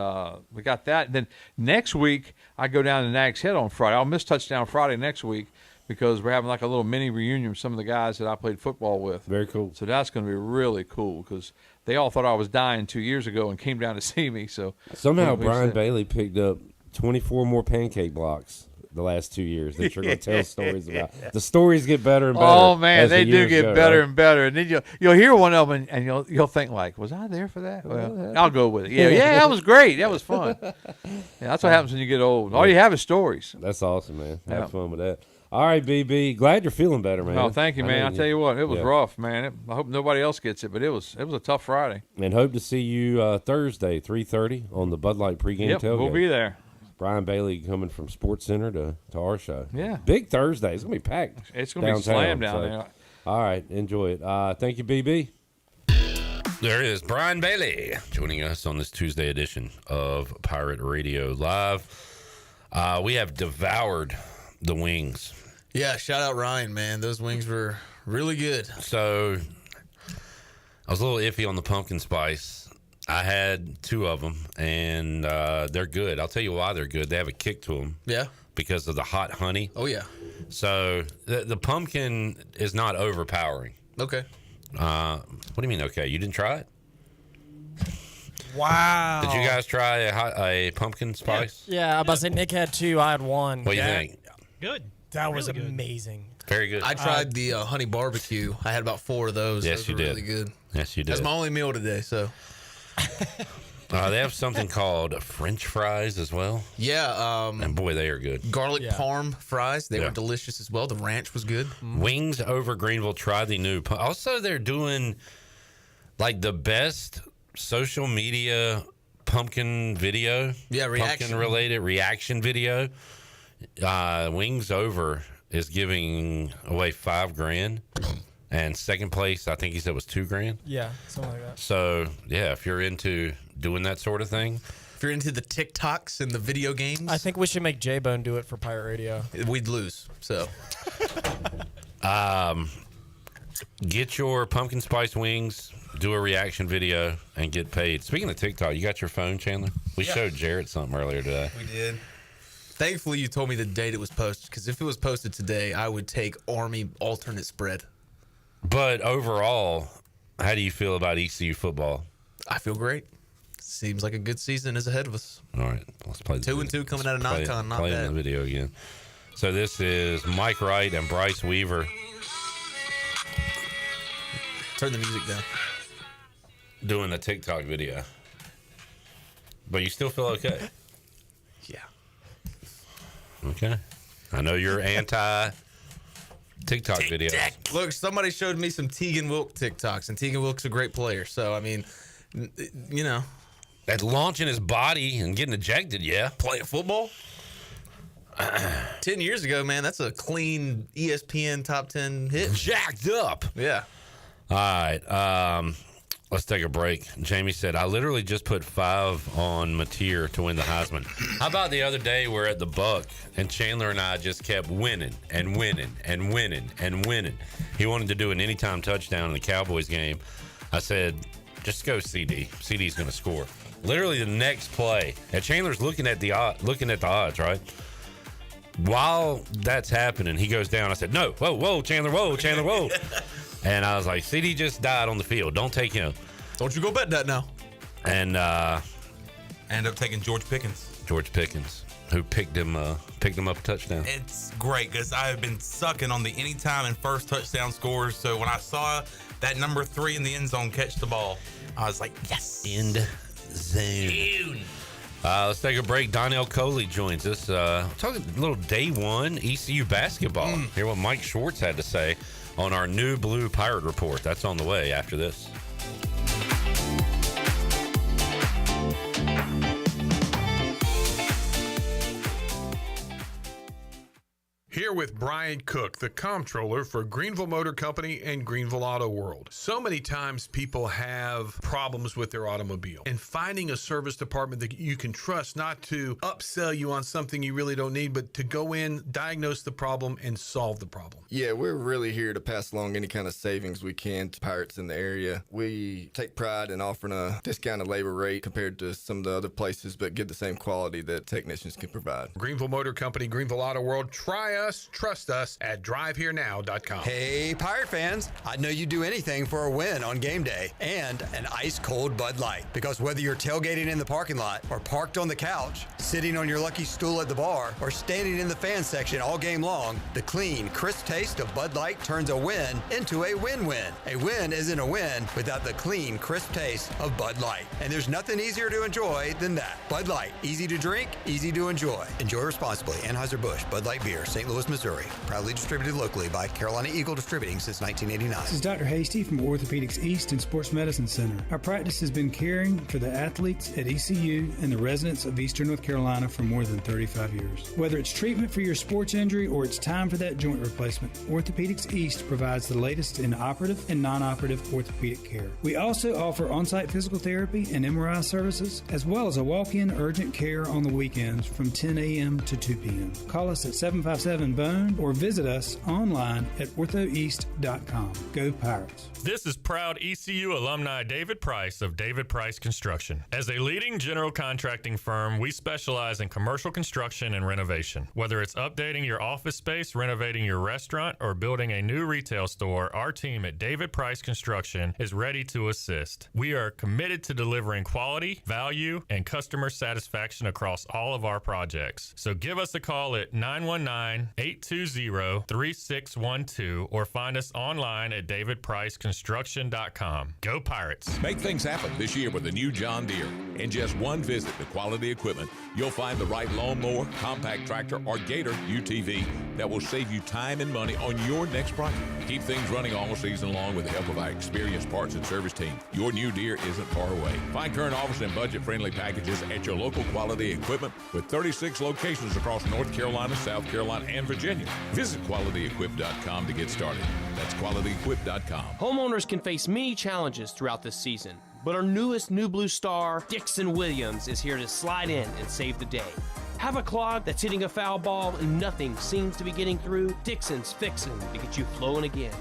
we got that. And then next week, I go down to Nags Head on Friday. I'll miss Touchdown Friday next week because we're having like a little mini reunion with some of the guys that I played football with. Very cool. So that's going to be really cool because they all thought I was dying 2 years ago and came down to see me. So somehow Brian Bailey picked up 24 more pancake blocks the last 2 years that you're going to tell stories about. The stories get better and better. Oh, man, they do get go, better right? and better. And then you'll hear one of them, and you'll think, like, was I there for that? Well, I'll go with it. Yeah, that was great. That was fun. Yeah, that's what happens when you get old. All you have is stories. That's awesome, man. Have fun with that. All right, BB. Glad you're feeling better, man. Oh, thank you, man. I tell you what, it was rough, man. I hope nobody else gets it, but it was a tough Friday. And hope to see you Thursday, 3:30 on the Bud Light pregame tailgate. We'll be there. Brian Bailey coming from Sports Center to our show. Yeah. Big Thursday. It's going to be packed. It's going to be slammed down there. All right. Enjoy it. Thank you, BB. There is Brian Bailey joining us on this Tuesday edition of Pirate Radio Live. We have devoured the wings. Yeah, shout out Ryan, man. Those wings were really good. So I was a little iffy on the pumpkin spice. I had 2 of them, and they're good. I'll tell you why they're good. They have a kick to them. Yeah. Because of the hot honey. Oh, yeah. So the pumpkin is not overpowering. Okay. What do you mean, okay? You didn't try it? Wow. Did you guys try a pumpkin spice? Yeah, I was about to say Nick had 2. I had 1. What do you think? Good. That was Really good. amazing. Very good. I tried the honey barbecue. I had about 4 of those. Yes, those you were did. Really good. Yes, you did. That's my only meal today. So. They have something called French fries as well. Yeah. And boy, they are good. Garlic parm fries. They were delicious as well. The ranch was good. Wings Over Greenville. Try the new. Also, they're doing like the best social media pumpkin video. Yeah, reaction. Pumpkin related reaction video. Wings Over is giving away $5,000. And second place, I think he said, was $2,000. Yeah, something like that. So, yeah, if you're into doing that sort of thing. If you're into the TikToks and the video games. I think we should make J-Bone do it for Pirate Radio. We'd lose, so. Get your pumpkin spice wings, do a reaction video, and get paid. Speaking of TikTok, you got your phone, Chandler? We showed Jarrett something earlier today. We did. Thankfully, you told me the date it was posted, because if it was posted today, I would take Army alternate spread. But overall, how do you feel about ECU football? I feel great. Seems like a good season is ahead of us. All right, let's play 2-2 coming out of non-con, not play bad. the video again. So this is Mike Wright and Bryce Weaver. Turn the music down. Doing a TikTok video. But you still feel okay? Yeah. Okay. I know you're anti TikTok videos. Look, somebody showed me some Tegan Wilk TikToks, and Tegan Wilk's a great player. So, I mean, you know. That's launching his body and getting ejected, yeah. Playing football? 10 years ago, man, that's a clean ESPN top 10 hit. Jacked up. Yeah. All right. Let's take a break. Jamie said, I literally just put 5 on Mateer to win the Heisman. How about the other day we're at the Buck and Chandler and I just kept winning and winning and winning and winning. He wanted to do an anytime touchdown in the Cowboys game. I said, just go CD. CD's going to score. Literally the next play. And Chandler's looking at the odds, right? While that's happening, he goes down. I said, no, whoa, Chandler, whoa. And I was like, CD just died on the field. Don't take him. Don't you go bet that now. And end up taking George Pickens. George Pickens, who picked him up a touchdown. It's great because I have been sucking on the anytime and first touchdown scores. So when I saw that number 3 in the end zone catch the ball, I was like, yes. End zone. Let's take a break. Donnell Coley joins us. Talking a little day 1 ECU basketball. Hear what Mike Schwarz had to say on our new Blue Pirate Report. That's on the way after this. Here with Brian Cook, the comptroller for Greenville Motor Company and Greenville Auto World. So many times people have problems with their automobile, and finding a service department that you can trust not to upsell you on something you really don't need, but to go in, diagnose the problem, and solve the problem. Yeah, we're really here to pass along any kind of savings we can to pirates in the area. We take pride in offering a discounted labor rate compared to some of the other places, but give the same quality that technicians can provide. Greenville Motor Company, Greenville Auto World. Try us, trust us at driveherenow.com. Hey, Pirate fans, I know you'd do anything for a win on game day and an ice-cold Bud Light. Because whether you're tailgating in the parking lot or parked on the couch, sitting on your lucky stool at the bar, or standing in the fan section all game long, the clean, crisp taste of Bud Light turns a win into a win-win. A win isn't a win without the clean, crisp taste of Bud Light. And there's nothing easier to enjoy than that. Bud Light, easy to drink, easy to enjoy. Enjoy responsibly. Anheuser-Busch, Bud Light Beer, St. Louis, Missouri. Proudly distributed locally by Carolina Eagle Distributing since 1989. This is Dr. Hasty from Orthopedics East and Sports Medicine Center. Our practice has been caring for the athletes at ECU and the residents of Eastern North Carolina for more than 35 years. Whether it's treatment for your sports injury or it's time for that joint replacement, Orthopedics East provides the latest in operative and non-operative orthopedic care. We also offer on-site physical therapy and MRI services, as well as a walk-in urgent care on the weekends from 10 a.m. to 2 p.m. Call us at 757 and bone, or visit us online at orthoeast.com. Go Pirates. This is proud ECU alumni David Price of David Price Construction. As a leading general contracting firm, we specialize in commercial construction and renovation. Whether it's updating your office space, renovating your restaurant, or building a new retail store, our team at David Price Construction is ready to assist. We are committed to delivering quality, value, and customer satisfaction across all of our projects. So give us a call at 919-820-3612 or find us online at davidpriceconstruction.com. Go Pirates. Make things happen this year with the new John Deere. In just one visit to Quality Equipment, you'll find the right lawnmower, compact tractor, or Gator UTV that will save you time and money on your next project. Keep things running all season long with the help of our experienced parts and service team. Your new Deere isn't far away. Find current offers and budget-friendly packages at your local Quality Equipment with 36 locations across North Carolina, South Carolina, and Virginia. Visit QualityEquip.com to get started. That's QualityEquip.com. Homeowners can face many challenges throughout this season, but our newest New Blue star, Dixon Williams, is here to slide in and save the day. Have a clog that's hitting a foul ball and nothing seems to be getting through? Dixon's fixing to get you flowing again.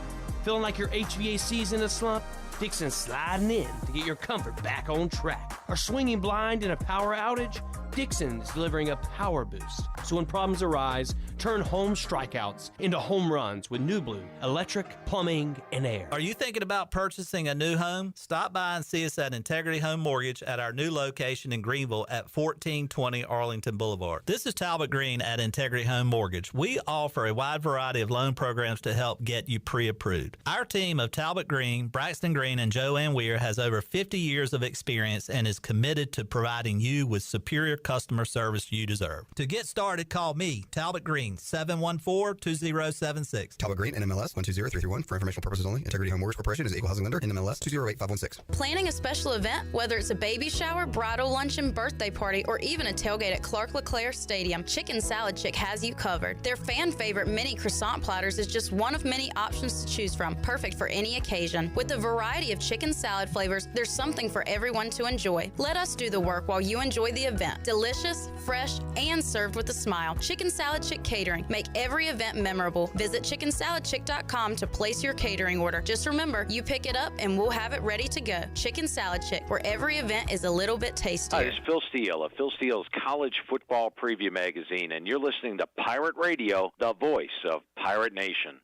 Feeling like your HVAC's in a slump? Dixon's sliding in to get your comfort back on track. Are swinging blind in a power outage? Dixon is delivering a power boost. So when problems arise, turn home strikeouts into home runs with New Blue, electric, plumbing, and air. Are you thinking about purchasing a new home? Stop by and see us at Integrity Home Mortgage at our new location in Greenville at 1420 Arlington Boulevard. This is Talbot Green at Integrity Home Mortgage. We offer a wide variety of loan programs to help get you pre-approved. Our team of Talbot Green, Braxton Green, and Joanne Weir has over 50 years of experience and is committed to providing you with superior customer service you deserve. To get started, call me, Talbot Green, 714-2076. Talbot Green, NMLS 120331. For informational purposes only. Integrity Home Mortgage Corporation is an equal housing lender. NMLS 208516. Planning a special event, whether it's a baby shower, bridal luncheon, birthday party, or even a tailgate at Clark LeClaire Stadium, Chicken Salad Chick has you covered. Their fan favorite mini croissant platters is just one of many options to choose from, perfect for any occasion. With a variety of chicken salad flavors, there's something for everyone to enjoy. Let us do the work while you enjoy the event. Delicious, fresh, and served with a smile. Chicken Salad Chick Catering. Make every event memorable. Visit chickensaladchick.com to place your catering order. Just remember, you pick it up and we'll have it ready to go. Chicken Salad Chick, where every event is a little bit tastier. Hi, this is Phil Steele of Phil Steele's College Football Preview Magazine, and you're listening to Pirate Radio, the voice of Pirate Nation.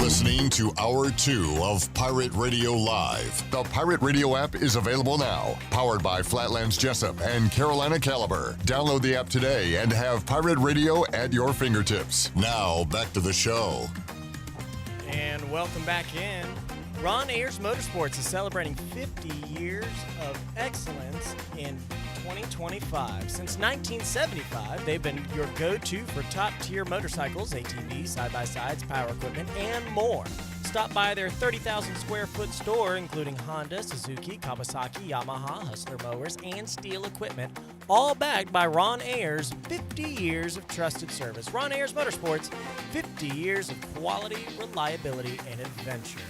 Listening to Hour 2 of Pirate Radio Live. The Pirate Radio app is available now. Powered by Flatlands Jessup and Carolina Caliber. Download the app today and have Pirate Radio at your fingertips. Now, back to the show. And welcome back in. Ron Ayers Motorsports is celebrating 50 years of excellence in 2025. Since 1975, they've been your go-to for top-tier motorcycles, ATVs, side-by-sides, power equipment, and more. Stop by their 30,000-square-foot store, including Honda, Suzuki, Kawasaki, Yamaha, Hustler mowers, and steel equipment, all backed by Ron Ayers' 50 years of trusted service. Ron Ayers Motorsports, 50 years of quality, reliability, and adventure.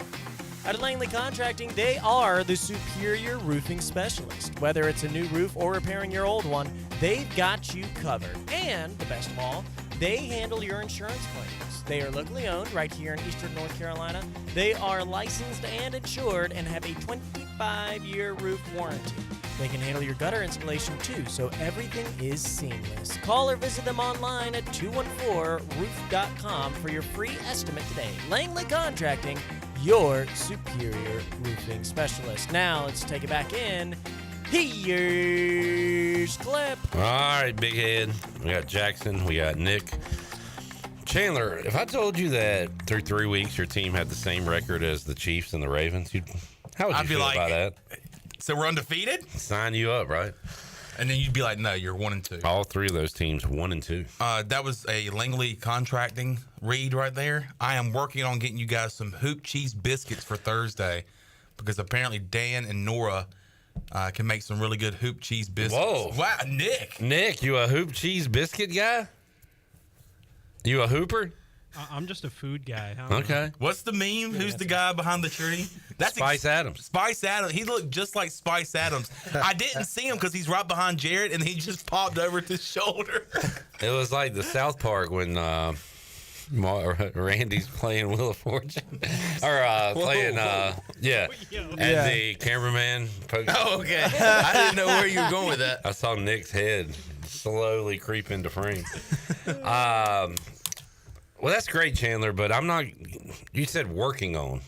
At Langley Contracting, they are the superior roofing specialist. Whether it's a new roof or repairing your old one, they've got you covered. And, the best of all, they handle your insurance claims. They are locally owned right here in Eastern North Carolina. They are licensed and insured and have a 25-year roof warranty. They can handle your gutter installation too, so everything is seamless. Call or visit them online at 214roof.com for your free estimate today. Langley Contracting, your superior roofing specialist. Now, let's take it back in. Here's Clip. All right, Big Head. We got Jackson. We got Nick. Chandler, if I told you that through 3 weeks your team had the same record as the Chiefs and the Ravens, how would you feel about that? So we're undefeated? Sign you up, right? And then you'd be like, no, you're 1-2. All three of those teams 1-2. That was a Langley contracting read right there. I am working on getting you guys some hoop cheese biscuits for Thursday because apparently Dan and Nora can make some really good hoop cheese biscuits. Whoa. Wow, Nick. Nick, you a hoop cheese biscuit guy? You a hooper? I'm just a food guy. Okay. What's the meme? Who's the guy behind the tree? That's Spice Adams. Spice Adams. He looked just like Spice Adams. I didn't see him because he's right behind Jared, and he just popped over to his shoulder. It was like the South Park when Randy's playing Wheel of Fortune. Or playing, and the cameraman poked. Oh, okay. I didn't know where you were going with that. I saw Nick's head slowly creep into frame. Well, that's great, Chandler, but I'm not. You said working on.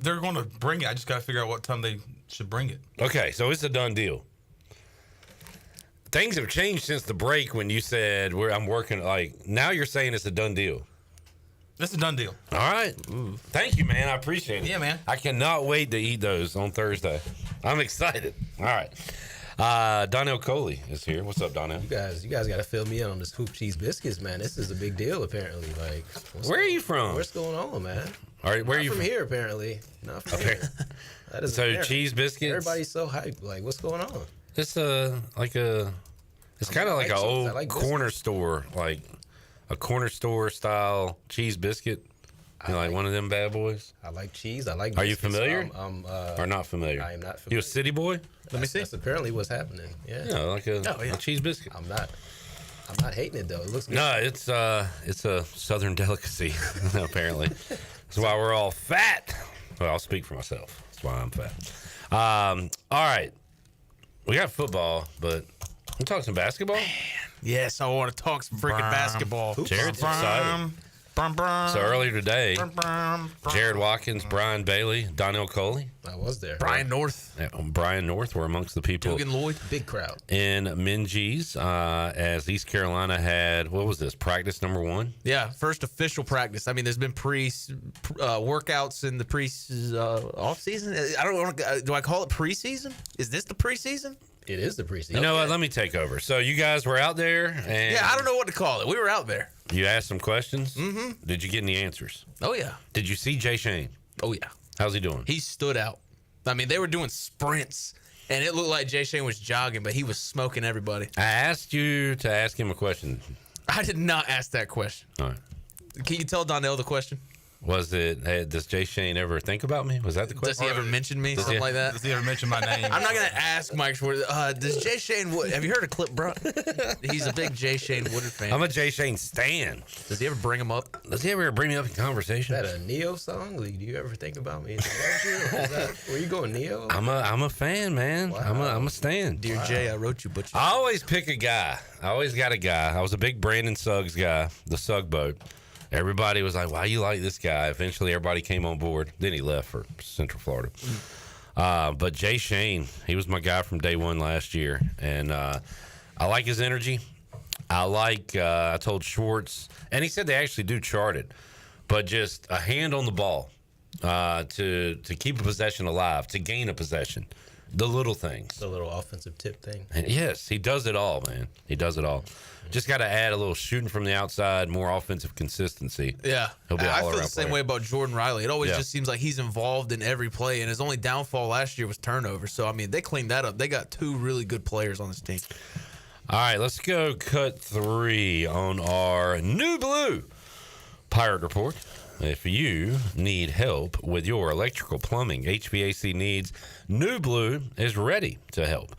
They're going to bring it. I just got to figure out what time they should bring it. Okay, so it's a done deal. Things have changed since the break when you said I'm working. Like now, you're saying it's a done deal. It's a done deal. All right. Thank you, man. I appreciate it. Yeah, man. I cannot wait to eat those on Thursday. I'm excited. All right. Donnell Coley is here. What's up, Donnell? You guys got to fill me in on this hoop cheese biscuits, man. This is a big deal, apparently. Like, where are you from? What's going on, man? All right, where are you from? Here, apparently. Not from here. That is so apparent. Cheese biscuits. Everybody's so hyped. Like, what's going on? It's it's kind of like an old corner store, like a corner store style cheese biscuit. You like one of them bad boys? I like cheese. I like. Are you familiar? Or not familiar? I am not familiar. You a city boy? Let me see. That's apparently what's happening. Yeah. Yeah, like a cheese biscuit. I'm not hating it though. It looks good. No, it's a southern delicacy. Apparently, that's why we're all fat. Well, I'll speak for myself. That's why I'm fat. All right, we got football, but we talk some basketball. Yes, I want to talk some freaking basketball. Jared's excited. So earlier today, Jared Watkins, Brian Bailey, Donnell Coley. I was there. Brian North. Yeah, Brian North were amongst the people. Dugan Lloyd. Big crowd. In Minges, as East Carolina had, what was this, practice number 1? Yeah, first official practice. I mean, there's been workouts in the off season. I don't know. Do I call it preseason? Is this the preseason? It is the preseason. You know what? Let me take over. So you guys were out there, and yeah, I don't know what to call it. We were out there. You asked some questions. Mm-hmm. Did you get any answers? Oh yeah. Did you see Jay Shane? Oh yeah. How's he doing? He stood out. I mean, they were doing sprints, and it looked like Jay Shane was jogging, but he was smoking everybody. I asked you to ask him a question. I did not ask that question. All right. Can you tell Donnell the question? Was it, hey, does Jay Shane ever think about me? Was that the question? Does he ever mention me? Something like that? Does he ever mention my name? I'm not going to ask Mike Schwarz. Does Jay Shane Wood, have you heard of Clip Bro? He's a big Jay Shane Woodard fan. I'm a Jay Shane stan. Does he ever bring him up? Does he ever bring me up in conversation? Is that a Neo song? Like, do you ever think about me? Were you going Neo? I'm a fan, man. Wow. I'm a stan. Dear Jay, I wrote you, but I always pick a guy. I always got a guy. I was a big Brandon Suggs guy, the Sugg boat. Everybody was like, why you like this guy? Eventually, everybody came on board. Then he left for Central Florida. But Jay Shane, he was my guy from day one last year. And I like his energy. I told Schwarz, and he said they actually do chart it, but just a hand on the ball to keep a possession alive, to gain a possession. The little things. The little offensive tip thing. And yes, he does it all, man. He does it all. Just got to add a little shooting from the outside, more offensive consistency. Yeah. He'll be I all feel around the same player. way about Jordan Riley. It always just seems like he's involved in every play, and his only downfall last year was turnovers. So, I mean, they cleaned that up. They got 2 really good players on this team. All right, let's go cut 3 on our New Blue Pirate Report. If you need help with your electrical, plumbing, HVAC needs, New Blue is ready to help.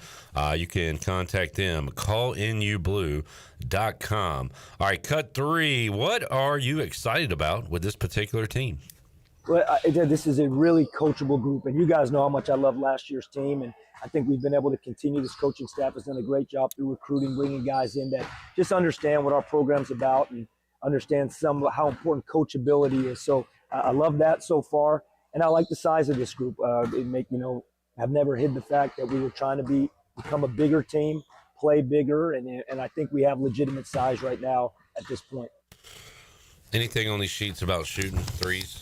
You can contact them, callinublue.com. All right, cut 3. What are you excited about with this particular team? Well, this is a really coachable group, and you guys know how much I love last year's team, and I think we've been able to continue. This coaching staff has done a great job through recruiting, bringing guys in that just understand what our program's about and understand how important coachability is. So I love that so far, and I like the size of this group. I've never hid the fact that we were trying to become a bigger team, play bigger, and I think we have legitimate size right now at this point. Anything on these sheets about shooting threes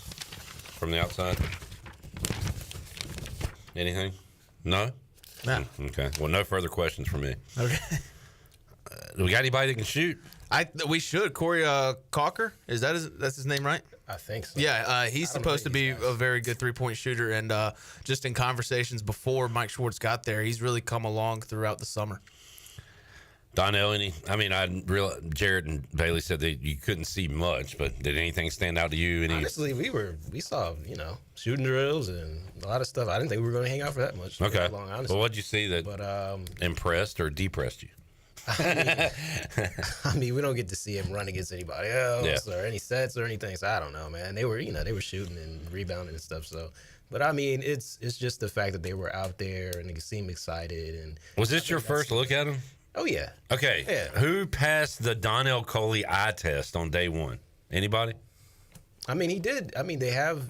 from the outside? Anything? No? Yeah. Okay. Well, no further questions from me. Okay. Do we got anybody that can shoot? We should. Corey Cocker, that's his name, right? I think so. Yeah, he's supposed to be a very good three-point shooter, and just in conversations before Mike Schwarz got there, he's really come along throughout the summer. Donnell, Jared and Bailey said that you couldn't see much, but did anything stand out to you? Honestly, we saw, shooting drills and a lot of stuff. I didn't think we were going to hang out for that much. Okay. That long, honestly. Well, what'd you see that impressed or depressed you? I mean, we don't get to see him run against anybody else or any sets or anything. So I don't know, man. They were shooting and rebounding and stuff. So, but I mean, it's just the fact that they were out there and they seemed excited. And was this your first look at him? Oh yeah. Okay. Yeah. Who passed the Donnell Coley eye test on day one? Anybody? I mean, he did. I mean, they have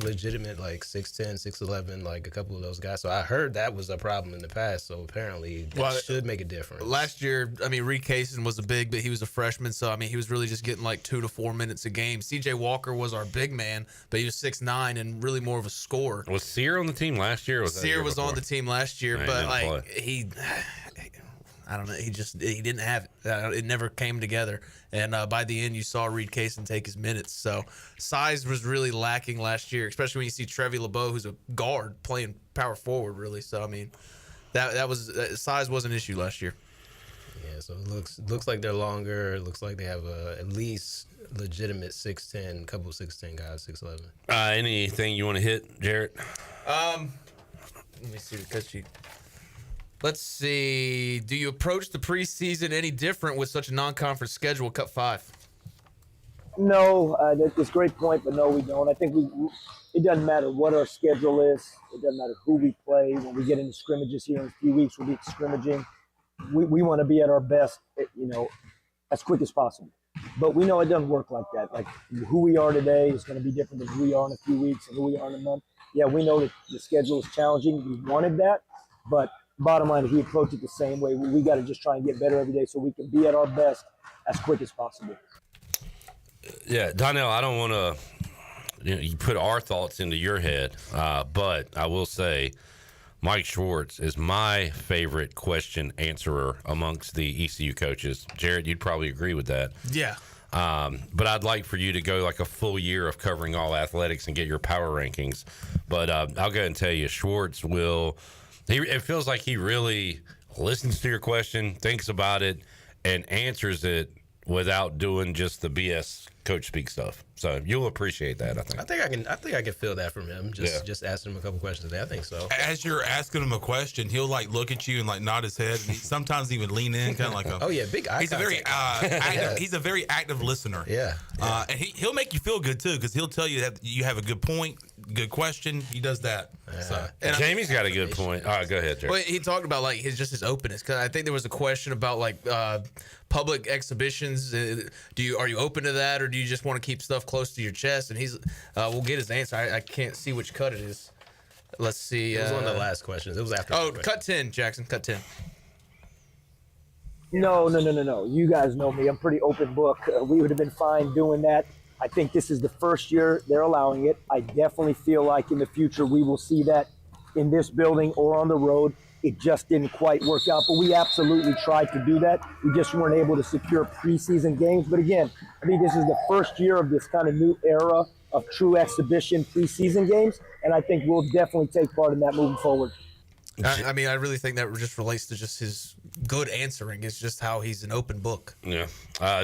legitimate like 6'10", 6'11", like a couple of those guys. So I heard that was a problem in the past. So apparently that should make a difference. Last year, I mean, Reed Kaysen was but he was a freshman. So, I mean, he was really just getting like 2 to 4 minutes a game. C.J. Walker was our big man, but he was 6'9" and really more of a scorer. Was Sear on the team last year? Sear was on the team last year, but like I don't know. He didn't have it. It never came together. And by the end, you saw Reed Kaysen take his minutes. So size was really lacking last year, especially when you see Trevi LeBeau, who's a guard, playing power forward, really. So, I mean, size was an issue last year. Yeah, so it looks like they're longer. It looks like they have at least legitimate 6'10", couple of 6'10" guys, 6'11". Anything you want to hit, Jarrett? Let me see the cut sheet. Let's see. Do you approach the preseason any different with such a non-conference schedule? Cut 5. No, that's a great point, but no, we don't. I think it doesn't matter what our schedule is. It doesn't matter who we play. When we get into scrimmages here in a few weeks, we'll be scrimmaging. We want to be at our best, as quick as possible. But we know it doesn't work like that. Like who we are today is going to be different than who we are in a few weeks and who we are in a month. Yeah, we know that the schedule is challenging. We wanted that, but bottom line is we approach it the same way. We got to just try and get better every day so we can be at our best as quick as possible. Yeah, Donnell, I don't want to you put our thoughts into your head, but I will say Mike Schwarz is my favorite question answerer amongst the ECU coaches. Jared, you'd probably agree with that. Yeah. But I'd like for you to go like a full year of covering all athletics and get your power rankings. But I'll go ahead and tell you, Schwarz will – it feels like he really listens to your question, thinks about it, and answers it without doing just the BS coach speak stuff. So you'll appreciate that, I think. I think I can feel that from him. Just asking him a couple questions today. I think so. As you're asking him a question, he'll like look at you and like nod his head, and he sometimes even lean in, kind of like a. Oh yeah, big eye. He's a very active. He's a very active listener. Yeah. And he'll make you feel good too, because he'll tell you that you have a good point, good question. He does that. And Jamie's got a good point. All right, go ahead, Jerry. Well, he talked about like his openness, because I think there was a question about like public exhibitions. Are you open to that, or do you just want to keep stuff close to your chest? And we'll get his answer. I can't see which cut it is. Let's see. It was one of the last questions. It was after. Oh, cut 10, Jackson. Cut 10. No. You guys know me. I'm pretty open book. We would have been fine doing that. I think this is the first year they're allowing it. I definitely feel like in the future we will see that in this building or on the road. It just didn't quite work out, but we absolutely tried to do that. We just weren't able to secure preseason games. But again, I think this is the first year of this kind of new era of true exhibition preseason games, and I think we'll definitely take part in that moving forward. I mean, I really think that just relates to just his good answering. It's just how he's an open book. Yeah.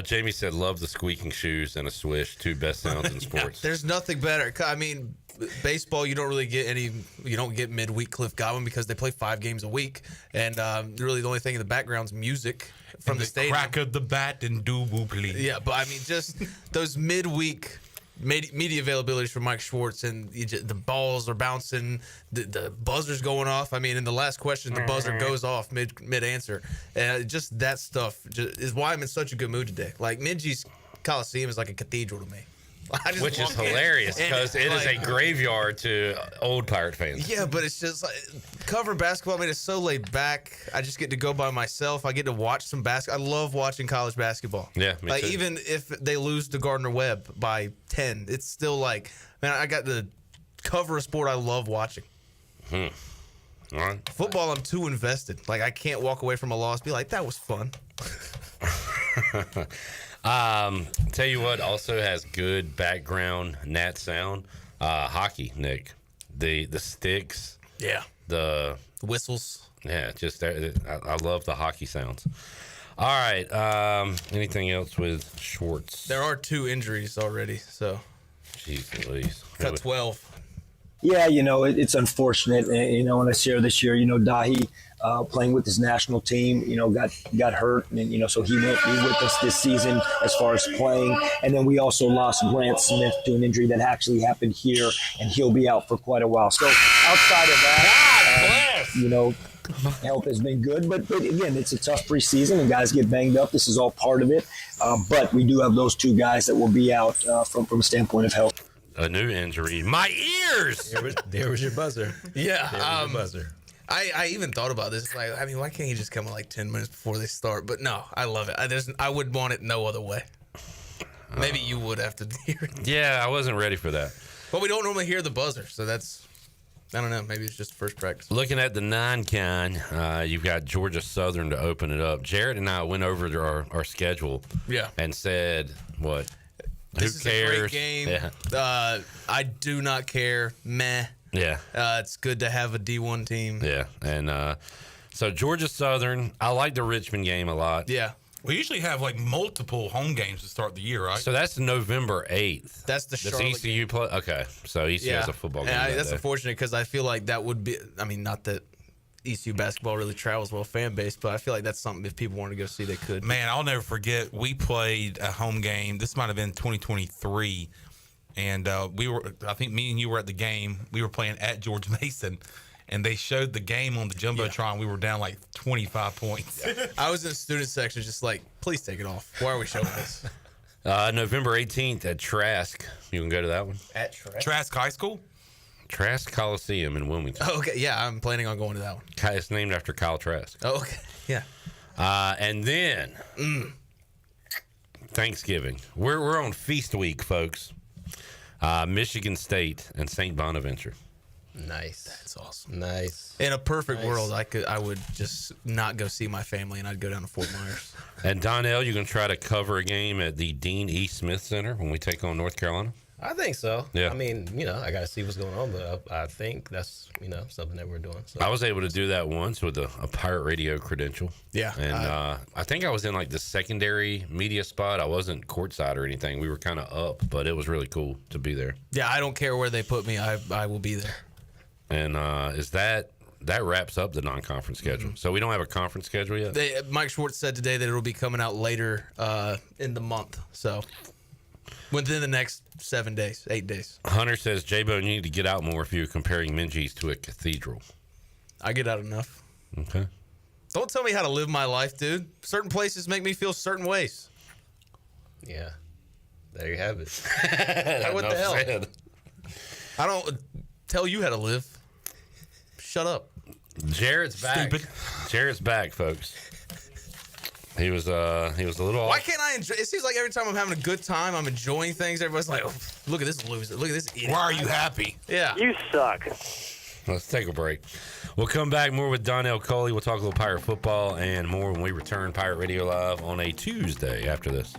Jamie said, love the squeaking shoes and a swish. 2 best sounds in sports. There's nothing better. I mean, baseball, you don't really get you don't get midweek Cliff Godwin because they play 5 games a week. And really the only thing in the background is music from the stadium. Crack of the bat and do whoop league. Yeah, but I mean, just those midweek media availabilities for Mike Schwarz, and the balls are bouncing, the buzzer's going off. I mean, in the last question, the buzzer goes off mid answer, and just that stuff is why I'm in such a good mood today. Like Minji's Coliseum is like a cathedral to me. Which is hilarious because it is a graveyard to old Pirate fans. Yeah, but it's just like covering basketball. I mean, it's so laid back. I just get to go by myself. I get to watch some basketball. I love watching college basketball. Yeah, me too. Even if they lose to Gardner-Webb by 10, it's still like, man, I got to cover a sport I love watching. All right. Football, I'm too invested. Like, I can't walk away from a loss, be like, that was fun. Tell you what also has good background Nat sound. Hockey, Nick. The sticks. Yeah. The whistles. Yeah, just I love the hockey sounds. All right. Anything else with Schwarz? There are 2 injuries already, so. Jeez Louise. Got 12. Yeah, it's unfortunate. When I share this year, Dahi playing with his national team, got hurt, and so he won't be with us this season as far as playing. And then we also lost Grant Smith to an injury that actually happened here, and he'll be out for quite a while. So outside of that, health has been good, but again, it's a tough preseason, and guys get banged up. This is all part of it. But we do have those 2 guys that will be out from a standpoint of health. A new injury. My ears! There was your buzzer. Yeah. There was your buzzer. I even thought about this. Like, I mean, why can't you just come in like 10 minutes before they start? But no, I love it. I would want it no other way. Maybe you would after hearing it. Yeah, I wasn't ready for that. But we don't normally hear the buzzer, so that's, I don't know, maybe it's just first practice. Looking at the non-con, you've got Georgia Southern to open it up. Jared and I went over our schedule and said, what? This Who cares? Is a great game. Yeah. I do not care. Meh. Yeah. It's good to have a D1 team. Yeah. And so Georgia Southern, I like the Richmond game a lot. Yeah. We usually have like multiple home games to start the year, right? So that's November 8th. That's the Charlotte ECU play? Okay. So ECU has a football game. That's unfortunate because I feel like that would be, I mean, not that ECU basketball really travels well fan base, but I feel like that's something if people want to go see, they could. Man, I'll never forget. We played a home game. This might have been 2023, and we were. I think me and you were at the game. We were playing at George Mason, and they showed the game on the jumbotron. We were down like 25 points. I was in the student section, just like, please take it off. Why are we showing this? November 18th at Trask. You can go to that one. At Trask? Trask High School. Trask Coliseum in Wilmington. Oh, okay, yeah, I'm planning on going to that one. It's named after Kyle Trask. Oh, okay, yeah. And then Thanksgiving. We're on feast week, folks. Michigan State and St. Bonaventure. Nice. That's awesome. Nice. In a perfect world, I would just not go see my family, and I'd go down to Fort Myers. And Donnell, you're going to try to cover a game at the Dean E. Smith Center when we take on North Carolina? I think so. Yeah. I mean, I got to see what's going on, but I think that's, something that we're doing. So. I was able to do that once with a Pirate Radio credential. Yeah. And I think I was in like the secondary media spot. I wasn't courtside or anything. We were kind of up, but it was really cool to be there. Yeah, I don't care where they put me. I will be there. And that wraps up the non-conference schedule. So we don't have a conference schedule yet? Mike Schwarz said today that it'll be coming out later in the month. So within the next 8 days. Hunter says, J-Bo, you need to get out more if you're comparing Minji's to a cathedral. I get out enough. Okay. Don't tell me how to live my life, dude. Certain places make me feel certain ways. Yeah. There you have it. What the hell? Said. I don't tell you how to live. Shut up. Jared's back. Stupid. Jared's back, folks. He was a little off. Why can't I enjoy? It seems like every time I'm having a good time, I'm enjoying things. Everybody's like, oh, look at this loser. Look at this idiot. Why are you happy? Yeah. You suck. Let's take a break. We'll come back more with Donnell Coley. We'll talk a little Pirate football and more when we return Pirate Radio Live on a Tuesday after this.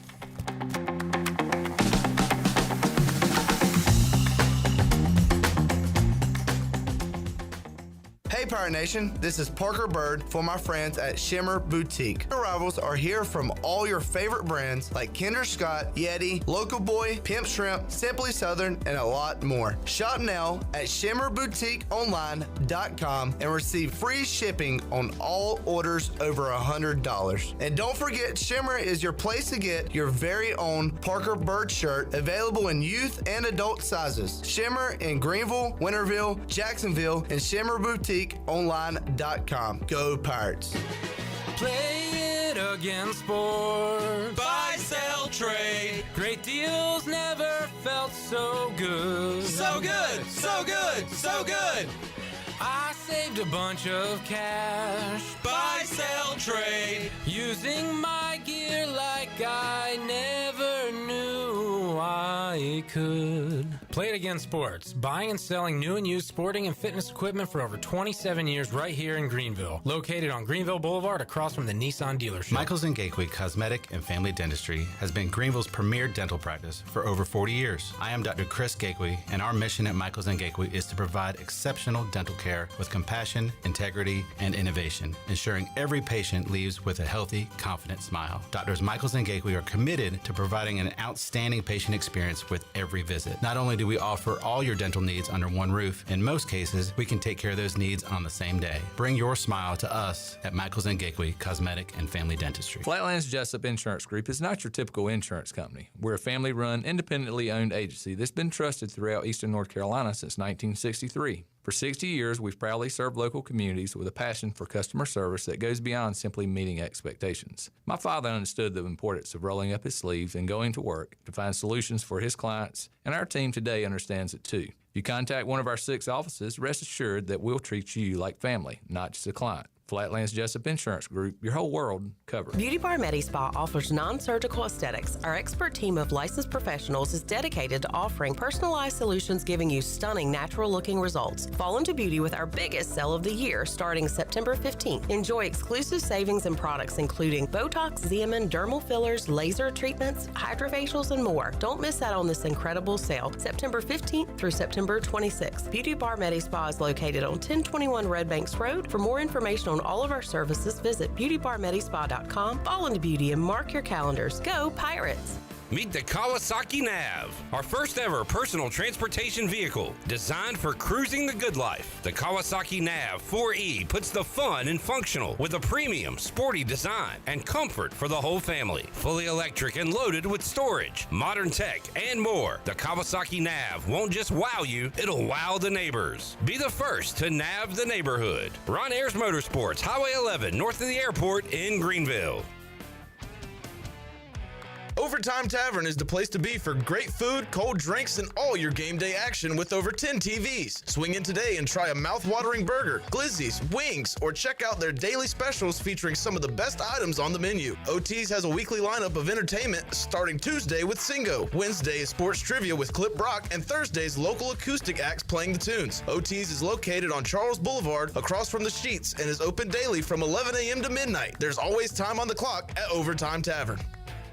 Hey Pirate Nation, this is Parker Bird for my friends at Shimmer Boutique. Arrivals are here from all your favorite brands like Kinder Scott, Yeti, Local Boy, Pimp Shrimp, Simply Southern, and a lot more. Shop now at shimmerboutiqueonline.com and receive free shipping on all orders over $100. And don't forget, Shimmer is your place to get your very own Parker Bird shirt, available in youth and adult sizes. Shimmer in Greenville, Winterville, Jacksonville, and Shimmer Boutique online.com. Go Pirates. Play it again, sport. Buy, sell, trade. Great deals never felt so good. So good, so good, so good. I saved a bunch of cash. Buy, sell, trade. Using my gear like I never knew I they could. Play It Again Sports, buying and selling new and used sporting and fitness equipment for over 27 years right here in Greenville. Located on Greenville Boulevard across from the Nissan dealership. Michaels & Gateway Cosmetic and Family Dentistry has been Greenville's premier dental practice for over 40 years. I am Dr. Chris Gateway, and our mission at Michaels & Gateway is to provide exceptional dental care with compassion, integrity, and innovation, ensuring every patient leaves with a healthy, confident smile. Doctors Michaels & Gateway are committed to providing an outstanding patient experience with every visit. Not only do we offer all your dental needs under one roof, in most cases, we can take care of those needs on the same day. Bring your smile to us at Michaels & Gateway Cosmetic and Family Dentistry. Flatlands Jessup Insurance Group is not your typical insurance company. We're a family-run, independently owned agency that's been trusted throughout Eastern North Carolina since 1963. For 60 years, we've proudly served local communities with a passion for customer service that goes beyond simply meeting expectations. My father understood the importance of rolling up his sleeves and going to work to find solutions for his clients, and our team today understands it too. If you contact one of our 6 offices, rest assured that we'll treat you like family, not just a client. Flatlands Jessup Insurance Group, your whole world covered. Beauty Bar Medi Spa offers non-surgical aesthetics. Our expert team of licensed professionals is dedicated to offering personalized solutions, giving you stunning, natural-looking results. Fall into beauty with our biggest sale of the year, starting September 15th. Enjoy exclusive savings and products including Botox, Xeomin, dermal fillers, laser treatments, hydrofacials, and more. Don't miss out on this incredible sale, September 15th through September 26th. Beauty Bar Medi Spa is located on 1021 Red Banks Road. For more information on all of our services, visit beautybarmedispa.com. Fall into beauty and mark your calendars. Go Pirates! Meet the Kawasaki Nav, our first ever personal transportation vehicle designed for cruising the good life. The Kawasaki Nav 4E puts the fun in functional with a premium, sporty design and comfort for the whole family. Fully electric and loaded with storage, modern tech, and more. The Kawasaki Nav won't just wow you, it'll wow the neighbors. Be the first to nav the neighborhood. Ron Ayers Motorsports, Highway 11, north of the airport in Greenville. Overtime Tavern is the place to be for great food, cold drinks, and all your game day action with over 10 TVs. Swing in today and try a mouth-watering burger, glizzies, wings, or check out their daily specials featuring some of the best items on the menu. OT's has a weekly lineup of entertainment starting Tuesday with Singo, Wednesday is sports trivia with Clip Brock, and Thursday's local acoustic acts playing the tunes. OT's is located on Charles Boulevard across from the Sheets and is open daily from 11 a.m. to midnight. There's always time on the clock at Overtime Tavern.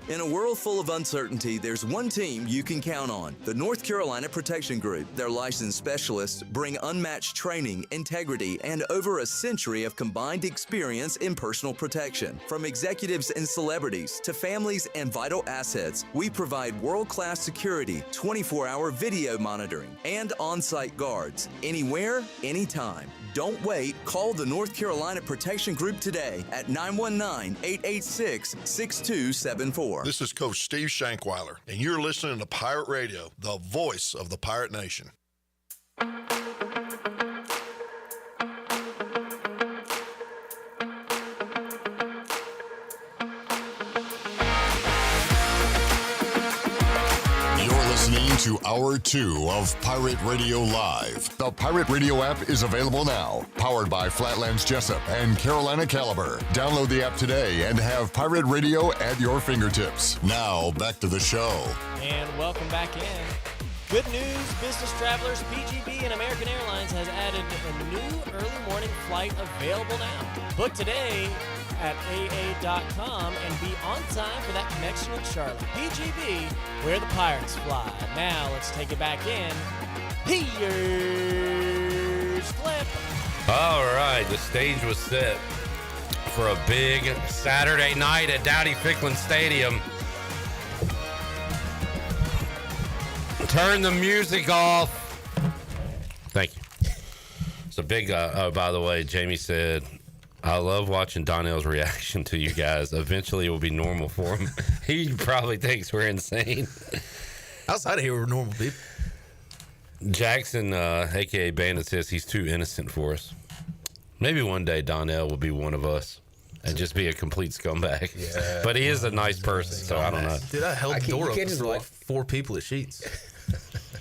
In a world full of uncertainty, there's one team you can count on, the North Carolina Protection Group. Their licensed specialists bring unmatched training, integrity, and over a century of combined experience in personal protection. From executives and celebrities to families and vital assets, we provide world-class security, 24-hour video monitoring, and on-site guards. Anywhere, anytime. Don't wait. Call the North Carolina Protection Group today at 919-886-6274. This is Coach Steve Shankweiler, and you're listening to Pirate Radio, the voice of the Pirate Nation. To Hour 2 of Pirate Radio Live. The Pirate Radio app is available now, powered by Flatlands Jessup and Carolina Caliber. Download the app today and have Pirate Radio at your fingertips. Now, back to the show. And welcome back in. Good news, business travelers. PGB and American Airlines has added a new early morning flight available now. Book today at AA.com and be on time for that connection with Charlotte. PGB, where the Pirates fly. Now let's take it back in. Here's Flip. All right, the stage was set for a big Saturday night at Dowdy Ficklin Stadium. Turn the music off. Thank you. It's a big, by the way, Jamie said, I love watching Donnell's reaction to you guys. Eventually it will be normal for him. He probably thinks we're insane. Outside of here, we're normal people. Jackson, a.k.a. Bandit, says he's too innocent for us. Maybe one day Donnell will be one of us and just be a complete scumbag. Yeah. But he is a nice person, so I don't know. Dude, I held the door open for like 4 people at Sheets.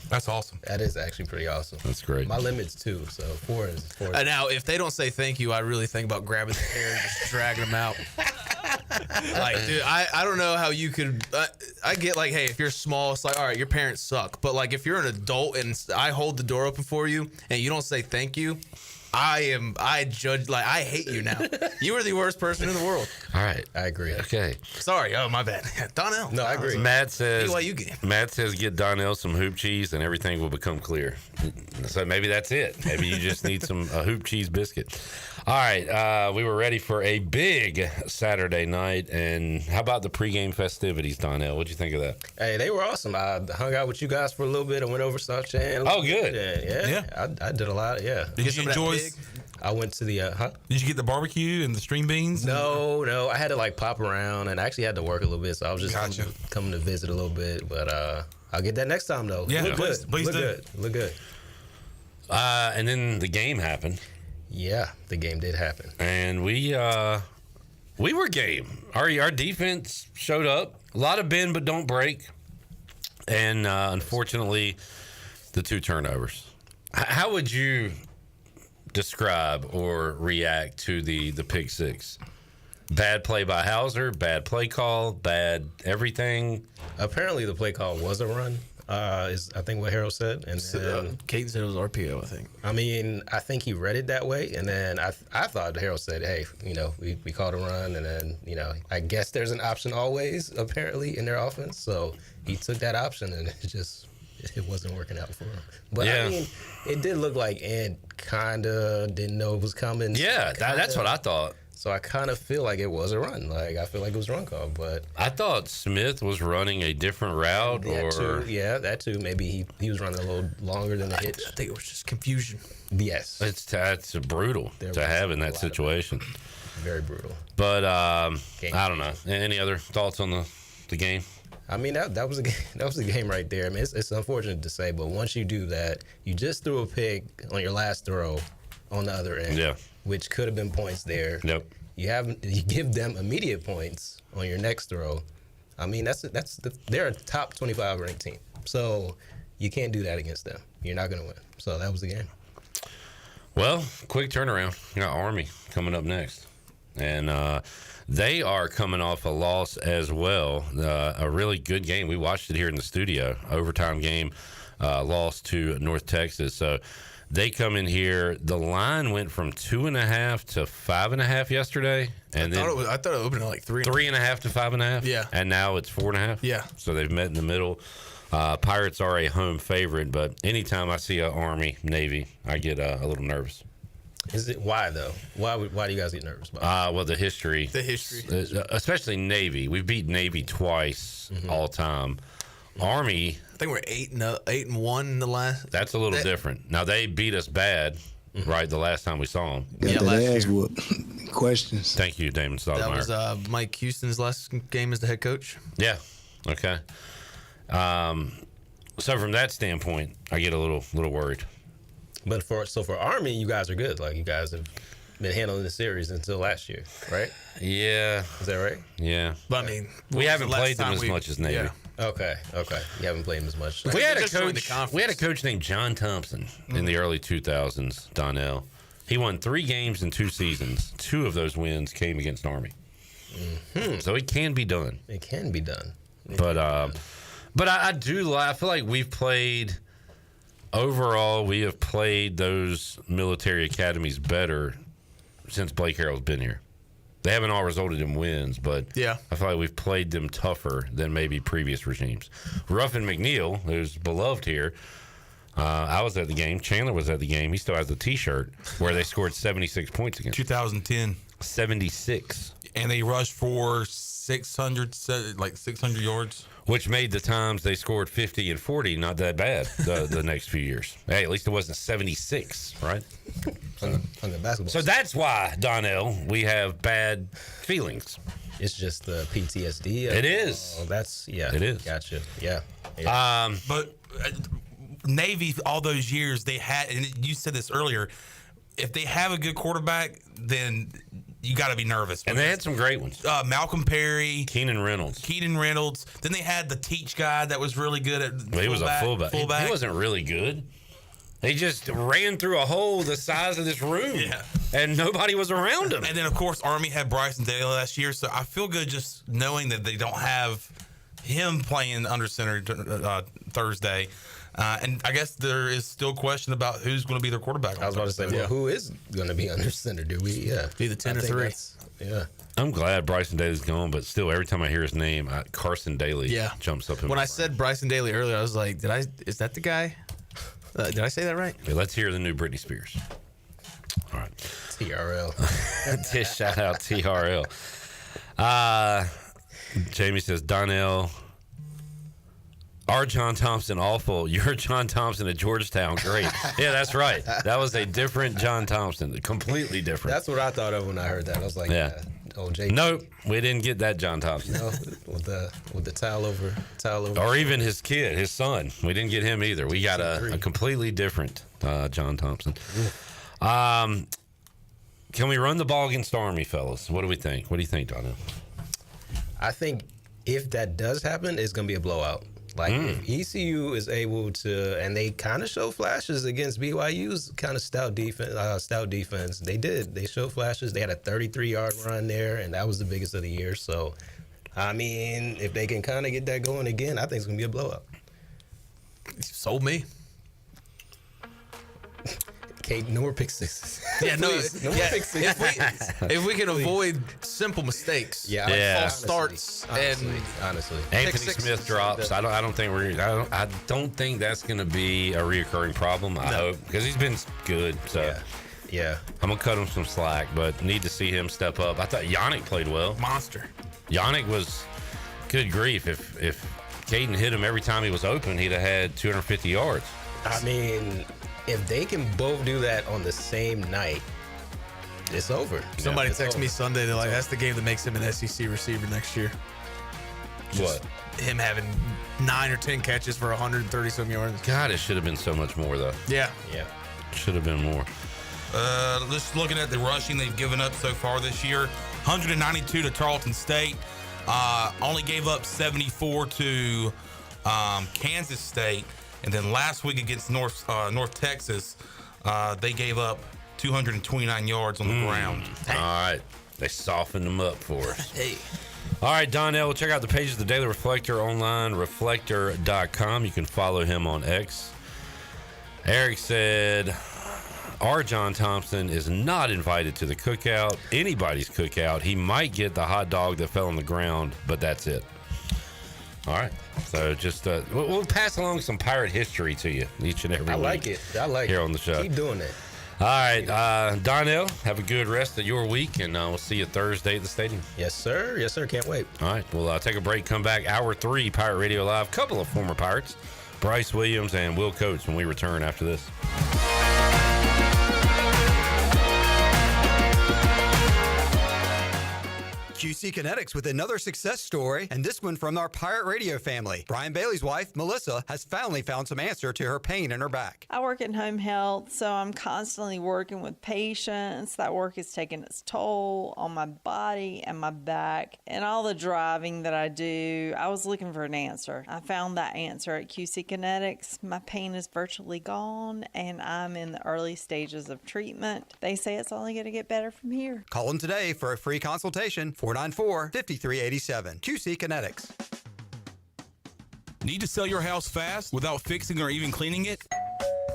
That's awesome. That is actually pretty awesome. That's great. My limit's 2, so 4 is 4. Now, if they don't say thank you, I really think about grabbing the hair and just dragging them out. Like, dude, I don't know how you could. I get like, hey, if you're small, it's like, all right, your parents suck. But like, if you're an adult and I hold the door open for you and you don't say thank you, I judge, like, I hate you now. You are the worst person in the world. All right. I agree. Okay. Sorry. Oh, my bad. Donnell. No, I agree. Matt says BYU get Donnell some hoop cheese and everything will become clear. So maybe that's it. Maybe you just need a hoop cheese biscuit. All right. We were ready for a big Saturday night. And how about the pregame festivities, Donnell? What'd you think of that? Hey, they were awesome. I hung out with you guys for a little bit. I went over South Chan. Oh, good. Yeah. I did a lot. Yeah. Did you enjoy? I went to the Did you get the barbecue and the string beans? No. I had to like pop around, and I actually had to work a little bit, so I was just coming to visit a little bit. But I'll get that next time though. Yeah, look please good. Look good. And then the game happened. Yeah, the game did happen, and we were game. Our defense showed up. A lot of bend but don't break, and unfortunately, the 2 turnovers. How would you describe or react to the pick 6? Bad play by Hauser, bad play call, bad everything. Apparently, the play call was a run. Is I think what Harold said, and then Caden said it was RPO. I think. I mean, I think he read it that way, and then I thought Harold said, "Hey, we called a run," and then I guess there's an option always apparently in their offense, so he took that option, and it wasn't working out for him. But I mean, it did look like Ed kind of didn't know it was coming. Yeah, that's what I thought. So I kind of feel like it was a run. Like, I feel like it was a run call, but I thought Smith was running a different route. That too. Maybe he was running a little longer than the hitch. I think it was just confusion. Yes. That's brutal to have in that situation. Very brutal. But I don't know. Any other thoughts on the game? I mean, that was a game. That was a game right there. I mean, it's unfortunate to say, but once you do that, you just threw a pick on your last throw on the other end, which could have been points there. Yep. You give them immediate points on your next throw. I mean, they're a top 25 ranked team, so you can't do that against them. You're not going to win. So that was the game. Well, quick turnaround. You got Army coming up next, and they are coming off a loss as well. A really good game. We watched it here in the studio. Overtime game, loss to North Texas. So they come in here. The line went from 2.5 to 5.5 yesterday, and I thought it opened at like 3.5 to 5.5. Yeah, and now it's 4.5. Yeah. So they've met in the middle. Pirates are a home favorite, but anytime I see an Army Navy, I get a little nervous. Is it why though? Why do you guys get nervous about? Well, the history, especially Navy. We've beat Navy twice all time. Army, I think we're 8-1 in the last. That's a little different. Now they beat us bad, right? The last time we saw them. Last year. Questions. Thank you, Damon Stoudemire. That was Mike Houston's last game as the head coach. Yeah. Okay. So from that standpoint, I get a little worried. But for Army, you guys are good. Like, you guys have been handling the series until last year, right? Yeah. Is that right? Yeah. But I mean, we haven't played them as much as Navy. Yeah. Okay. You haven't played them as much. We had a coach named John Thompson in the early 2000s, Donnell. He won 3 games in 2 seasons. 2 of those wins came against Army. Mm-hmm. So it can be done. It can be done. But I feel like we've played. Overall, we have played those military academies better since Blake Harrell's been here. They haven't all resulted in wins, but I feel like we've played them tougher than maybe previous regimes. Ruffin McNeil, who's beloved here, I was at the game. Chandler was at the game. He still has the T-shirt where they scored 76 points against 2010. 76. And they rushed for 600 yards. Which made the times they scored 50 and 40 not that bad the next few years. Hey, at least it wasn't 76, right? On the basketball. So that's why, Donnell, we have bad feelings. It's just the PTSD. It is. It is. Gotcha. Yeah. But Navy, all those years, they had, and you said this earlier, if they have a good quarterback, then you got to be nervous. And they had some great ones. Malcolm Perry. Keenan Reynolds. Then they had the Teach guy that was really good at he was a fullback. He wasn't really good. He just ran through a hole the size of this room, and nobody was around him. And then, of course, Army had Bryce and Daly last year, so I feel good just knowing that they don't have him playing under center Thursday. And I guess there is still a question about who's going to be their quarterback. I was about to say, well, who is going to be under center? Do we? Yeah, either 10 or 3. Yeah. I'm glad Bryson Daly's gone, but still, every time I hear his name, Carson Daly jumps up in When my I said Bryson Daly earlier, I was like, is that the guy? Did I say that right? Okay, let's hear the new Britney Spears. All right. TRL. Shout out TRL. Jamie says, Donnell, our John Thompson awful. You're John Thompson at Georgetown. Great. Yeah, that's right. That was a different John Thompson. Completely different. That's what I thought of when I heard that. I was like, JP. Nope, we didn't get that John Thompson. No, with the towel over. Or even his kid, his son. We didn't get him either. We got a completely different John Thompson. Can we run the ball against Army, fellas? What do we think? What do you think, Donnell? I think if that does happen, it's going to be a blowout. Like, if ECU is able to, and they kind of show flashes against BYU's kind of stout defense. They did. They showed flashes. They had a 33-yard run there, and that was the biggest of the year. So, I mean, if they can kind of get that going again, I think it's going to be a blowout. Sold me. Kate, no more pick sixes. Yeah, no more pick sixes. If we can avoid simple mistakes, false starts, honestly, Anthony Smith drops. I don't think that's going to be a reoccurring problem. I hope, because he's been good. So yeah, I'm gonna cut him some slack, but need to see him step up. I thought Yannick played well. Monster. Yannick was good grief. If Caden hit him every time he was open, he'd have had 250 yards. I mean, if they can both do that on the same night, it's over. Somebody texted me Sunday. They're like, that's the game that makes him an SEC receiver next year. What? Him having 9 or 10 catches for 130-some yards. God, it should have been so much more, though. Yeah. Should have been more. Just looking at the rushing they've given up so far this year, 192 to Tarleton State. Only gave up 74 to Kansas State. And then last week against North Texas, they gave up 229 yards on the ground. All right. They softened them up for us. Hey. All right, Donnell, check out the pages of the Daily Reflector online, reflector.com. You can follow him on X. Eric said, our John Thompson is not invited to the cookout, anybody's cookout. He might get the hot dog that fell on the ground, but that's it. All right. So just we'll pass along some pirate history to you each and every week. I like it. Here on the show. Keep doing it. All right. Donnell, have a good rest of your week, and we'll see you Thursday at the stadium. Yes, sir. Yes, sir. Can't wait. All right. We'll take a break, come back. Hour 3, Pirate Radio Live. Couple of former Pirates, Bryce Williams and Will Coates, when we return after this. QC Kinetics with another success story, and this one from our Pirate Radio family. Brian Bailey's wife, Melissa, has finally found some answer to her pain in her back. I work in home health, so I'm constantly working with patients. That work is taking its toll on my body and my back, and all the driving that I do. I was looking for an answer. I found that answer at QC Kinetics. My pain is virtually gone, and I'm in the early stages of treatment. They say it's only going to get better from here. Call them today for a free consultation, 494-5387. QC Kinetics. Need to sell your house fast without fixing or even cleaning it?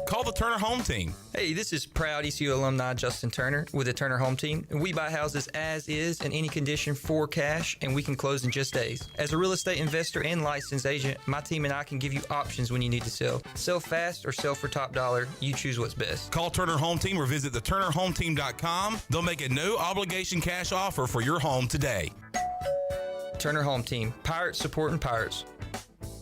Call the Turner Home Team. Hey, this is proud ECU alumni Justin Turner with the Turner Home Team. We buy houses as is in any condition for cash, and we can close in just days. As a real estate investor and licensed agent, my team and I can give you options when you need to sell. Sell fast or sell for top dollar. You choose what's best. Call Turner Home Team or visit theturnerhometeam.com. They'll make a no-obligation cash offer for your home today. Turner Home Team. Pirates supporting Pirates.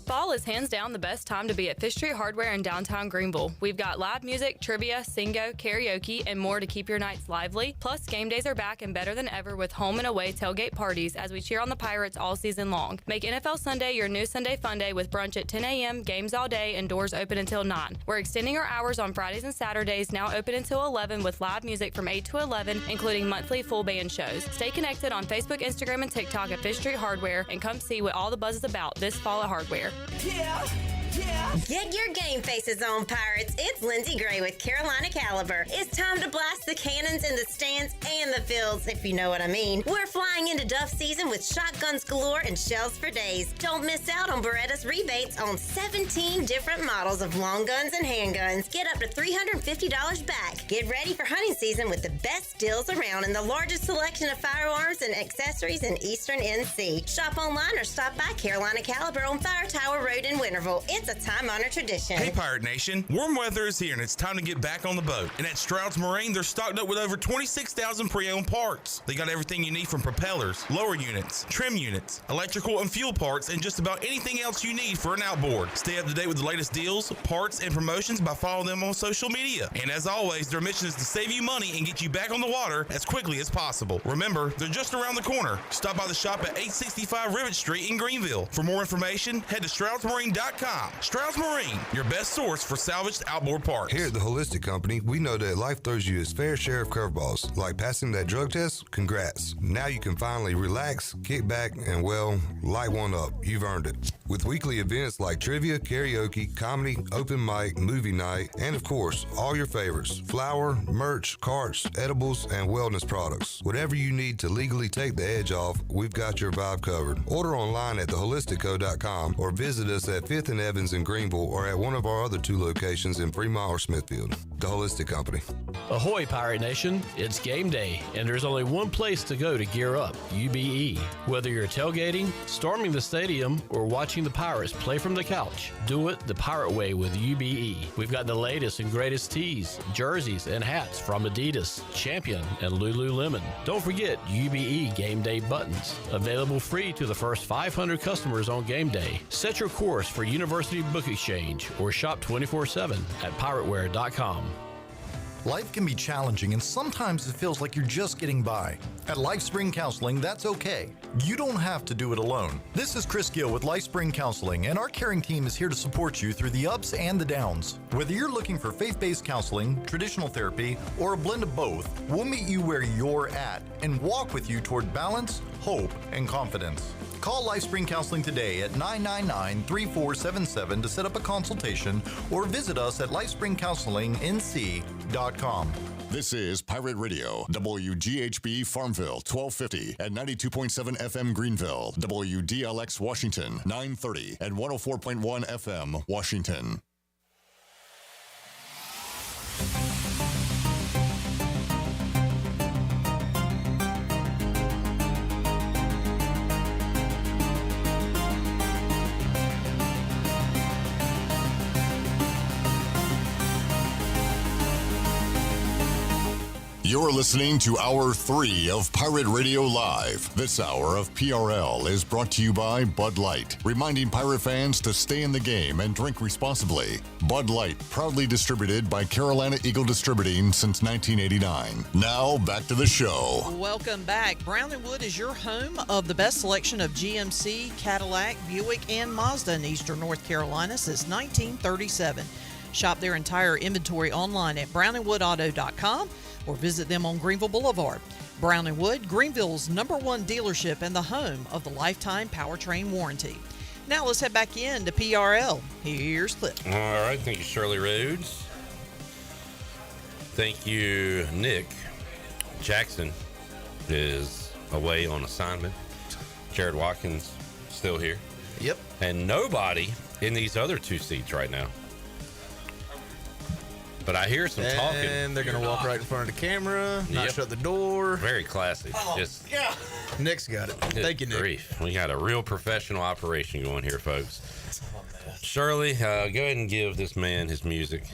Fall is hands down the best time to be at Fish Street Hardware in downtown Greenville. We've got live music, trivia, singo, karaoke, and more to keep your nights lively. Plus, game days are back and better than ever with home and away tailgate parties as we cheer on the Pirates all season long. Make NFL Sunday your new Sunday fun day with brunch at 10 a.m., games all day, and doors open until 9. We're extending our hours on Fridays and Saturdays, now open until 11 with live music from 8 to 11, including monthly full band shows. Stay connected on Facebook, Instagram, and TikTok at Fish Street Hardware, and come see what all the buzz is about this fall at Hardware. Yeah, Get your game faces on, Pirates. It's Lindsey Gray with Carolina Caliber. It's time to blast the cannons in the stands and the fields, if you know what I mean. We're flying into Duff season with shotguns galore and shells for days. Don't miss out on Beretta's rebates on 17 different models of long guns and handguns. Get up to $350 back. Get ready for hunting season with the best deals around and the largest selection of firearms and accessories in Eastern NC. Shop online or stop by Carolina Caliber on Fire Tower Road in Winterville. It's a time-honored tradition. Hey, Pirate Nation. Warm weather is here, and it's time to get back on the boat. And at Stroud's Marine, they're stocked up with over 26,000 pre-owned parts. They got everything you need from propellers, lower units, trim units, electrical and fuel parts, and just about anything else you need for an outboard. Stay up to date with the latest deals, parts, and promotions by following them on social media. And as always, their mission is to save you money and get you back on the water as quickly as possible. Remember, they're just around the corner. Stop by the shop at 865 Rivet Street in Greenville. For more information, head to StroudsMarine.com. Stroud's Marine, your best source for salvaged outboard parts. Here at the Holistic Company, we know that life throws you its fair share of curveballs. Like passing that drug test? Congrats. Now you can finally relax, kick back, and, well, light one up. You've earned it. With weekly events like trivia, karaoke, comedy, open mic, movie night, and, of course, all your favorites: flour, merch, carts, edibles, and wellness products. Whatever you need to legally take the edge off, we've got your vibe covered. Order online at theholisticco.com or visit us at 5th and Evans in Greenville or at one of our other 2 locations in Fremont or Smithfield. The Holistic Company. Ahoy, Pirate Nation. It's game day, and there's only one place to go to gear up: UBE. Whether you're tailgating, storming the stadium, or watching the Pirates play from the couch, do it the Pirate way with UBE. We've got the latest and greatest tees, jerseys, and hats from Adidas, Champion, and Lululemon. Don't forget UBE game day buttons, available free to the first 500 customers on game day. Set your course for University Book Exchange or shop 24/7 at pirateware.com. Life can be challenging, and sometimes it feels like you're just getting by. At LifeSpring Counseling, that's okay. You don't have to do it alone. This is Chris Gill with LifeSpring Counseling, and our caring team is here to support you through the ups and the downs. Whether you're looking for faith-based counseling, traditional therapy, or a blend of both, we'll meet you where you're at and walk with you toward balance, hope, and confidence. Call LifeSpring Counseling today at 999-3477 to set up a consultation or visit us at lifespringcounselingnc.com. This is Pirate Radio, WGHB Farmville, 1250 and 92.7 FM Greenville, WDLX Washington, 930 and 104.1 FM Washington. You're listening to Hour 3 of Pirate Radio Live. This hour of PRL is brought to you by Bud Light, reminding Pirate fans to stay in the game and drink responsibly. Bud Light, proudly distributed by Carolina Eagle Distributing since 1989. Now, back to the show. Welcome back. Brown & Wood is your home of the best selection of GMC, Cadillac, Buick, and Mazda in Eastern North Carolina since 1937. Shop their entire inventory online at brownandwoodauto.com or visit them on Greenville Boulevard. Brown & Wood, Greenville's #1 dealership and the home of the lifetime powertrain warranty. Now let's head back in to PRL. Here's Clip. All right. Thank you, Shirley Rhodes. Thank you, Nick. Jackson is away on assignment. Jared Watkins still here. Yep. And nobody in these other 2 seats right now. But I hear some talking. And they're going to walk right in front of the camera, not shut the door. Very classy. Oh, Just, yeah. Nick's got it. Thank you, Nick. Grief. We got a real professional operation going here, folks. Shirley, go ahead and give this man his music.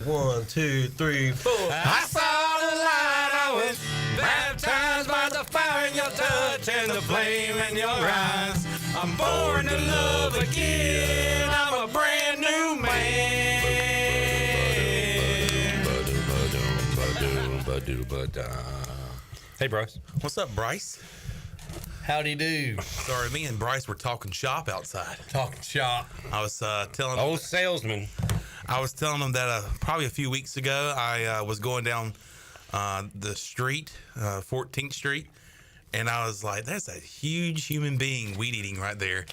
1, 2, 3, 4. I saw the light. I was baptized by the fire in your touch and the flame in your eyes. I'm born to love again. I'm a brand new man. Hey, Bryce. What's up, Bryce? Howdy do. Sorry, me and Bryce were talking shop outside. Talking shop. I was telling old salesman. I was telling him that probably a few weeks ago I was going down the street, 14th Street, and I was like, "That's a huge human being weed eating right there."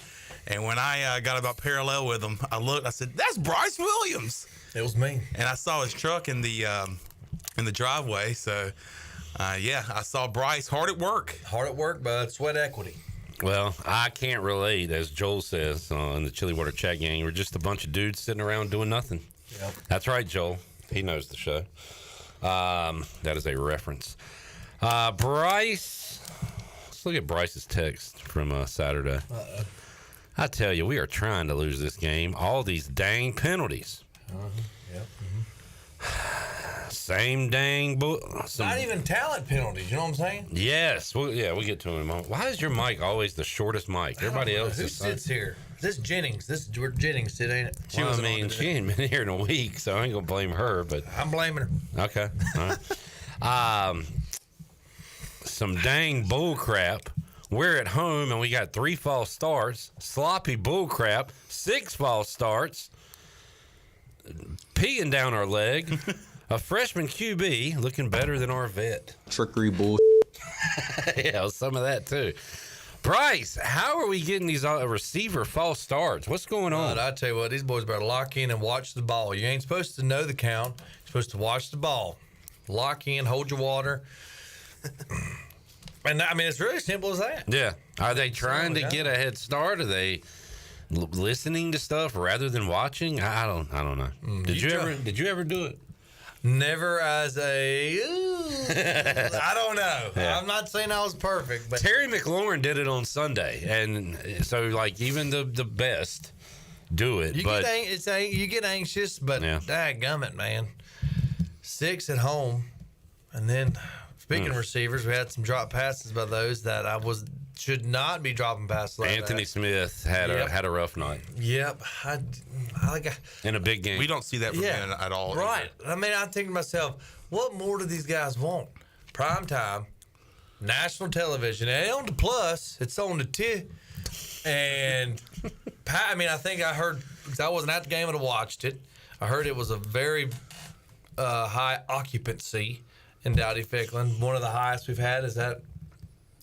And when I got about parallel with him, I looked. I said, "That's Bryce Williams." It was me. And I saw his truck in the driveway. So, I saw Bryce hard at work. Hard at work, but sweat equity. Well, I can't relate, as Joel says in the Chili Water chat gang. We're just a bunch of dudes sitting around doing nothing. Yep. That's right, Joel. He knows the show. That is a reference. Bryce, let's look at Bryce's text from Saturday. Uh-oh. I tell you, we are trying to lose this game. All these dang penalties. Yep. Same dang Not even talent penalties, you know what I'm saying? Yes. Well, yeah, we'll get to him in a moment. Why is your mic always the shortest mic? Everybody else Who is sits here? This Jennings. This is where Jennings sit, ain't it? She ain't been here in a week, so I ain't gonna blame her. But I'm blaming her. Okay. All right. Some dang bull crap. We're at home and we got 3 false starts. Sloppy bull crap. 6 false starts. Peeing down our leg. A freshman QB looking better than our vet. Trickery bull. Yeah, some of that too. Bryce, how are we getting these receiver false starts? What's going on? I tell you what, these boys better lock in and watch the ball. You ain't supposed to know the count. You're supposed to watch the ball. Lock in, hold your water. And I mean, it's really simple as that. Yeah. Are they trying to get a head start? Are they listening to stuff rather than watching? I don't know. Did you ever do it? Never as a I don't know. Yeah. I'm not saying I was perfect, but Terry McLaurin did it on Sunday, and so like even the best do it. you but get anxious, but dadgummit, man. 6 at home, and then speaking of receivers, we had some drop passes by those that should not be dropping passes like Anthony that. Smith had a rough night. Yep. In a big game. We don't see that from him at all. Right. I mean, I think to myself, what more do these guys want? Prime time, national television. It ain't on the plus. It's on the T. And, I mean, I think I heard, because I wasn't at the game, but I watched it. I heard it was a very high occupancy in Dowdy Ficklin. One of the highest we've had. Is that?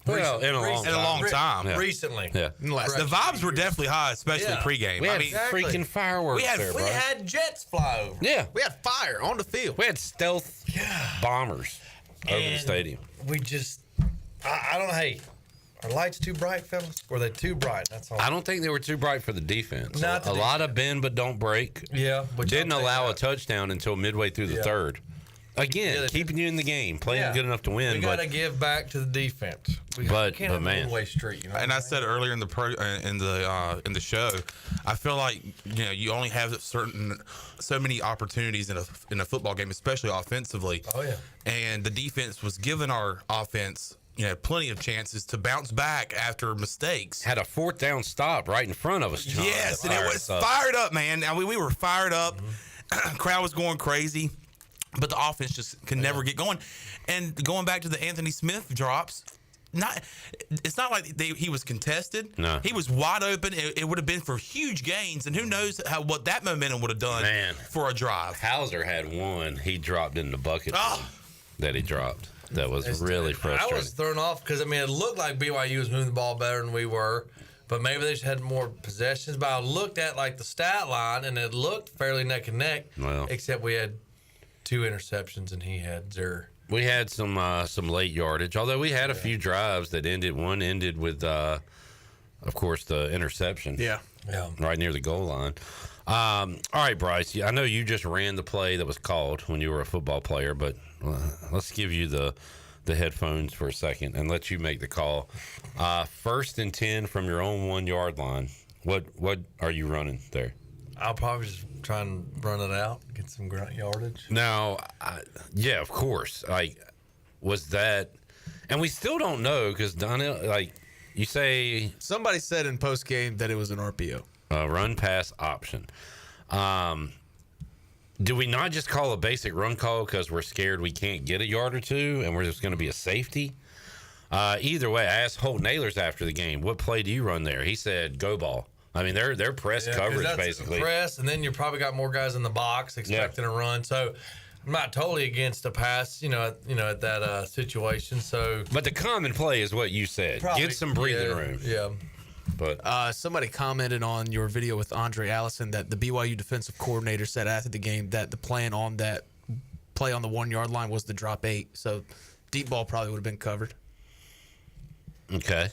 Well, in a long time. Yeah. Recently. Yeah. The vibes were definitely high, especially pregame. We had freaking fireworks We had jets fly over. Yeah. We had fire on the field. We had stealth bombers over the stadium. We just, I don't know. Hey, are lights too bright, fellas? Or are they too bright? That's all. I don't think they were too bright for the defense. Not a lot of bend but don't break. Yeah. But didn't allow a touchdown until midway through the third. Again, keeping you in the game, playing good enough to win. We got to give back to the defense. We can't have a one-way street. You know and I said earlier in the in the show, I feel like you only have so many opportunities in a football game, especially offensively. Oh yeah. And the defense was giving our offense plenty of chances to bounce back after mistakes. Had a 4th down stop right in front of us, John. Yes, and it was fired up, man. Now we were fired up. Crowd was going crazy. But the offense just can never get going. And going back to the Anthony Smith drops, it's not like he was contested. No. He was wide open. It would have been for huge gains. And who knows what that momentum would have done for a drive. Hauser had one. He dropped in the bucket that he dropped. That was really frustrating. I was thrown off because, it looked like BYU was moving the ball better than we were. But maybe they just had more possessions. But I looked at the stat line, and it looked fairly neck and neck. Well, except we had 2 interceptions, and he had 0. We had some late yardage, although we had a few drives that ended. One ended with, of course, the interception. Yeah. Right near the goal line. All right, Bryce. I know you just ran the play that was called when you were a football player, but let's give you the headphones for a second and let you make the call. 1st and 10 from your own 1-yard line. What are you running there? I'll probably just try and run it out, get some ground yardage. Now, yeah, of course. Was that, and we still don't know because Donnell, you say somebody said in post game that it was an RPO, run pass option. Do we not just call a basic run call because we're scared we can't get a yard or two and we're just going to be a safety? Either way, I asked Holt Nailers after the game, what play do you run there? He said, go ball. I mean, they're press coverage, basically. Press, and then you probably got more guys in the box expecting a run. So I'm not totally against a pass, at that situation. So, but the common play is what you said. Probably, get some breathing room. Yeah. But somebody commented on your video with Andre Allison that the BYU defensive coordinator said after the game that the plan on that play on the 1 yard line was to drop 8. So deep ball probably would have been covered. Okay.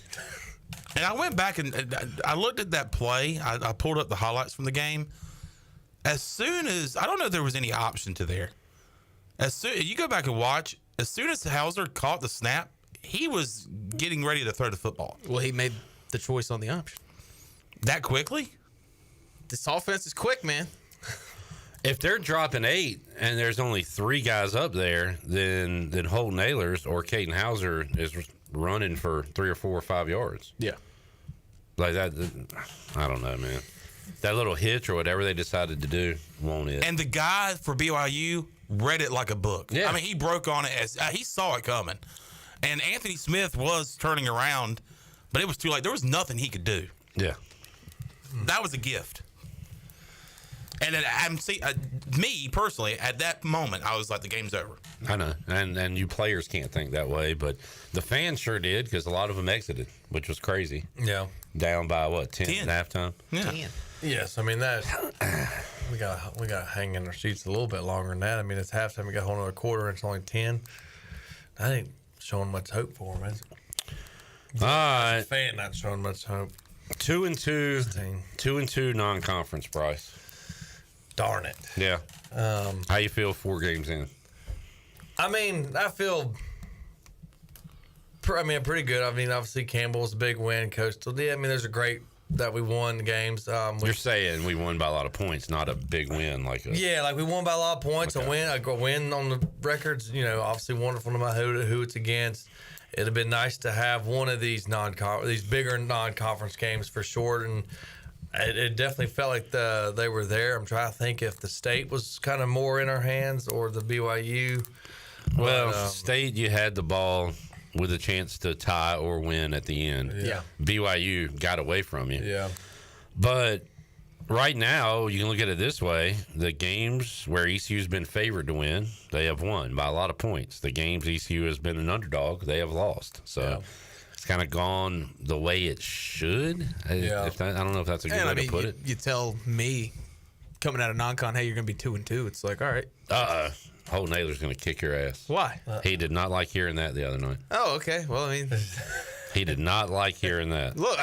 And I went back and I looked at that play. I pulled up the highlights from the game. As soon as I don't know if there was any option to there. As soon you go back and watch, as soon as Hauser caught the snap, he was getting ready to throw the football. Well, he made the choice on the option. That quickly? This offense is quick, man. If they're dropping 8 and there's only 3 guys up there, then Holton Ahlers or Caden Hauser is running for 3 or 4 or 5 yards. Yeah. Like that, I don't know, man. That little hitch or whatever they decided to do won't it. And the guy for BYU read it like a book. Yeah. I mean, he broke on it as he saw it coming. And Anthony Smith was turning around, but it was too late. There was nothing he could do. Yeah. That was a gift. And me personally, at that moment, I was like, the game's over. I know. And you players can't think that way, but the fans sure did because a lot of them exited, which was crazy. Yeah. Down by what, 10 at halftime? Yeah. 10. Yes, I mean that we got to hang in our seats a little bit longer than that. I mean, it's halftime. We got a whole another quarter, and it's only 10. I ain't showing much hope for them. All right, fan not showing much hope. 2-2 non-conference, Bryce. Darn it. Yeah. How you feel 4 games in? I mean, I feel. Pretty good. I mean, obviously Campbell's a big win. Coastal. Yeah, I mean, there's a great that we won games. You're saying we won by a lot of points, not a big win like a. Yeah, like we won by a lot of points. Okay. A win on the records. You know, obviously wonderful no matter who it's against. It'd have been nice to have one of these bigger non-conference games for sure, and it definitely felt like they were there. I'm trying to think if the state was kind of more in our hands or the BYU. Well, state, you had the ball with a chance to tie or win at the end. Yeah. BYU got away from you. Yeah. But right now, you can look at it this way. The games where ECU's been favored to win, they have won by a lot of points. The games ECU has been an underdog, they have lost. So it's kind of gone the way it should. I don't know if that's a good way to put it. You tell me coming out of non-con, hey, you're going to be 2-2. It's like, all right. Holton Ahlers going to kick your ass. Why? He did not like hearing that the other night. Oh, okay. Well, I mean, he did not like hearing that. Look,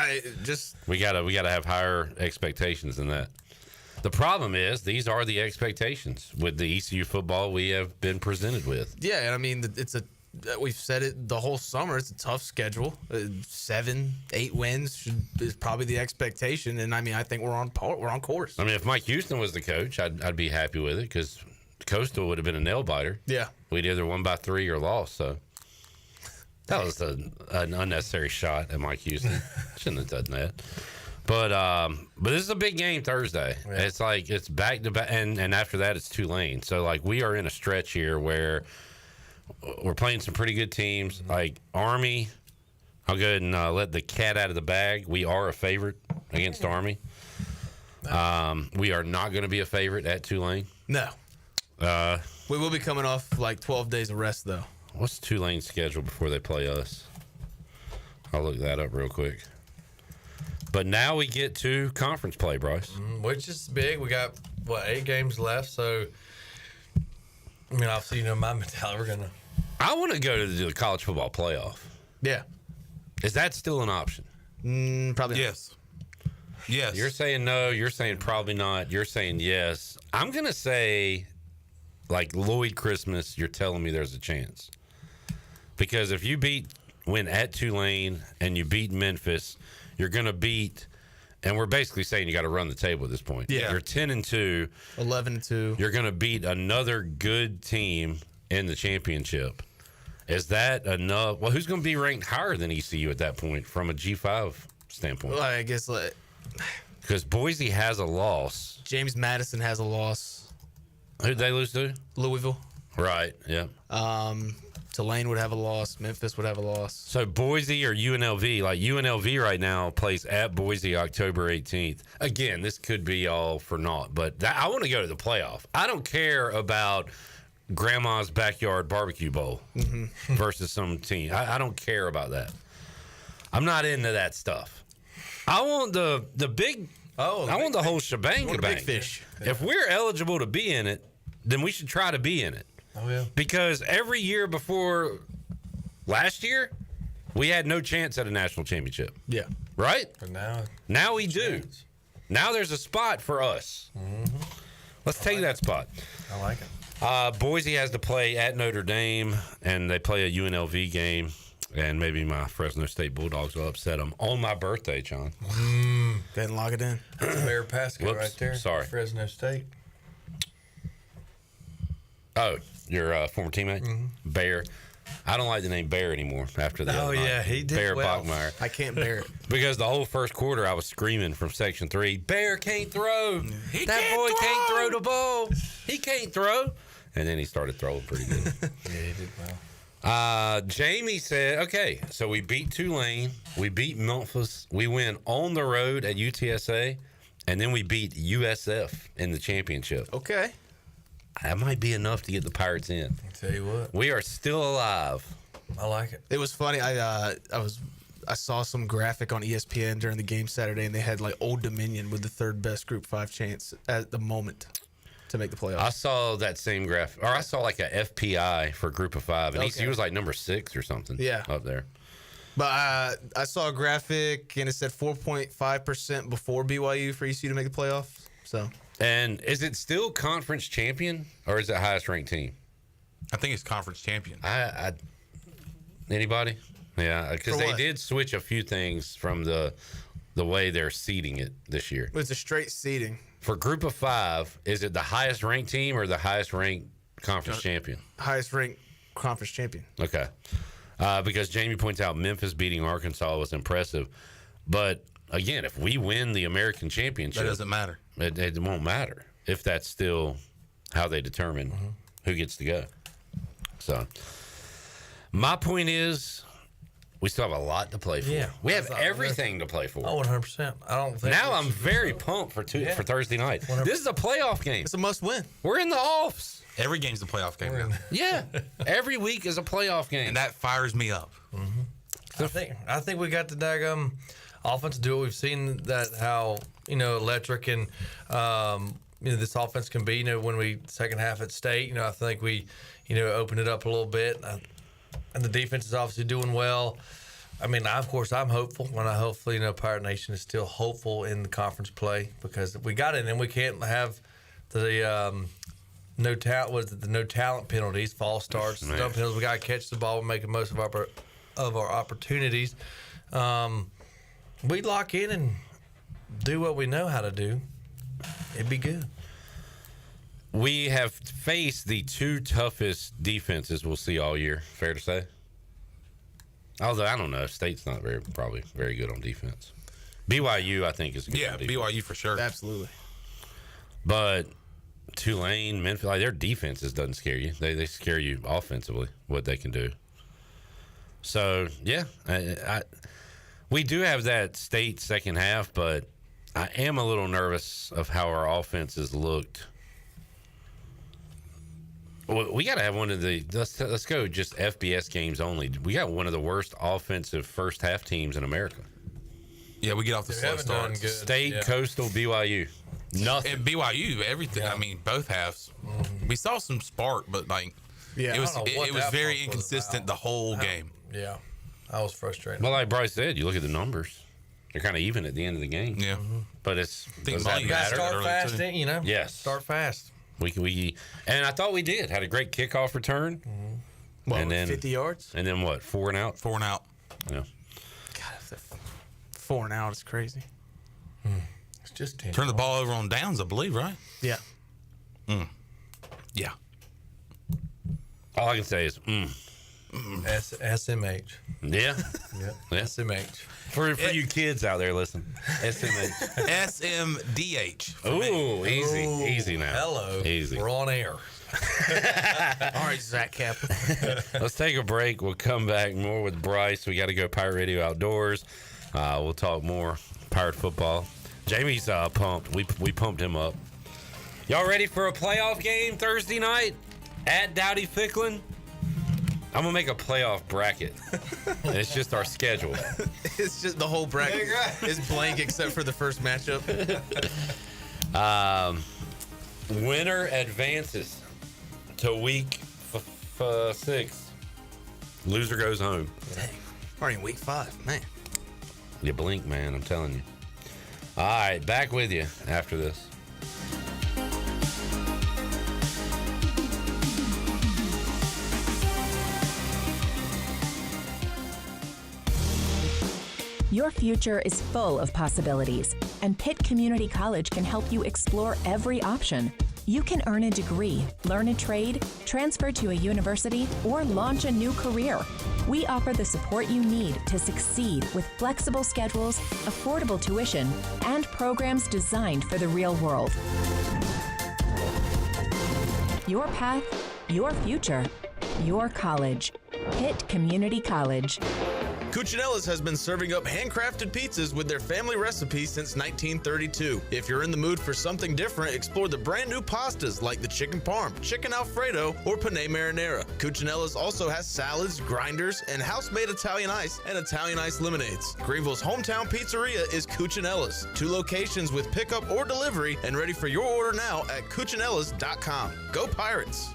we gotta have higher expectations than that. The problem is these are the expectations with the ECU football we have been presented with. Yeah, and I mean we've said it the whole summer. It's a tough schedule. 7-8 wins is probably the expectation, and I mean I think we're on course. I mean, if Mike Houston was the coach, I'd be happy with it because Coastal would have been a nail biter. Yeah, we'd either won by 3 or lost. So that was an unnecessary shot at Mike Houston. Shouldn't have done that. But this is a big game Thursday. Yeah. It's like it's back to back, and after that it's Tulane. So like we are in a stretch here where we're playing some pretty good teams. Like Army, I'll go ahead and let the cat out of the bag. We are a favorite against Army. We are not going to be a favorite at Tulane. No. We will be coming off like 12 days of rest though. What's Tulane's schedule before they play us? I'll look that up real quick. But now we get to conference play, Bryce. Which is big. We got, 8 games left. So, I mean, obviously, my mentality, we're going to. I want to go to the college football playoff. Yeah. Is that still an option? Probably yes. Yes. You're saying no. You're saying probably not. You're saying yes. I'm going to say, like Lloyd Christmas, you're telling me there's a chance. Because if you win at Tulane and you beat Memphis, you're going to beat, and we're basically saying you got to run the table at this point. Yeah. You're 10-2. 11-2. You're going to beat another good team in the championship. Is that enough? Well, who's going to be ranked higher than ECU at that point from a G5 standpoint? Well, I guess because Boise has a loss. James Madison has a loss. Who'd they lose to? Louisville. Right, yeah. Tulane would have a loss. Memphis would have a loss. So Boise or UNLV, like UNLV right now plays at Boise October 18th. Again, this could be all for naught, but I want to go to the playoff. I don't care about grandma's backyard barbecue bowl versus some team. I don't care about that. I'm not into that stuff. I want the big. I want the whole shebang. Big fish. If we're eligible to be in it, then we should try to be in it. Oh yeah. Because every year before last year, we had no chance at a national championship. Yeah. Right? But now we do. Now there's a spot for us. Mm-hmm. Let's take that spot. I like it. Boise has to play at Notre Dame, and they play a UNLV game. And maybe my Fresno State Bulldogs will upset them on my birthday, John. Didn't lock it in. That's a Bear Pascal right there. Sorry. Fresno State. Oh, your former teammate? Mm-hmm. Bear. I don't like the name Bear anymore after that. Oh, yeah, he did Bear well. Bachmeyer. I can't bear it. Because the whole first quarter, I was screaming from Section 3, Bear can't throw. That boy can't throw the ball. He can't throw. And then he started throwing pretty good. Yeah, he did well. Jamie said, okay, so we beat Tulane, we beat Memphis, we win on the road at UTSA, and then we beat USF in the championship. Okay. That might be enough to get the Pirates in. I'll tell you what. We are still alive. I like it. It was funny. I saw some graphic on ESPN during the game Saturday, and they had like Old Dominion with the third best Group 5 chance at the moment to make the playoffs. I saw that same graphic, or I saw like a FPI for Group of 5, and ECU was like number 6 or something. Yeah. Up there. But I saw a graphic, and it said 4.5% before BYU for ECU to make the playoffs. So. And is it still conference champion, or is it highest ranked team? I think it's conference champion. Anybody? Yeah, because For they what? did switch a few things from the way they're seeding it this year. It's a straight seeding. For Group of 5, is it the highest ranked team or the highest ranked conference champion? Highest ranked conference champion. Okay. Because Jamie points out Memphis beating Arkansas was impressive. But, again, if we win the American championship... That doesn't matter. It won't matter if that's still how they determine who gets to go. So, my point is, we still have a lot to play for. Yeah. We have everything to play for. Oh, 100%. I don't think. Now I'm very pumped for Thursday night. 100%. This is a playoff game. It's a must win. We're in the offs. Every game's a playoff game now. Yeah. Every week is a playoff game. And that fires me up. I think we got the daggum offense to do it. We've seen that how electric and this offense can be. When we second half at State, I think we opened it up a little bit, and the defense is obviously doing well. I mean, of course, I'm hopeful. When hopefully, Pirate Nation is still hopeful in the conference play because we got it, and we can't have the no talent. Was it the no talent penalties, false starts, dump penalties? We got to catch the ball and make the most of our opportunities. We lock in and do what we know how to do. It'd be good. We have faced the 2 toughest defenses we'll see all year. Fair to say? Although, I don't know. State's not probably very good on defense. BYU, I think, is good on defense. BYU for sure. Absolutely. But Tulane, Memphis, their defenses doesn't scare you. They scare you offensively, what they can do. So, yeah. We do have that State second half, but I am a little nervous of how our offenses looked. We got to have one of the let's go just FBS games only. We got one of the worst offensive first half teams in America. Yeah, we get off the slow start. State, Coastal, BYU. Nothing. And BYU, everything. I mean, both halves. We saw some spark, but it was very inconsistent the whole game. Yeah, I was frustrated. Well, like Bryce said, you look at the numbers; they're kind of even at the end of the game. Yeah, but does that Mully matter? start fast, Yes, start fast. We and I thought we did. Had a great kickoff return. Well, and then 50 yards. And then what? 4 and out. 4 and out. Yeah. God, 4 and out is crazy. It's just 10 Turn the ball over on downs, I believe, right? Yeah. Yeah. All I can say is SMH. Yeah. Yeah. SMH. For you kids out there, listen. SMH. SMDH. Ooh, easy now. Hello. Easy. We're on air. All right, Zach Kaplan. Let's take a break. We'll come back more with Bryce. We got to go Pirate Radio Outdoors. We'll talk more Pirate football. Jamie's pumped. We pumped him up. Y'all ready for a playoff game Thursday night at Dowdy Ficklin? I'm going to make a playoff bracket. And it's just our schedule. It's just the whole bracket is blank except for the first matchup. Winner advances to week 6. Loser goes home. Dang. Already in week 5, man. You blink, man. I'm telling you. All right, back with you after this. Your future is full of possibilities, and Pitt Community College can help you explore every option. You can earn a degree, learn a trade, transfer to a university, or launch a new career. We offer the support you need to succeed with flexible schedules, affordable tuition, and programs designed for the real world. Your path, your future, your college. Pitt Community College. Cucinella's has been serving up handcrafted pizzas with their family recipe since 1932. If you're in the mood for something different, explore the brand new pastas like the chicken parm, chicken alfredo, or penne marinara. Cucinella's also has salads, grinders, and house-made Italian ice and Italian ice lemonades. Greenville's hometown pizzeria is Cucinella's. 2 locations with pickup or delivery, and ready for your order now at cucinellas.com. Go Pirates!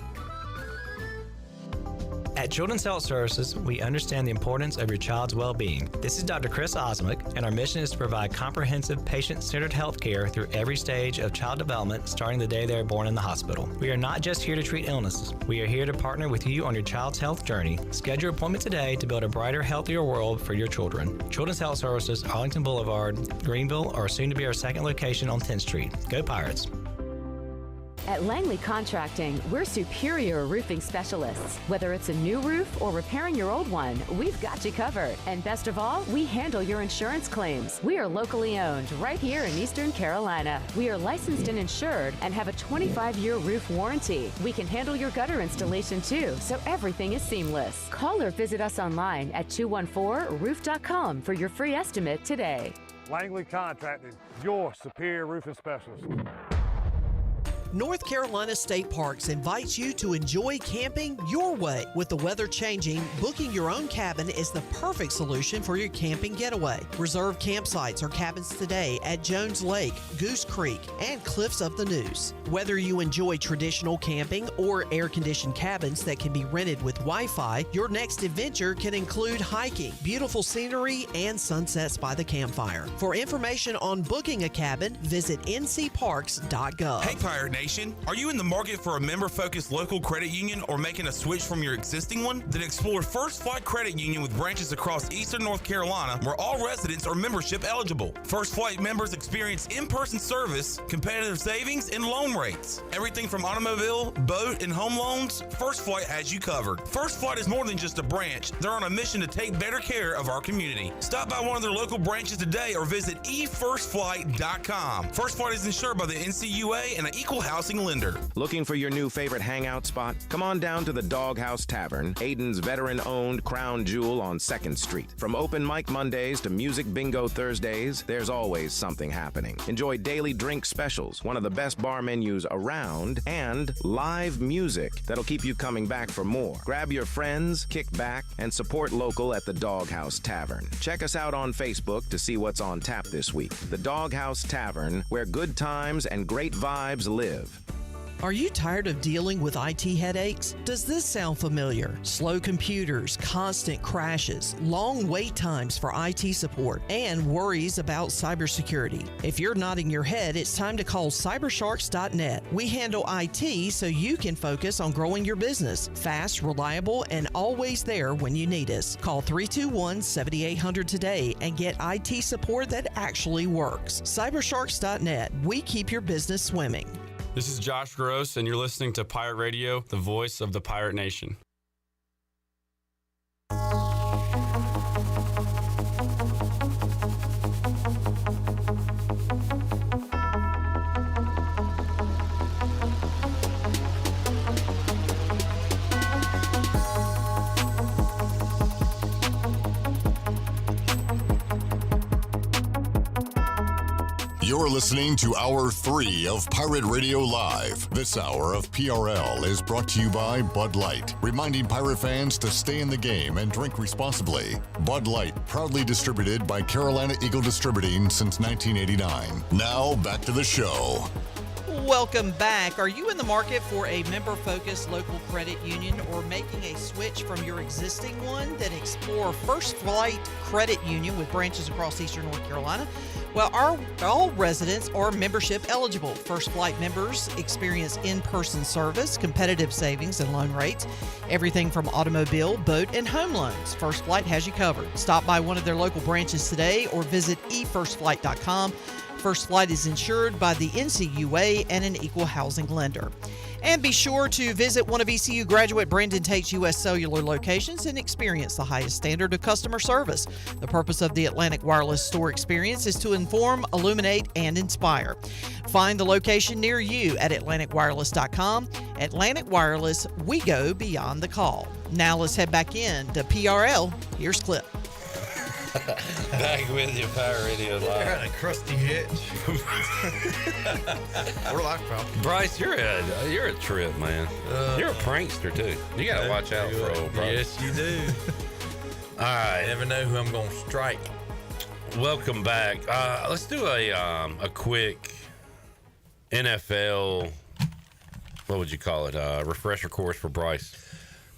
At Children's Health Services, we understand the importance of your child's well-being. This is Dr. Chris Osmick, and our mission is to provide comprehensive, patient-centered health care through every stage of child development, starting the day they are born in the hospital. We are not just here to treat illnesses. We are here to partner with you on your child's health journey. Schedule your appointment today to build a brighter, healthier world for your children. Children's Health Services, Arlington Boulevard, Greenville, or soon to be our second location on 10th Street. Go Pirates! At Langley Contracting, we're superior roofing specialists. Whether it's a new roof or repairing your old one, we've got you covered. And best of all, we handle your insurance claims. We are locally owned right here in Eastern Carolina. We are licensed and insured and have a 25-year roof warranty. We can handle your gutter installation too, so everything is seamless. Call or visit us online at 214roof.com for your free estimate today. Langley Contracting, your superior roofing specialist. North Carolina State Parks invites you to enjoy camping your way. With the weather changing, booking your own cabin is the perfect solution for your camping getaway. Reserve campsites or cabins today at Jones Lake, Goose Creek, and Cliffs of the Neuse. Whether you enjoy traditional camping or air-conditioned cabins that can be rented with Wi-Fi, your next adventure can include hiking, beautiful scenery, and sunsets by the campfire. For information on booking a cabin, visit ncparks.gov. Hey, Pirate Nation. Are you in the market for a member-focused local credit union or making a switch from your existing one? Then explore First Flight Credit Union with branches across Eastern North Carolina where all residents are membership eligible. First Flight members experience in-person service, competitive savings, and loan rates. Everything from automobile, boat, and home loans, First Flight has you covered. First Flight is more than just a branch. They're on a mission to take better care of our community. Stop by one of their local branches today or visit efirstflight.com. First Flight is insured by the NCUA and an equal housing lender. Looking for your new favorite hangout spot? Come on down to the Doghouse Tavern, Aiden's veteran-owned crown jewel on 2nd Street. From open mic Mondays to music bingo Thursdays, there's always something happening. Enjoy daily drink specials, one of the best bar menus around, and live music that'll keep you coming back for more. Grab your friends, kick back, and support local at the Doghouse Tavern. Check us out on Facebook to see what's on tap this week. The Doghouse Tavern, where good times and great vibes live. Are you tired of dealing with IT headaches? Does this sound familiar? Slow computers, constant crashes, long wait times for IT support, and worries about cybersecurity. If you're nodding your head, it's time to call cybersharks.net. We handle IT so you can focus on growing your business. Fast, reliable, and always there when you need us. Call 321-7800 today and get IT support that actually works. Cybersharks.net. We keep your business swimming. This is Josh Gross, and you're listening to Pirate Radio, the voice of the Pirate Nation. You're You're listening to Hour 3 of Pirate Radio Live. This hour of PRL is brought to you by Bud Light, reminding Pirate fans to stay in the game and drink responsibly. Bud Light, proudly distributed by Carolina Eagle Distributing since 1989. Now, back to the show. Welcome back. Are you in the market for a member-focused local credit union or making a switch from your existing one? Then explore First Flight Credit Union with branches across eastern North Carolina. Well, all residents are membership eligible. First Flight members experience in-person service, competitive savings, and loan rates. Everything from automobile, boat, and home loans. First Flight has you covered. Stop by one of their local branches today or visit efirstflight.com. First Flight is insured by the NCUA and an equal housing lender. And be sure to visit one of ECU graduate Brandon Tate's U.S. Cellular locations and experience the highest standard of customer service. The purpose of the Atlantic Wireless store experience is to inform, illuminate, and inspire. Find the location near you at atlanticwireless.com. Atlantic Wireless, we go beyond the call. Now let's head back in to PRL. Here's Clip. Back with you, Pirate Radio Live. They're on a crusty hitch. We're live, pal. Bryce, you're a trip, man. You're a prankster too. You gotta watch out for old Bryce. Yes, you do. All right, never know who I'm gonna strike. Welcome back. Let's do a quick NFL. What would you call it? Refresher course for Bryce.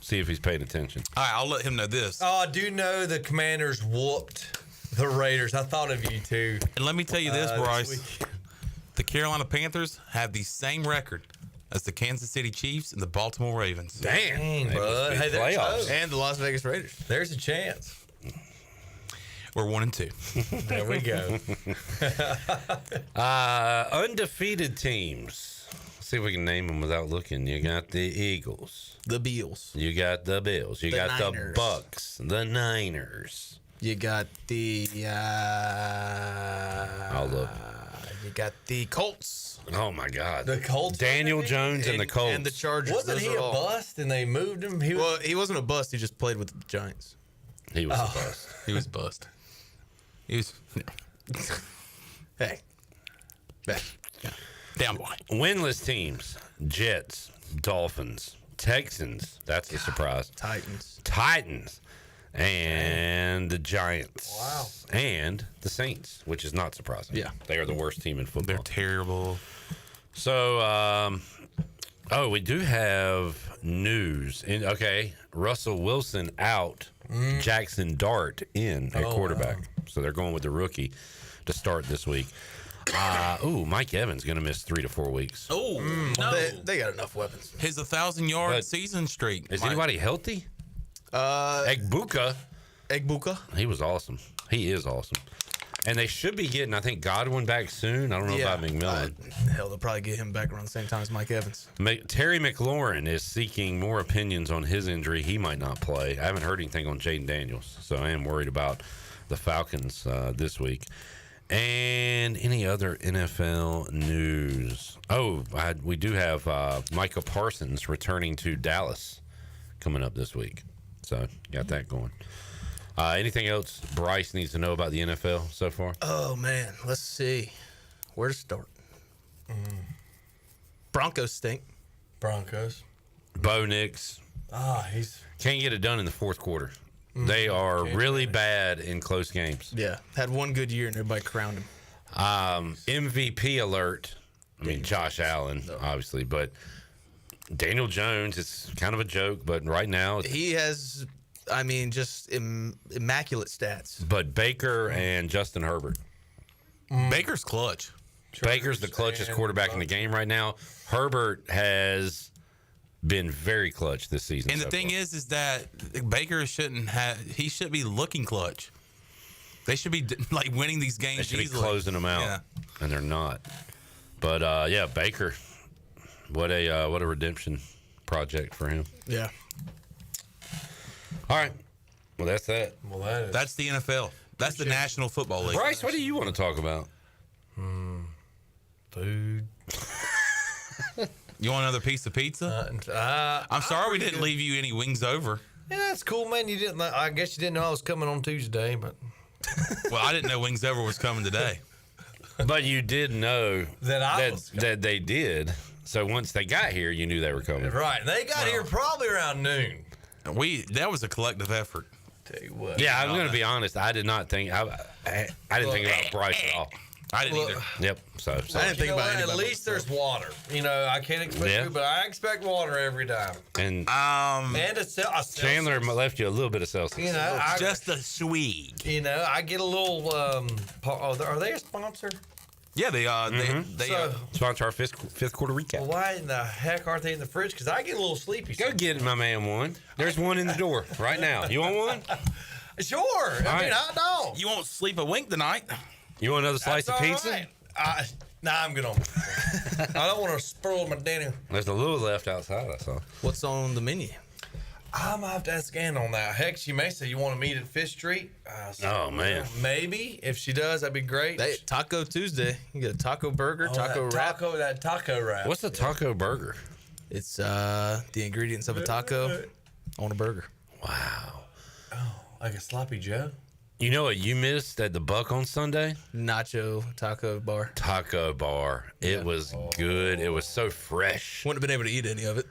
See if he's paying attention. All right, I'll let him know this. Oh, I do know the Commanders whooped the Raiders. I thought of you too. And let me tell you this, Bryce. The Carolina Panthers have the same record as the Kansas City Chiefs and the Baltimore Ravens. Dang, bud. Hey, there's playoffs. And the Las Vegas Raiders. There's a chance. We're 1-2. There we go. Undefeated teams. See if we can name them without looking. You got the Eagles. The Beals. You got the Bills. You got Niners. the Bucks. The Niners. You got the I'll look. You got the Colts. Oh my God. The Colts. Daniel Jones and the Colts. And the Chargers. Wasn't he a bust and they moved him? Well, he wasn't a bust. He just played with the Giants. He was a bust. He was bust. He was. Hey. Yeah. Down boy. Winless teams: Jets, Dolphins, Texans. That's a surprise. Titans, and the Giants. Wow. And the Saints, which is not surprising. Yeah. They are the worst team in football. They're terrible. So, we do have news. Okay, Russell Wilson out. Jackson Dart in at quarterback. Wow. So they're going with the rookie to start this week. Mike Evans going to miss 3 to 4 weeks. Oh, no. They got enough weapons. His 1,000-yard season streak. Is anybody healthy? Egbuka. He was awesome. He is awesome. And they should be getting, I think, Godwin back soon. I don't know about McMillan. Hell, they'll probably get him back around the same time as Mike Evans. Terry McLaurin is seeking more opinions on his injury. He might not play. I haven't heard anything on Jaden Daniels, so I am worried about the Falcons this week. And any other NFL news? We do have Micah Parsons returning to Dallas coming up this week. So, got that going. Anything else Bryce needs to know about the NFL so far? Oh, man. Let's see. Where to start? Broncos stink. Broncos. Bo Nix. He's can't get it done in the fourth quarter. They are really bad in close games. Yeah. Had one good year and everybody crowned him. MVP alert. I mean, Josh Allen, obviously, but Daniel Jones is kind of a joke, but right now he has, just immaculate stats. But Baker and Justin Herbert. Baker's clutch. Baker's the clutchest quarterback in the game right now. Herbert has been very clutch this season. And the thing is that Baker he should be looking clutch. They should be like winning these games. They should easily. Be closing them out, and they're not. But Baker, what a redemption project for him. Yeah. All right. Well, that's that. Well, that's the NFL. That's the National Football League. Bryce, what do you want to talk about? Food. You want another piece of pizza? I'm sorry we didn't leave you any wings over. Yeah, that's cool, man. You didn't. I guess you didn't know I was coming on Tuesday, but well, I didn't know Wings Over was coming today. But you did know that they did. So once they got here, you knew they were coming. Right. They got here probably around noon. That was a collective effort. Tell you what. Yeah, I'm going to be honest. I did not think I didn't think about Bryce at all. I didn't either. Yep. So I didn't think about it. At least there's water. I can't expect you, but I expect water every time. And a Chandler left you a little bit of Celsius. Just a sweet. I get a little. Are they a sponsor? Yeah, they sponsor our fifth quarter recap. Well, why in the heck aren't they in the fridge? Because I get a little sleepy. Go get my man one. There's one in the door right now. You want one? Sure. I mean, hot dog. You won't sleep a wink tonight. You want another slice of pizza? Right. I'm good on. I don't want to spoil my dinner. There's a little left outside, I saw. What's on the menu? I'm gonna have to ask Ann on that. Heck, she may say you want to meet at Fish Street. Oh man, maybe if she does, that'd be great. Taco Tuesday. You get a taco burger, taco wrap. That taco wrap. What's a taco burger? It's the ingredients of a taco on a burger. Wow. Oh, like a sloppy Joe. You know what you missed at the Buck on Sunday? Nacho taco bar. Taco bar. It was good. It was so fresh. Wouldn't have been able to eat any of it.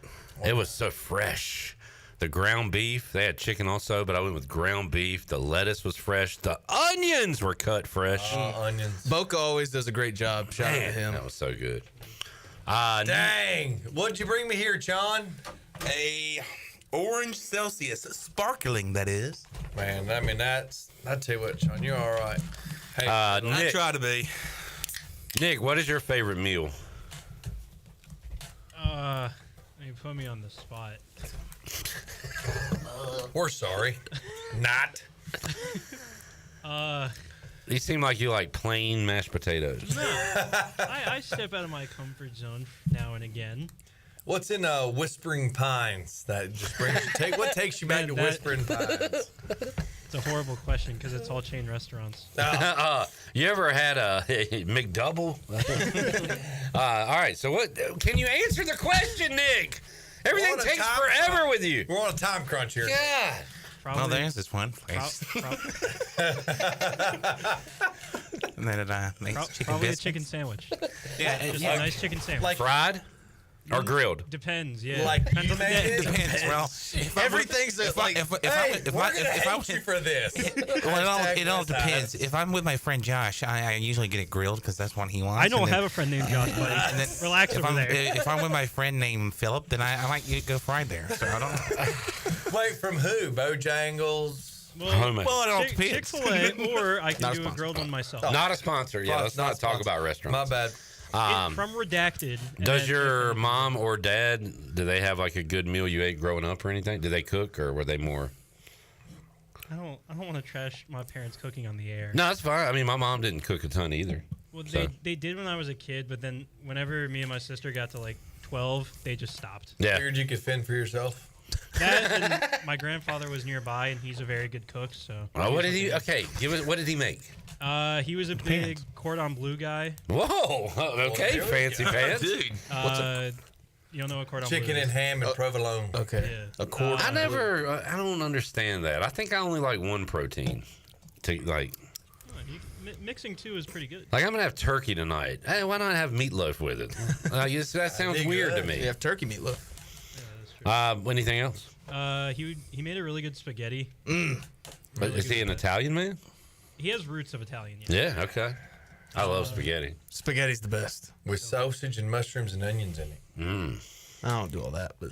It was so fresh. The ground beef, they had chicken also, but I went with ground beef. The lettuce was fresh. The onions were cut fresh. Onions. Boca always does a great job. Shout out to him. That was so good. Dang. What'd you bring me here, John? A orange Celsius, sparkling, that is. Man, I mean, I tell you what, John, you're all right. Hey, I try to be. Nick, what is your favorite meal? You put me on the spot. We're sorry. Not. You seem like you like plain mashed potatoes. No, I step out of my comfort zone now and again. What's in Whispering Pines that just brings you? What takes you back to Whispering Pines? It's a horrible question because it's all chain restaurants. You ever had a McDouble? All right, so what? Can you answer the question, Nick? Everything takes forever with you. We're on a time crunch here. God. Well, there's this one place. And then probably a chicken sandwich. Yeah, just a nice chicken sandwich. Like fried or grilled? Depends. Yeah. Like depends on the day. Depends. Well, everything's like. If I hate you for this. Well, it all depends. If I'm with my friend Josh, I usually get it grilled because that's what he wants. I don't have a friend named Josh, buddy. Relax over there. If I'm with my friend named Philip, then I might go fried there. So I don't. Wait, from who? Bojangles. Well, it all depends. Chick-fil-A, or I can do a grilled one myself. Not a sponsor. Yeah, let's not talk about restaurants. My bad. From Redacted. Does your mom or dad, do they have like a good meal you ate growing up or anything? Did they cook or were they more? I don't want to trash my parents' cooking on the air. No, that's fine. I mean, my mom didn't cook a ton either. Well, they did when I was a kid, but then whenever me and my sister got to like 12, they just stopped. Yeah. Figured you could fend for yourself. That and my grandfather was nearby, and he's a very good cook. So. Oh, what did he? Okay, give us. What did he make? He was a big cordon bleu guy. Whoa. Okay, fancy pants. Dude. You don't know what cordon bleu Chicken is? and ham and provolone. Okay. Yeah. A cordon. I don't understand that. I think I only like one protein. Mixing two is pretty good. Like I'm gonna have turkey tonight. Hey, why not have meatloaf with it? That sounds weird to me. You have turkey meatloaf. Anything else? He made a really good spaghetti. But is he an Italian man? He has roots of Italian. Yeah. Okay. I love spaghetti. Spaghetti's the best. With sausage and mushrooms and onions in it. I don't do all that, but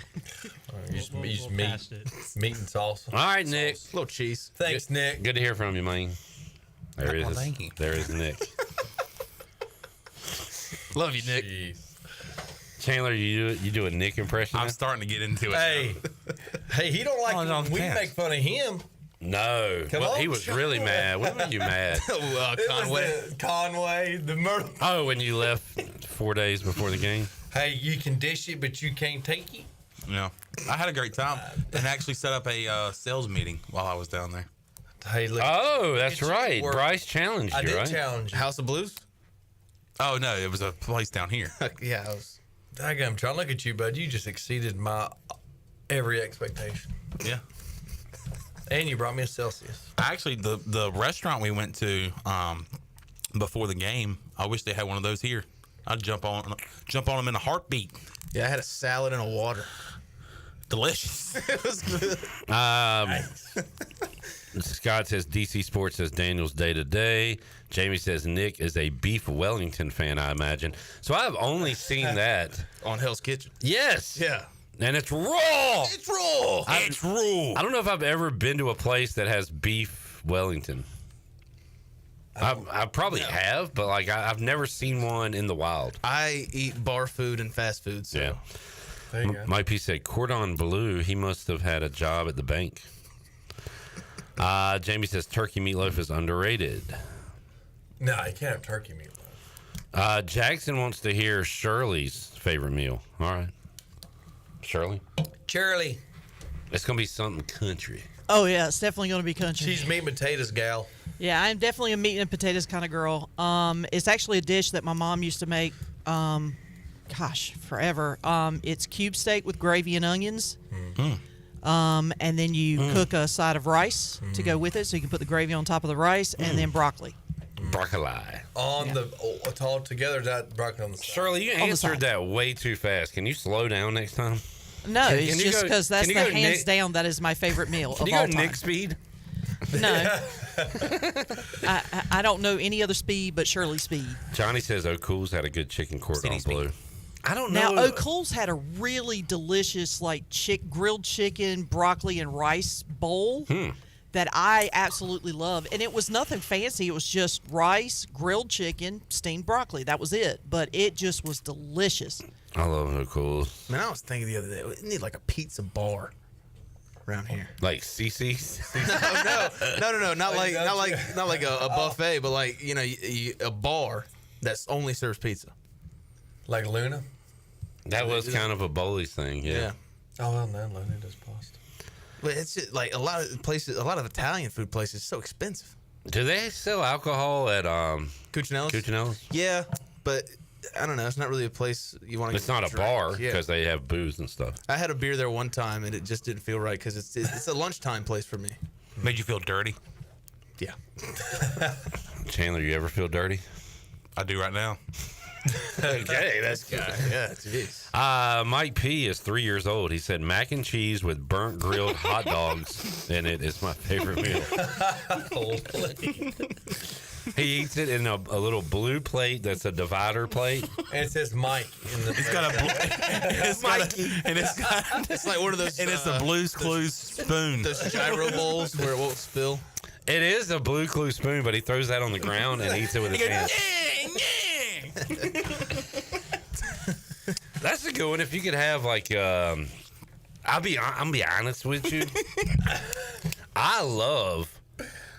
you just meat and salsa. All right, Nick. A little cheese. Thanks, Nick. Good to hear from you, man. There is Nick. Love you, Nick. Jeez. Chandler, you do a Nick impression? I'm starting to get into it. Hey, he don't like when we make fun of him. No. He was really mad. When were you mad? Conway, the murder. Oh, when you left 4 days before the game? Hey, you can dish it, but you can't take it. Yeah. I had a great time and actually set up a sales meeting while I was down there. Hey, look. Oh, that's right. Bryce challenged you, right? I did challenge you. House of Blues? Oh, no. It was a place down here. Yeah, I was. I'm trying to look at you, bud. You just exceeded my every expectation. Yeah. And you brought me a Celsius. Actually, the restaurant we went to before the game I wish they had one of those here. I'd jump on them in a heartbeat. Yeah, I had a salad and a water. Delicious. It was good. Scott says DC Sports says Daniel's day to day. Jamie says Nick is a beef Wellington fan, I imagine. So I've only seen that on Hell's Kitchen. Yes. Yeah. And it's raw. It's raw. It's raw. I don't know if I've ever been to a place that has beef Wellington. I probably have, but like I've never seen one in the wild. I eat bar food and fast food. So. Yeah. There you go. Mike P said Cordon Bleu. He must have had a job at the bank. Jamie says turkey meatloaf is underrated. No, you can't have turkey meatloaf. Jackson wants to hear Shirley's favorite meal. All right. Shirley? Shirley. It's going to be something country. Oh, yeah, it's definitely going to be country. She's meat and potatoes gal. Yeah, I'm definitely a meat and potatoes kind of girl. It's actually a dish that my mom used to make, forever. It's cube steak with gravy and onions. And then you cook a side of rice to go with it, so you can put the gravy on top of the rice, and then broccoli. Broccoli. It's all together, that broccoli on the side. Shirley, you answered that way too fast. Can you slow down next time? No, it's just because that's the hands down. That is my favorite meal Can of you all go time. Nick speed? No. I don't know any other speed but Shirley speed. Johnny says O'Cool's had a good chicken cordon bleu. I don't know. Now, O'Cool's had a really delicious grilled chicken, broccoli, and rice bowl that I absolutely love. And it was nothing fancy. It was just rice, grilled chicken, steamed broccoli. That was it. But it just was delicious. I love O'Cool's. Man, I was thinking the other day, we need like a pizza bar around here. Like CC's? No, not like a buffet, but like a bar that only serves pizza. Like Luna? That was kind of a Bowley's thing, yeah. Oh, well, no, Luna does pasta. But it's just like a lot of Italian food places so expensive. Do they sell alcohol at Cucinalla's? Cucinalla's? Yeah, but I don't know. It's not really a place you want to. It's not a bar because they have booze and stuff. I had a beer there one time and it just didn't feel right because it's a lunchtime place for me. Made you feel dirty? Yeah. Chandler, you ever feel dirty? I do right now. Okay, that's good. Yeah, jeez. Mike P is 3 years old. He said mac and cheese with burnt grilled hot dogs in it is my favorite meal. He eats it in a little blue plate that's a divider plate. And it says Mike in the. It's got a it's like one of those. And it's the Blue's Clues spoon. Those gyro bowls where it won't spill. It is a Blue Clue spoon, but he throws that on the ground and eats it with his hands. That's a good one. If you could have like, I'm be honest with you. I love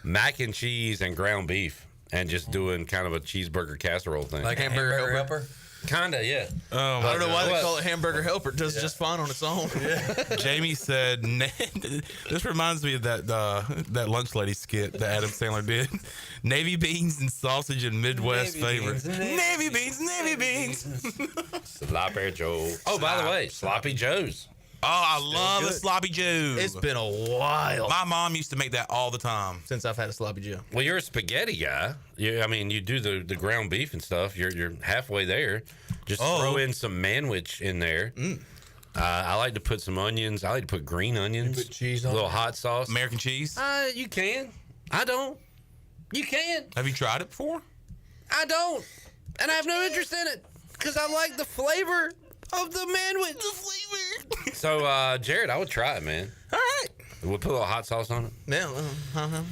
mac and cheese and ground beef, and just doing kind of a cheeseburger casserole thing, like hamburger helper. Kinda, yeah. I don't know why they call it hamburger helper. It does just fine on its own. Jamie said, "This reminds me of that lunch lady skit that Adam Sandler did. Navy beans and sausage and Midwest favorite. Navy beans. Sloppy Joe. Oh, by the way, Sloppy Joe's. Oh, I love a sloppy Joe. It's been a while. My mom used to make that all the time since I've had a sloppy Joe. Well, you're a spaghetti guy. You do the ground beef and stuff. You're halfway there. Just throw in some manwich in there. I like to put some onions. I like to put green onions. You put cheese on a little hot sauce. American cheese? You can. I don't. You can. Have you tried it before? I don't. And I have no interest in it because I like the flavor of the manwich. The flavor. So, Jared, I would try it, man. All right. We'll put a little hot sauce on it. Yeah.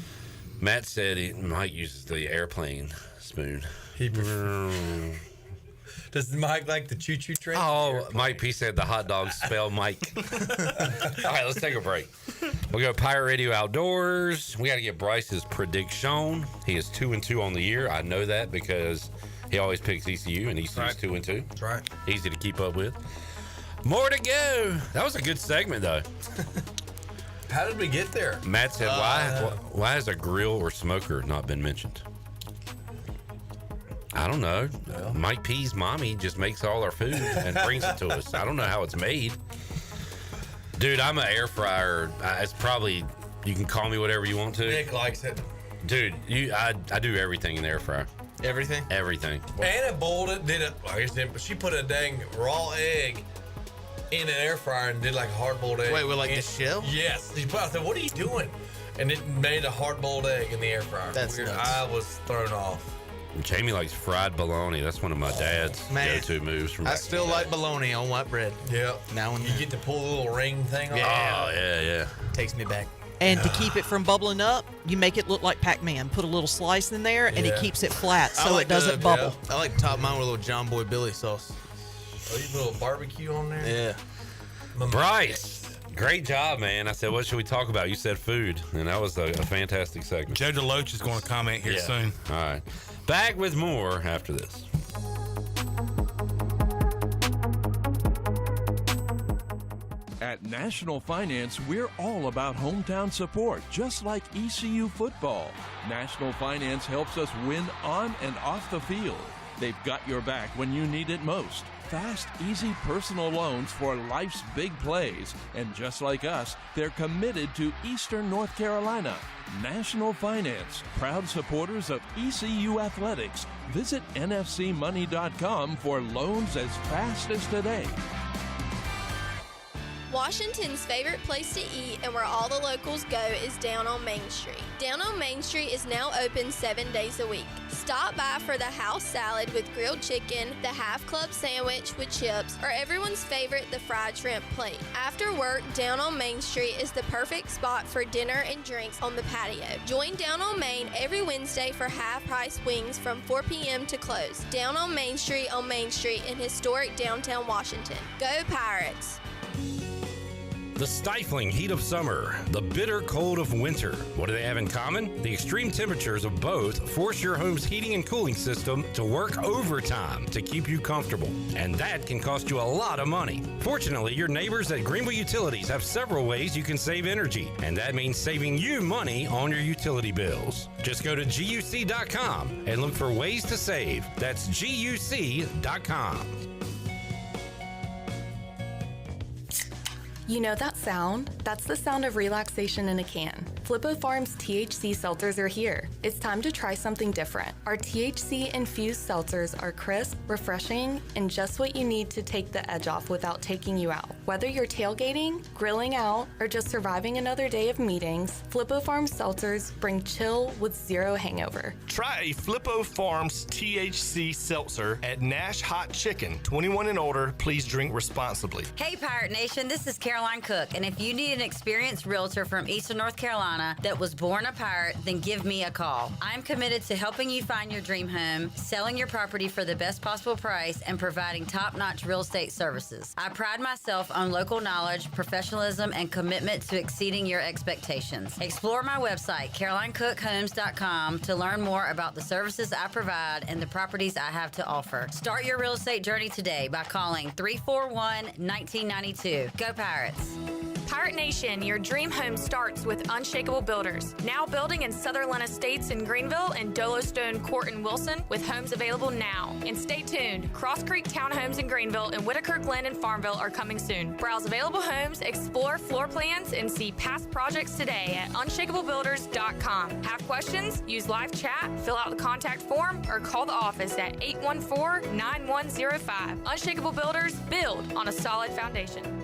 Matt said Mike uses the airplane spoon. Does Mike like the choo-choo train? Oh, Mike P said the hot dogs spell Mike. All right, let's take a break. We'll go Pirate Radio Outdoors. We got to get Bryce's prediction. He is 2-2 on the year. I know that because he always picks ECU, and ECU's 2-2. That's right. Easy to keep up with. More to go. That was a good segment, though. How did we get there? Matt said, why has a grill or smoker not been mentioned? I don't know. Mike P's mommy just makes all our food and brings it to us. I don't know how it's made. Dude, I'm an air fryer. It's probably, you can call me whatever you want to. Nick likes it. Dude, I do everything in the air fryer. Everything? Everything. Anna boiled it, she put a dang raw egg in an air fryer and did like a hard-boiled egg. Wait, with like the shell? Yes. I said, what are you doing? And it made a hard-boiled egg in the air fryer. That's weird. nuts. I was thrown off. Jamie likes fried bologna. That's one of my dad's go-to moves from I back still in the like day. bologna on white bread. Yep. Now and You get to pull a little ring thing off. Oh, yeah. Takes me back. And to keep it from bubbling up, you make it look like Pac-Man. Put a little slice in there, and it Yeah. keeps it flat so like it doesn't bubble. I like to top mine with a little John Boy Billy sauce. Oh, you put a little barbecue on there? Yeah. Bryce, great job, man. I said, what should we talk about? You said food, and that was a fantastic segment. Joe DeLoach is going to comment here soon. All right. Back with more after this. At National Finance, we're all about hometown support, just like ECU football. National Finance helps us win on and off the field. They've got your back when you need it most. Fast, easy personal loans for life's big plays. And just like us, they're committed to Eastern North Carolina. National Finance, proud supporters of ECU athletics. Visit nfcmoney.com for loans as fast as today. Washington's favorite place to eat and where all the locals go is down on Main Street. Down on Main Street is now open 7 days a week. Stop by for the house salad with grilled chicken, the half club sandwich with chips, or everyone's favorite, the fried shrimp plate. After work, Down on Main Street is the perfect spot for dinner and drinks on the patio. Join Down on Main every Wednesday for half-price wings from 4 p.m. to close. Down on Main Street in historic downtown Washington. Go Pirates! The stifling heat of summer, the bitter cold of winter. What do they have in common? The extreme temperatures of both force your home's heating and cooling system to work overtime to keep you comfortable. And that can cost you a lot of money. Fortunately, your neighbors at Greenville Utilities have several ways you can save energy. And that means saving you money on your utility bills. Just go to GUC.com and look for ways to save. That's GUC.com. You know that sound? That's the sound of relaxation in a can. Flippo Farms THC seltzers are here. It's time to try something different. Our THC-infused seltzers are crisp, refreshing, and just what you need to take the edge off without taking you out. Whether you're tailgating, grilling out, or just surviving another day of meetings, Flippo Farms seltzers bring chill with zero hangover. Try a Flippo Farms THC seltzer at Nash Hot Chicken. 21 and older, please drink responsibly. Hey Pirate Nation, this is Caroline Cook, and if you need an experienced realtor from Eastern North Carolina that was born a pirate, then give me a call. I'm committed to helping you find your dream home, selling your property for the best possible price, and providing top-notch real estate services. I pride myself on local knowledge, professionalism, and commitment to exceeding your expectations. Explore my website, CarolineCookHomes.com, to learn more about the services I provide and the properties I have to offer. Start your real estate journey today by calling 341-1992. Go Pirates! Pirate Nation, your dream home starts with Unshakable Builders. Now building in Sutherland Estates in Greenville and Dolostone Court in Wilson, with homes available now. And stay tuned, Cross Creek Townhomes in Greenville and Whitaker Glen in Farmville are coming soon. Browse available homes, explore floor plans, and see past projects today at unshakablebuilders.com. Have questions? Use live chat, fill out the contact form, or call the office at 814-9105. Unshakable Builders, build on a solid foundation.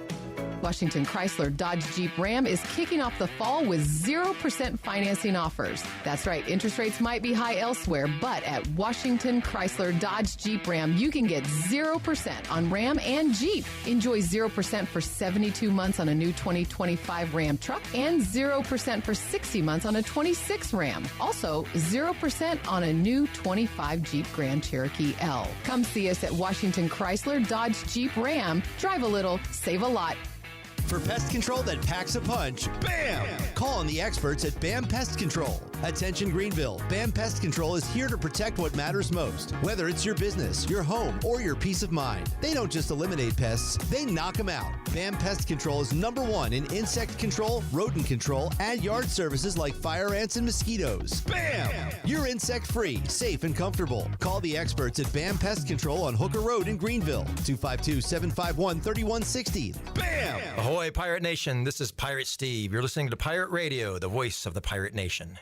Washington Chrysler Dodge Jeep Ram is kicking off the fall with 0% financing offers. That's right, interest rates might be high elsewhere, but at Washington Chrysler Dodge Jeep Ram, you can get 0% on Ram and Jeep. Enjoy 0% for 72 months on a new 2025 Ram truck and 0% for 60 months on a 26 Ram. Also, 0% on a new 25 Jeep Grand Cherokee L. Come see us at Washington Chrysler Dodge Jeep Ram. Drive a little, save a lot. For pest control that packs a punch, BAM! Call on the experts at BAM Pest Control. Attention Greenville, BAM Pest Control is here to protect what matters most, whether it's your business, your home, or your peace of mind. They don't just eliminate pests, they knock them out. BAM Pest Control is #1 in insect control, rodent control, and yard services like fire ants and mosquitoes. BAM! You're insect-free, safe, and comfortable. Call the experts at BAM Pest Control on Hooker Road in Greenville, 252-751-3160. BAM! Ahoy, Pirate Nation. This is Pirate Steve. You're listening to Pirate Radio, the voice of the Pirate Nation.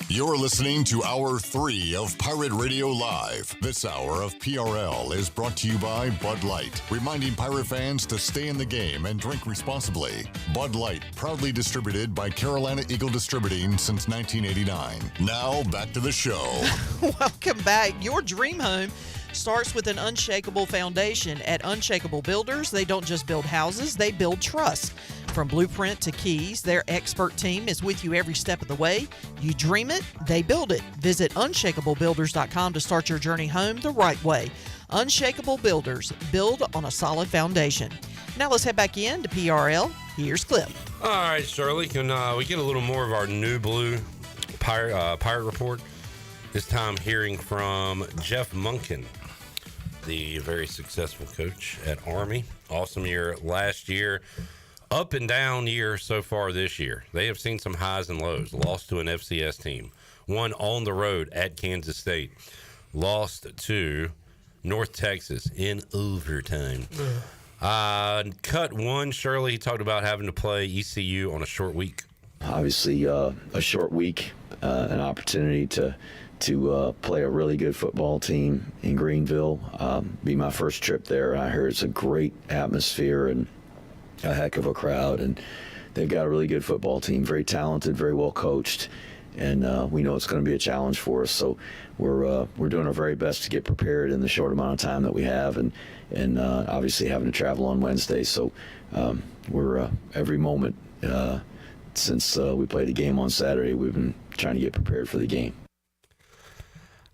You're listening to Hour 3 of Pirate Radio Live. This hour of PRL is brought to you by Bud Light, reminding Pirate fans to stay in the game and drink responsibly. Bud Light, proudly distributed by Carolina Eagle Distributing since 1989. Now, back to the show. Welcome back. Your dream home starts with an unshakable foundation. At Unshakable Builders, they don't just build houses, they build trust. From blueprint to keys, their expert team is with you every step of the way. You dream it, they build it. Visit unshakablebuilders.com to start your journey home the right way. Unshakable Builders, build on a solid foundation. Now let's head back in to PRL. Here's Clip. All right, Shirley, can we get a little more of our new blue pirate report? This time hearing from Jeff Monken, the very successful coach at Army. Awesome year last year. Up and down year so far this year. They have seen some highs and lows. Lost to an FCS team. Won on the road at Kansas State. Lost to North Texas in overtime. Cut one, Shirley, he talked about having to play ECU on a short week. Obviously, a short week, an opportunity to play a really good football team in Greenville. Be my first trip there. I heard it's a great atmosphere and a heck of a crowd, and they've got a really good football team, very talented, very well coached, and we know it's going to be a challenge for us. So we're doing our very best to get prepared in the short amount of time that we have, and obviously having to travel on Wednesday. So we're every moment since we played the game on Saturday, we've been trying to get prepared for the game.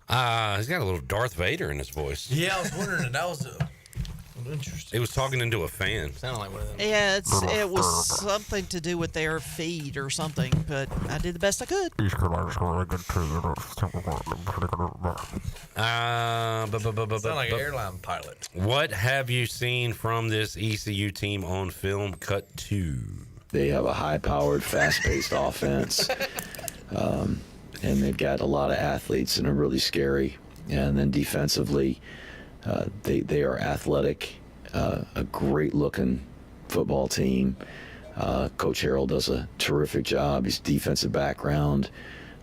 He's got a little Darth Vader in his voice. Yeah, I was wondering if that was interesting. It was talking into a fan. Sounded like one of them. Yeah, it was something to do with their feed or something, but I did the best I could. Sound like an airline pilot. What have you seen from this ECU team on film? Cut 2. They have a high-powered, fast-paced offense, and they've got a lot of athletes, and are really scary. And then defensively, they are athletic, a great-looking football team. Coach Harrell does a terrific job. His defensive background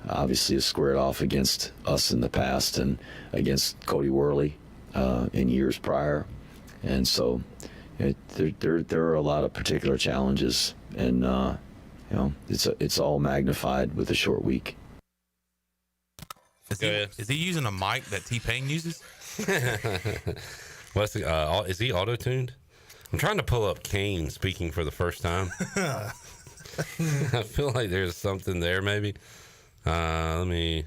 obviously has squared off against us in the past and against Cody Worley in years prior. And so there are a lot of particular challenges, and it's all magnified with a short week. Is he using a mic that T-Pain uses? What's is he auto-tuned? I'm trying to pull up Kane speaking for the first time. I feel like there's something there, maybe. Here's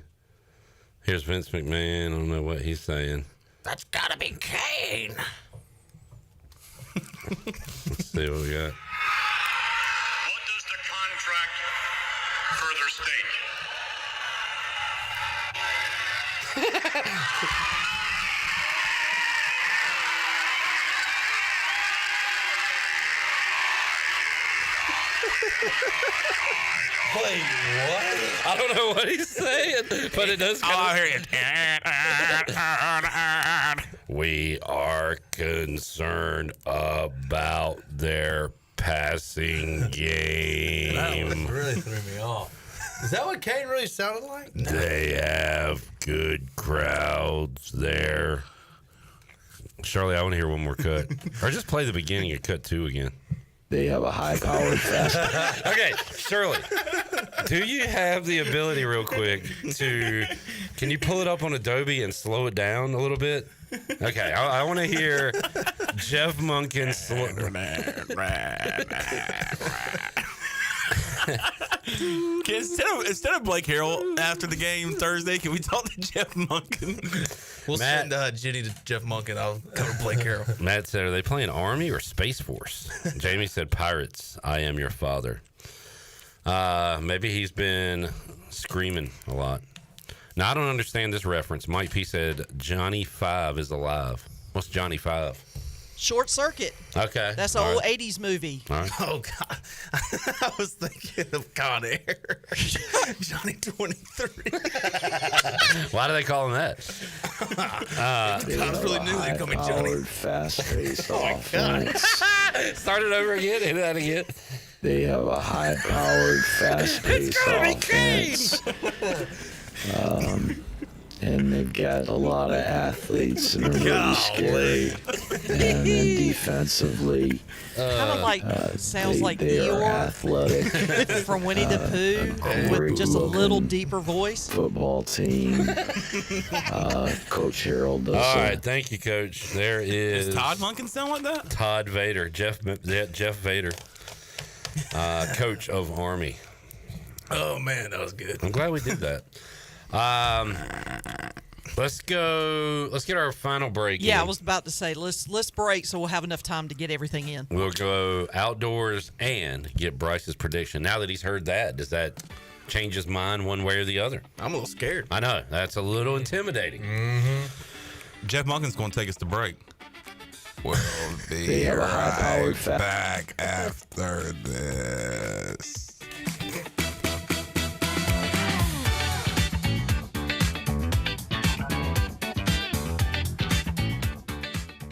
Vince McMahon. I don't know what he's saying. That's gotta be Kane. Let's see what we got. What does the contract further state? Wait, what? I don't know what he's saying, but it does come. I hear it. We are concerned about their passing game. That really threw me off. Is that what Kane really sounded like? They have good crowds there. Charlie, I want to hear one more cut. Or just play the beginning of cut 2 again. They have a high-powered fast. Okay, Shirley, do you have the ability real quick can you pull it up on Adobe and slow it down a little bit? Okay, I want to hear Jeff Monken Instead of Blake Harrell after the game Thursday, can we talk to Jeff Monken? We'll send Jenny to Jeff Monken. I'll cover Blake Harrell. Matt said, are they playing Army or Space Force? Jamie said, Pirates, I am your father. Maybe he's been screaming a lot. Now, I don't understand this reference. Mike P said, Johnny 5 is alive. What's Johnny 5? Short Circuit. Okay. That's an old 80s movie. All right. Oh, God. I was thinking of Con Air. Johnny 23. Why do they call him that? Tom's really new. They call me Johnny. Fast-paced Oh, my God. Start it over again. Hit that again. They have a high-powered, fast-paced offense. And they've got a lot of athletes and are really scary. And then defensively, kind of like sounds like they are Eeyore athletic from Winnie the Pooh with just a little deeper voice. Football team. Coach Harold does. All right, thank you, Coach. There is. Does Todd Monken sound like that? Todd Vader, Jeff Vader, coach of Army. Oh man, that was good. I'm glad we did that. Let's go. Let's get our final break. Yeah, in. I was about to say let's break so we'll have enough time to get everything in. We'll go outdoors and get Bryce's prediction. Now that he's heard that, does that change his mind one way or the other? I'm a little scared. I know. That's a little intimidating. Mm-hmm. Jeff Monken's going to take us to break. We'll be right back after this.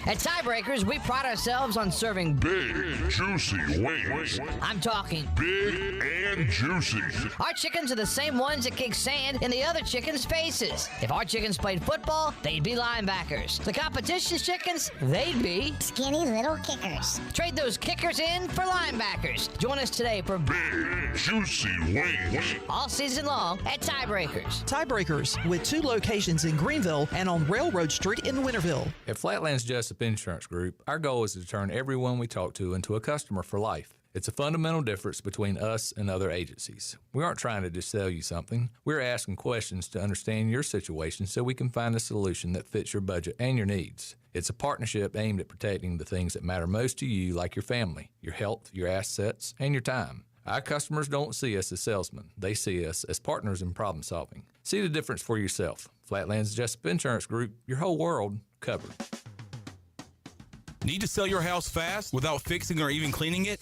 At Tiebreakers, we pride ourselves on serving big, juicy wings. I'm talking big and juicy. Our chickens are the same ones that kick sand in the other chickens' faces. If our chickens played football, they'd be linebackers. The competition's chickens, they'd be skinny little kickers. Trade those kickers in for linebackers. Join us today for big, juicy wings. All season long at Tiebreakers. Tiebreakers, with 2 locations in Greenville and on Railroad Street in Winterville. At Flatlands Jessup Insurance Group, our goal is to turn everyone we talk to into a customer for life. It's a fundamental difference between us and other agencies. We aren't trying to just sell you something. We're asking questions to understand your situation so we can find a solution that fits your budget and your needs. It's a partnership aimed at protecting the things that matter most to you, like your family, your health, your assets, and your time. Our customers don't see us as salesmen. They see us as partners in problem solving. See the difference for yourself. Flatlands Jessup Insurance Group, your whole world covered. Need to sell your house fast without fixing or even cleaning it?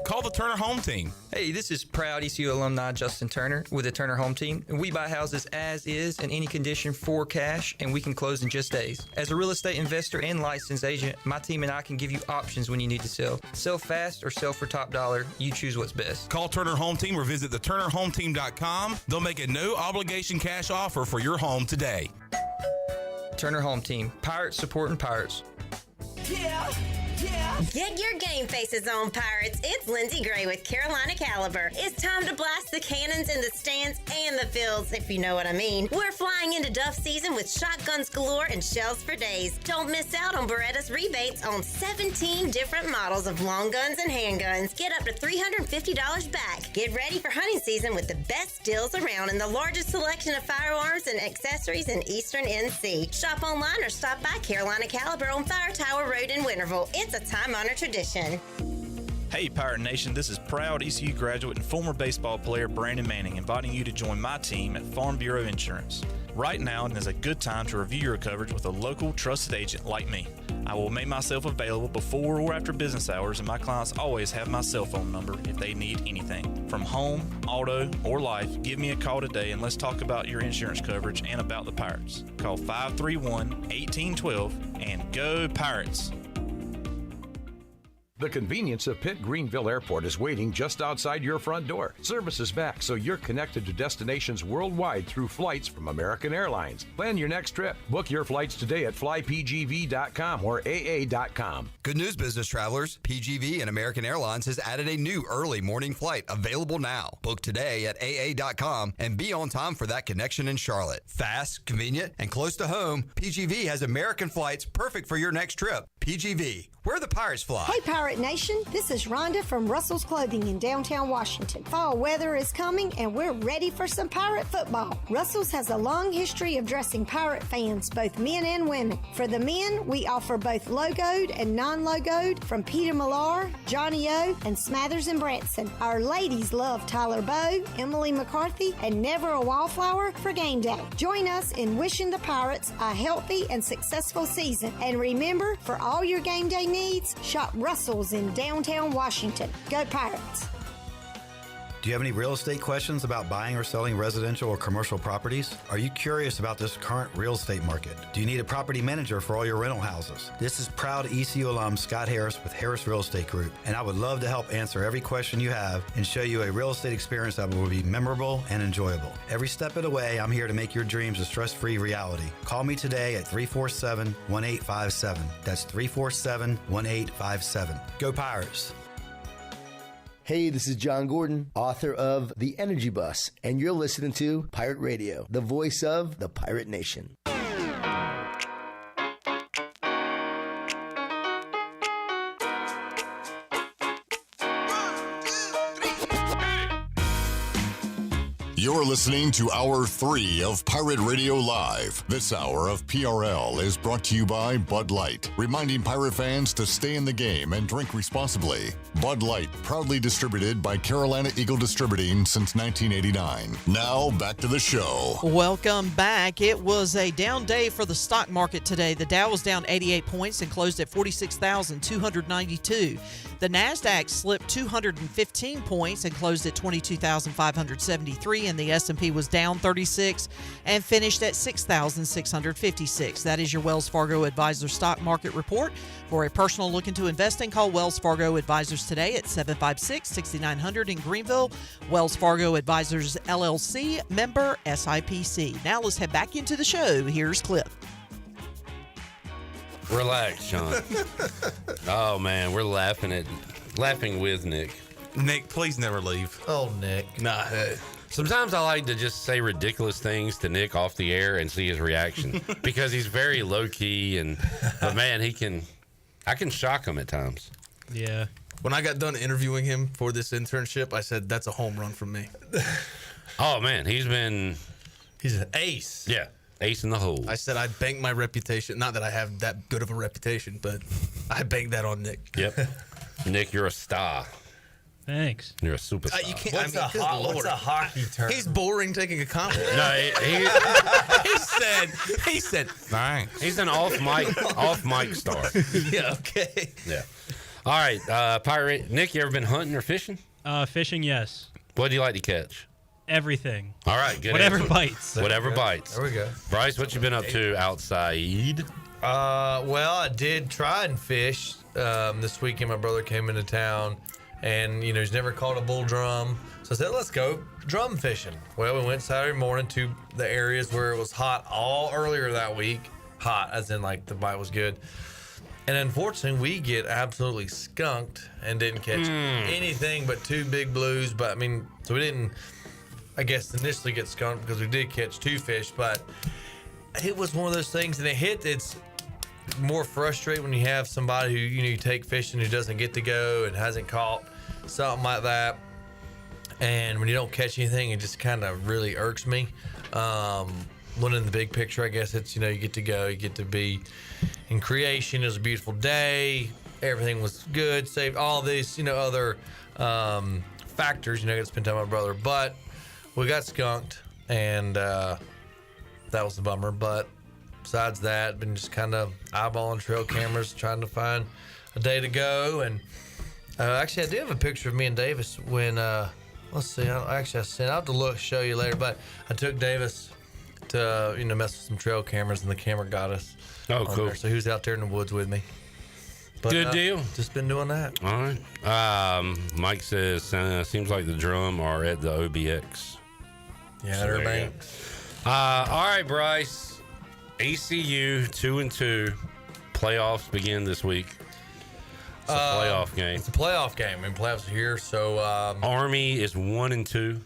Call the Turner Home Team. Hey, this is proud ECU alumni Justin Turner with the Turner Home Team. And we buy houses as is in any condition for cash, and we can close in just days. As a real estate investor and licensed agent, my team and I can give you options when you need to sell. Sell fast or sell for top dollar. You choose what's best. Call Turner Home Team or visit theturnerhometeam.com. They'll make a no-obligation cash offer for your home today. Turner Home Team. Pirates supporting Pirates. Yeah. Get your game faces on, Pirates. It's Lindsey Gray with Carolina Caliber. It's time to blast the cannons in the stands and the fields, if you know what I mean. We're flying into Duff season with shotguns galore and shells for days. Don't miss out on Beretta's rebates on 17 different models of long guns and handguns. Get up to $350 back. Get ready for hunting season with the best deals around and the largest selection of firearms and accessories in Eastern NC. Shop online or stop by Carolina Caliber on Fire Tower Road in Winterville. It's a time-honored tradition. Hey Pirate Nation, this is proud ECU graduate and former baseball player Brandon Manning inviting you to join my team at Farm Bureau Insurance. Right now is a good time to review your coverage with a local trusted agent like me. I will make myself available before or after business hours, and my clients always have my cell phone number if they need anything. From home, auto, or life, give me a call today and let's talk about your insurance coverage and about the Pirates. Call 531-1812 and go Pirates! The convenience of Pitt Greenville Airport is waiting just outside your front door. Service is back, so you're connected to destinations worldwide through flights from American Airlines. Plan your next trip. Book your flights today at flypgv.com or aa.com. Good news, business travelers. PGV and American Airlines has added a new early morning flight available now. Book today at aa.com and be on time for that connection in Charlotte. Fast, convenient, and close to home, PGV has American flights perfect for your next trip. PGV, where the Pirates fly. Hey, Pirate Nation. This is Rhonda from Russell's Clothing in downtown Washington. Fall weather is coming, and we're ready for some Pirate football. Russell's has a long history of dressing Pirate fans, both men and women. For the men, we offer both logoed and non-logoed from Peter Millar, Johnny O, and Smathers and Branson. Our ladies love Tyler Bowe, Emily McCarthy, and Never a Wallflower for game day. Join us in wishing the Pirates a healthy and successful season. And remember, for all your game day needs, shop Russell's in downtown Washington. Go Pirates! Do you have any real estate questions about buying or selling residential or commercial properties? Are you curious about this current real estate market? Do you need a property manager for all your rental houses? This is proud ECU alum Scott Harris with Harris Real Estate Group, and I would love to help answer every question you have and show you a real estate experience that will be memorable and enjoyable. Every step of the way, I'm here to make your dreams a stress-free reality. Call me today at 347-1857. That's 347-1857. Go Pirates! Hey, this is John Gordon, author of The Energy Bus, and you're listening to Pirate Radio, the voice of the Pirate Nation. You're listening to Hour 3 of Pirate Radio Live. This hour of PRL is brought to you by Bud Light, reminding pirate fans to stay in the game and drink responsibly. Bud Light, proudly distributed by Carolina Eagle Distributing since 1989. Now, back to the show. Welcome back. It was a down day for the stock market today. The Dow was down 88 points and closed at 46,292. The NASDAQ slipped 215 points and closed at 22,573, and the S&P was down 36 and finished at 6,656. That is your Wells Fargo Advisors Stock Market Report. For a personal look into investing, call Wells Fargo Advisors today at 756-6900 in Greenville. Wells Fargo Advisors, LLC, member SIPC. Now let's head back into the show. Here's Cliff. Relax, Sean. Oh man, we're laughing with Nick. Nick, please never leave. Oh, Nick. Nah. Sometimes I like to just say ridiculous things to Nick off the air and see his reaction because he's very low key but man, I can shock him at times. Yeah. When I got done interviewing him for this internship, I said that's a home run from me. Oh man, he's an ace. Yeah. Ace in the hole. I said I'd bank my reputation. Not that I have that good of a reputation, but I banked that on Nick. Yep. Nick, you're a star. Thanks. You're a superstar. You can't. What's a hockey term? He's boring taking a compliment. No, he said, thanks. He's an off mic star. Yeah. Okay. Yeah. All right, Pirate Nick, you ever been hunting or fishing? Fishing, yes. What do you like to catch? Everything. All right, good. Whatever answer. bites. Whatever bites. There we go. Bryce, what you been up to outside? Well, I did try and fish this weekend. My brother came into town, and he's never caught a bull drum, so I said, let's go drum fishing. Well, we went Saturday morning to the areas where it was hot all earlier that week. Hot, as in like the bite was good. And unfortunately, we get absolutely skunked and didn't catch anything but 2 big blues. But I mean, so we didn't, I guess, initially get skunked because we did catch 2 fish. But it was one of those things, and it's more frustrating when you have somebody who you take fishing who doesn't get to go and hasn't caught something like that. And when you don't catch anything, it just kind of really irks me. When in the big picture, I guess it's, you get to go, you get to be in creation. It was a beautiful day. Everything was good, saved all these, other factors, I got to spend time with my brother. But we got skunked, and that was a bummer. But besides that, been just kind of eyeballing trail cameras, trying to find a day to go. And actually, I do have a picture of me and Davis when, let's see, I'll have to show you later. But I took Davis to, mess with some trail cameras, and the camera got us. Oh, cool. There. So he was out there in the woods with me. But, good deal. Just been doing that. All right. Mike says, seems like the drum are at the OBX. Yeah, so everybody. All right, Bryce. ECU 2-2. Playoffs begin this week. It's a playoff game. It's a playoff game. I mean, playoffs are here. So Army is 1-2.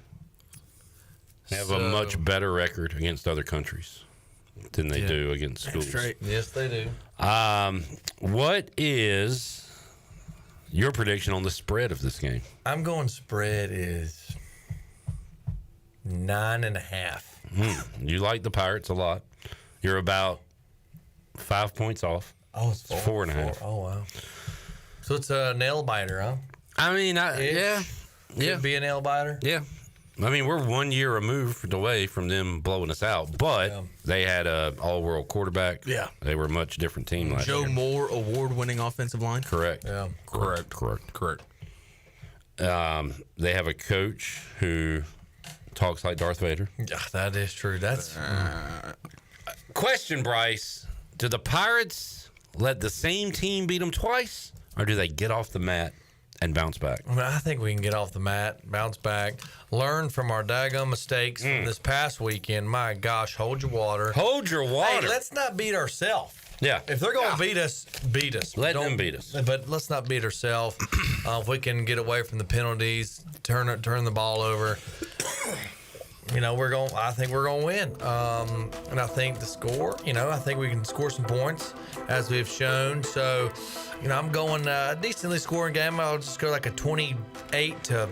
They have a much better record against other countries than they do against schools. That's right. Yes, they do. What is your prediction on the spread of this game? I'm going spread is 9.5. You like the Pirates a lot. You're about 5 points off. Oh, it's 4.5. Oh, wow. So it's a nail biter, huh? I mean, yeah. Could be a nail biter. Yeah. I mean, we're 1 year removed away from them blowing us out, but they had a all-world quarterback. Yeah. They were a much different team last year. Joe Moore, award-winning offensive line. Correct. Yeah. Correct. They have a coach who talks like Darth Vader. Yeah, that is true. That's question, Bryce. Do the Pirates let the same team beat them twice, or do they get off the mat and bounce back? I mean, I think we can get off the mat, bounce back, learn from our daggone mistakes from this past weekend. My gosh, hold your water. Hold your water. Hey, let's not beat ourselves. Yeah. If they're going to beat us, beat us. Let them beat us. But let's not beat ourselves. If we can get away from the penalties, turn the ball over, I think we're going to win. And I think the score, I think we can score some points as we've shown. So, I'm going a decently scoring game. I'll just go like a 28 to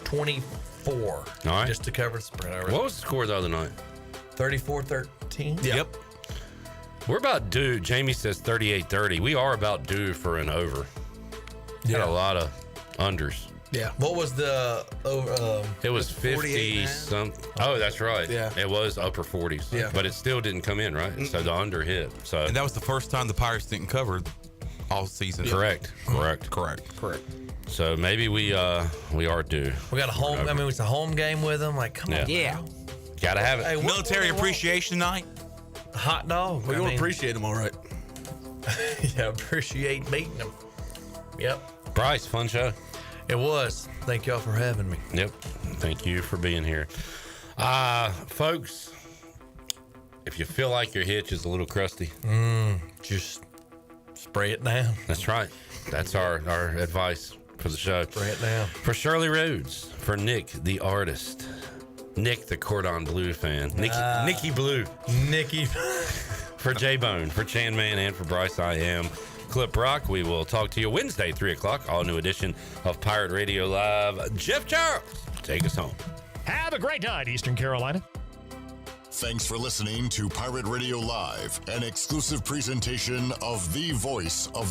24. All right. Just to cover the spread. What was the score the other night? 34-13. Yep. We're about due. Jamie says 38-30. We are about due for an over. Got a lot of unders. Yeah. What was the over? It was 50 something. Oh, that's right. Yeah. It was upper 40s. Yeah. But it still didn't come in, right? So the under hit. So And that was the first time the Pirates didn't cover all season. Correct. So maybe we are due. We got a home. I mean, it's a home game with them. Like, come on. Yeah. Gotta have it. Hey, Military Appreciation Night. Hot dog. We're going to appreciate them all right. Yeah, appreciate beating them. Yep. Bryce, fun show. It was. Thank y'all for having me. Yep. Thank you for being here. Folks, if you feel like your hitch is a little crusty, just spray it down. That's right. That's our advice for the show. Spray it down. For Shirley Rhodes, for Nick the artist, Nick the Cordon Bleu fan, Nicky Blue, Nicky. For J-Bone, for Chan Man, and for Bryce, I am Clip Rock. We will talk to you Wednesday, 3 o'clock, all new edition of Pirate Radio Live. Jeff Charles, take us home. Have a great night, Eastern Carolina. Thanks for listening to Pirate Radio Live, an exclusive presentation of the voice of the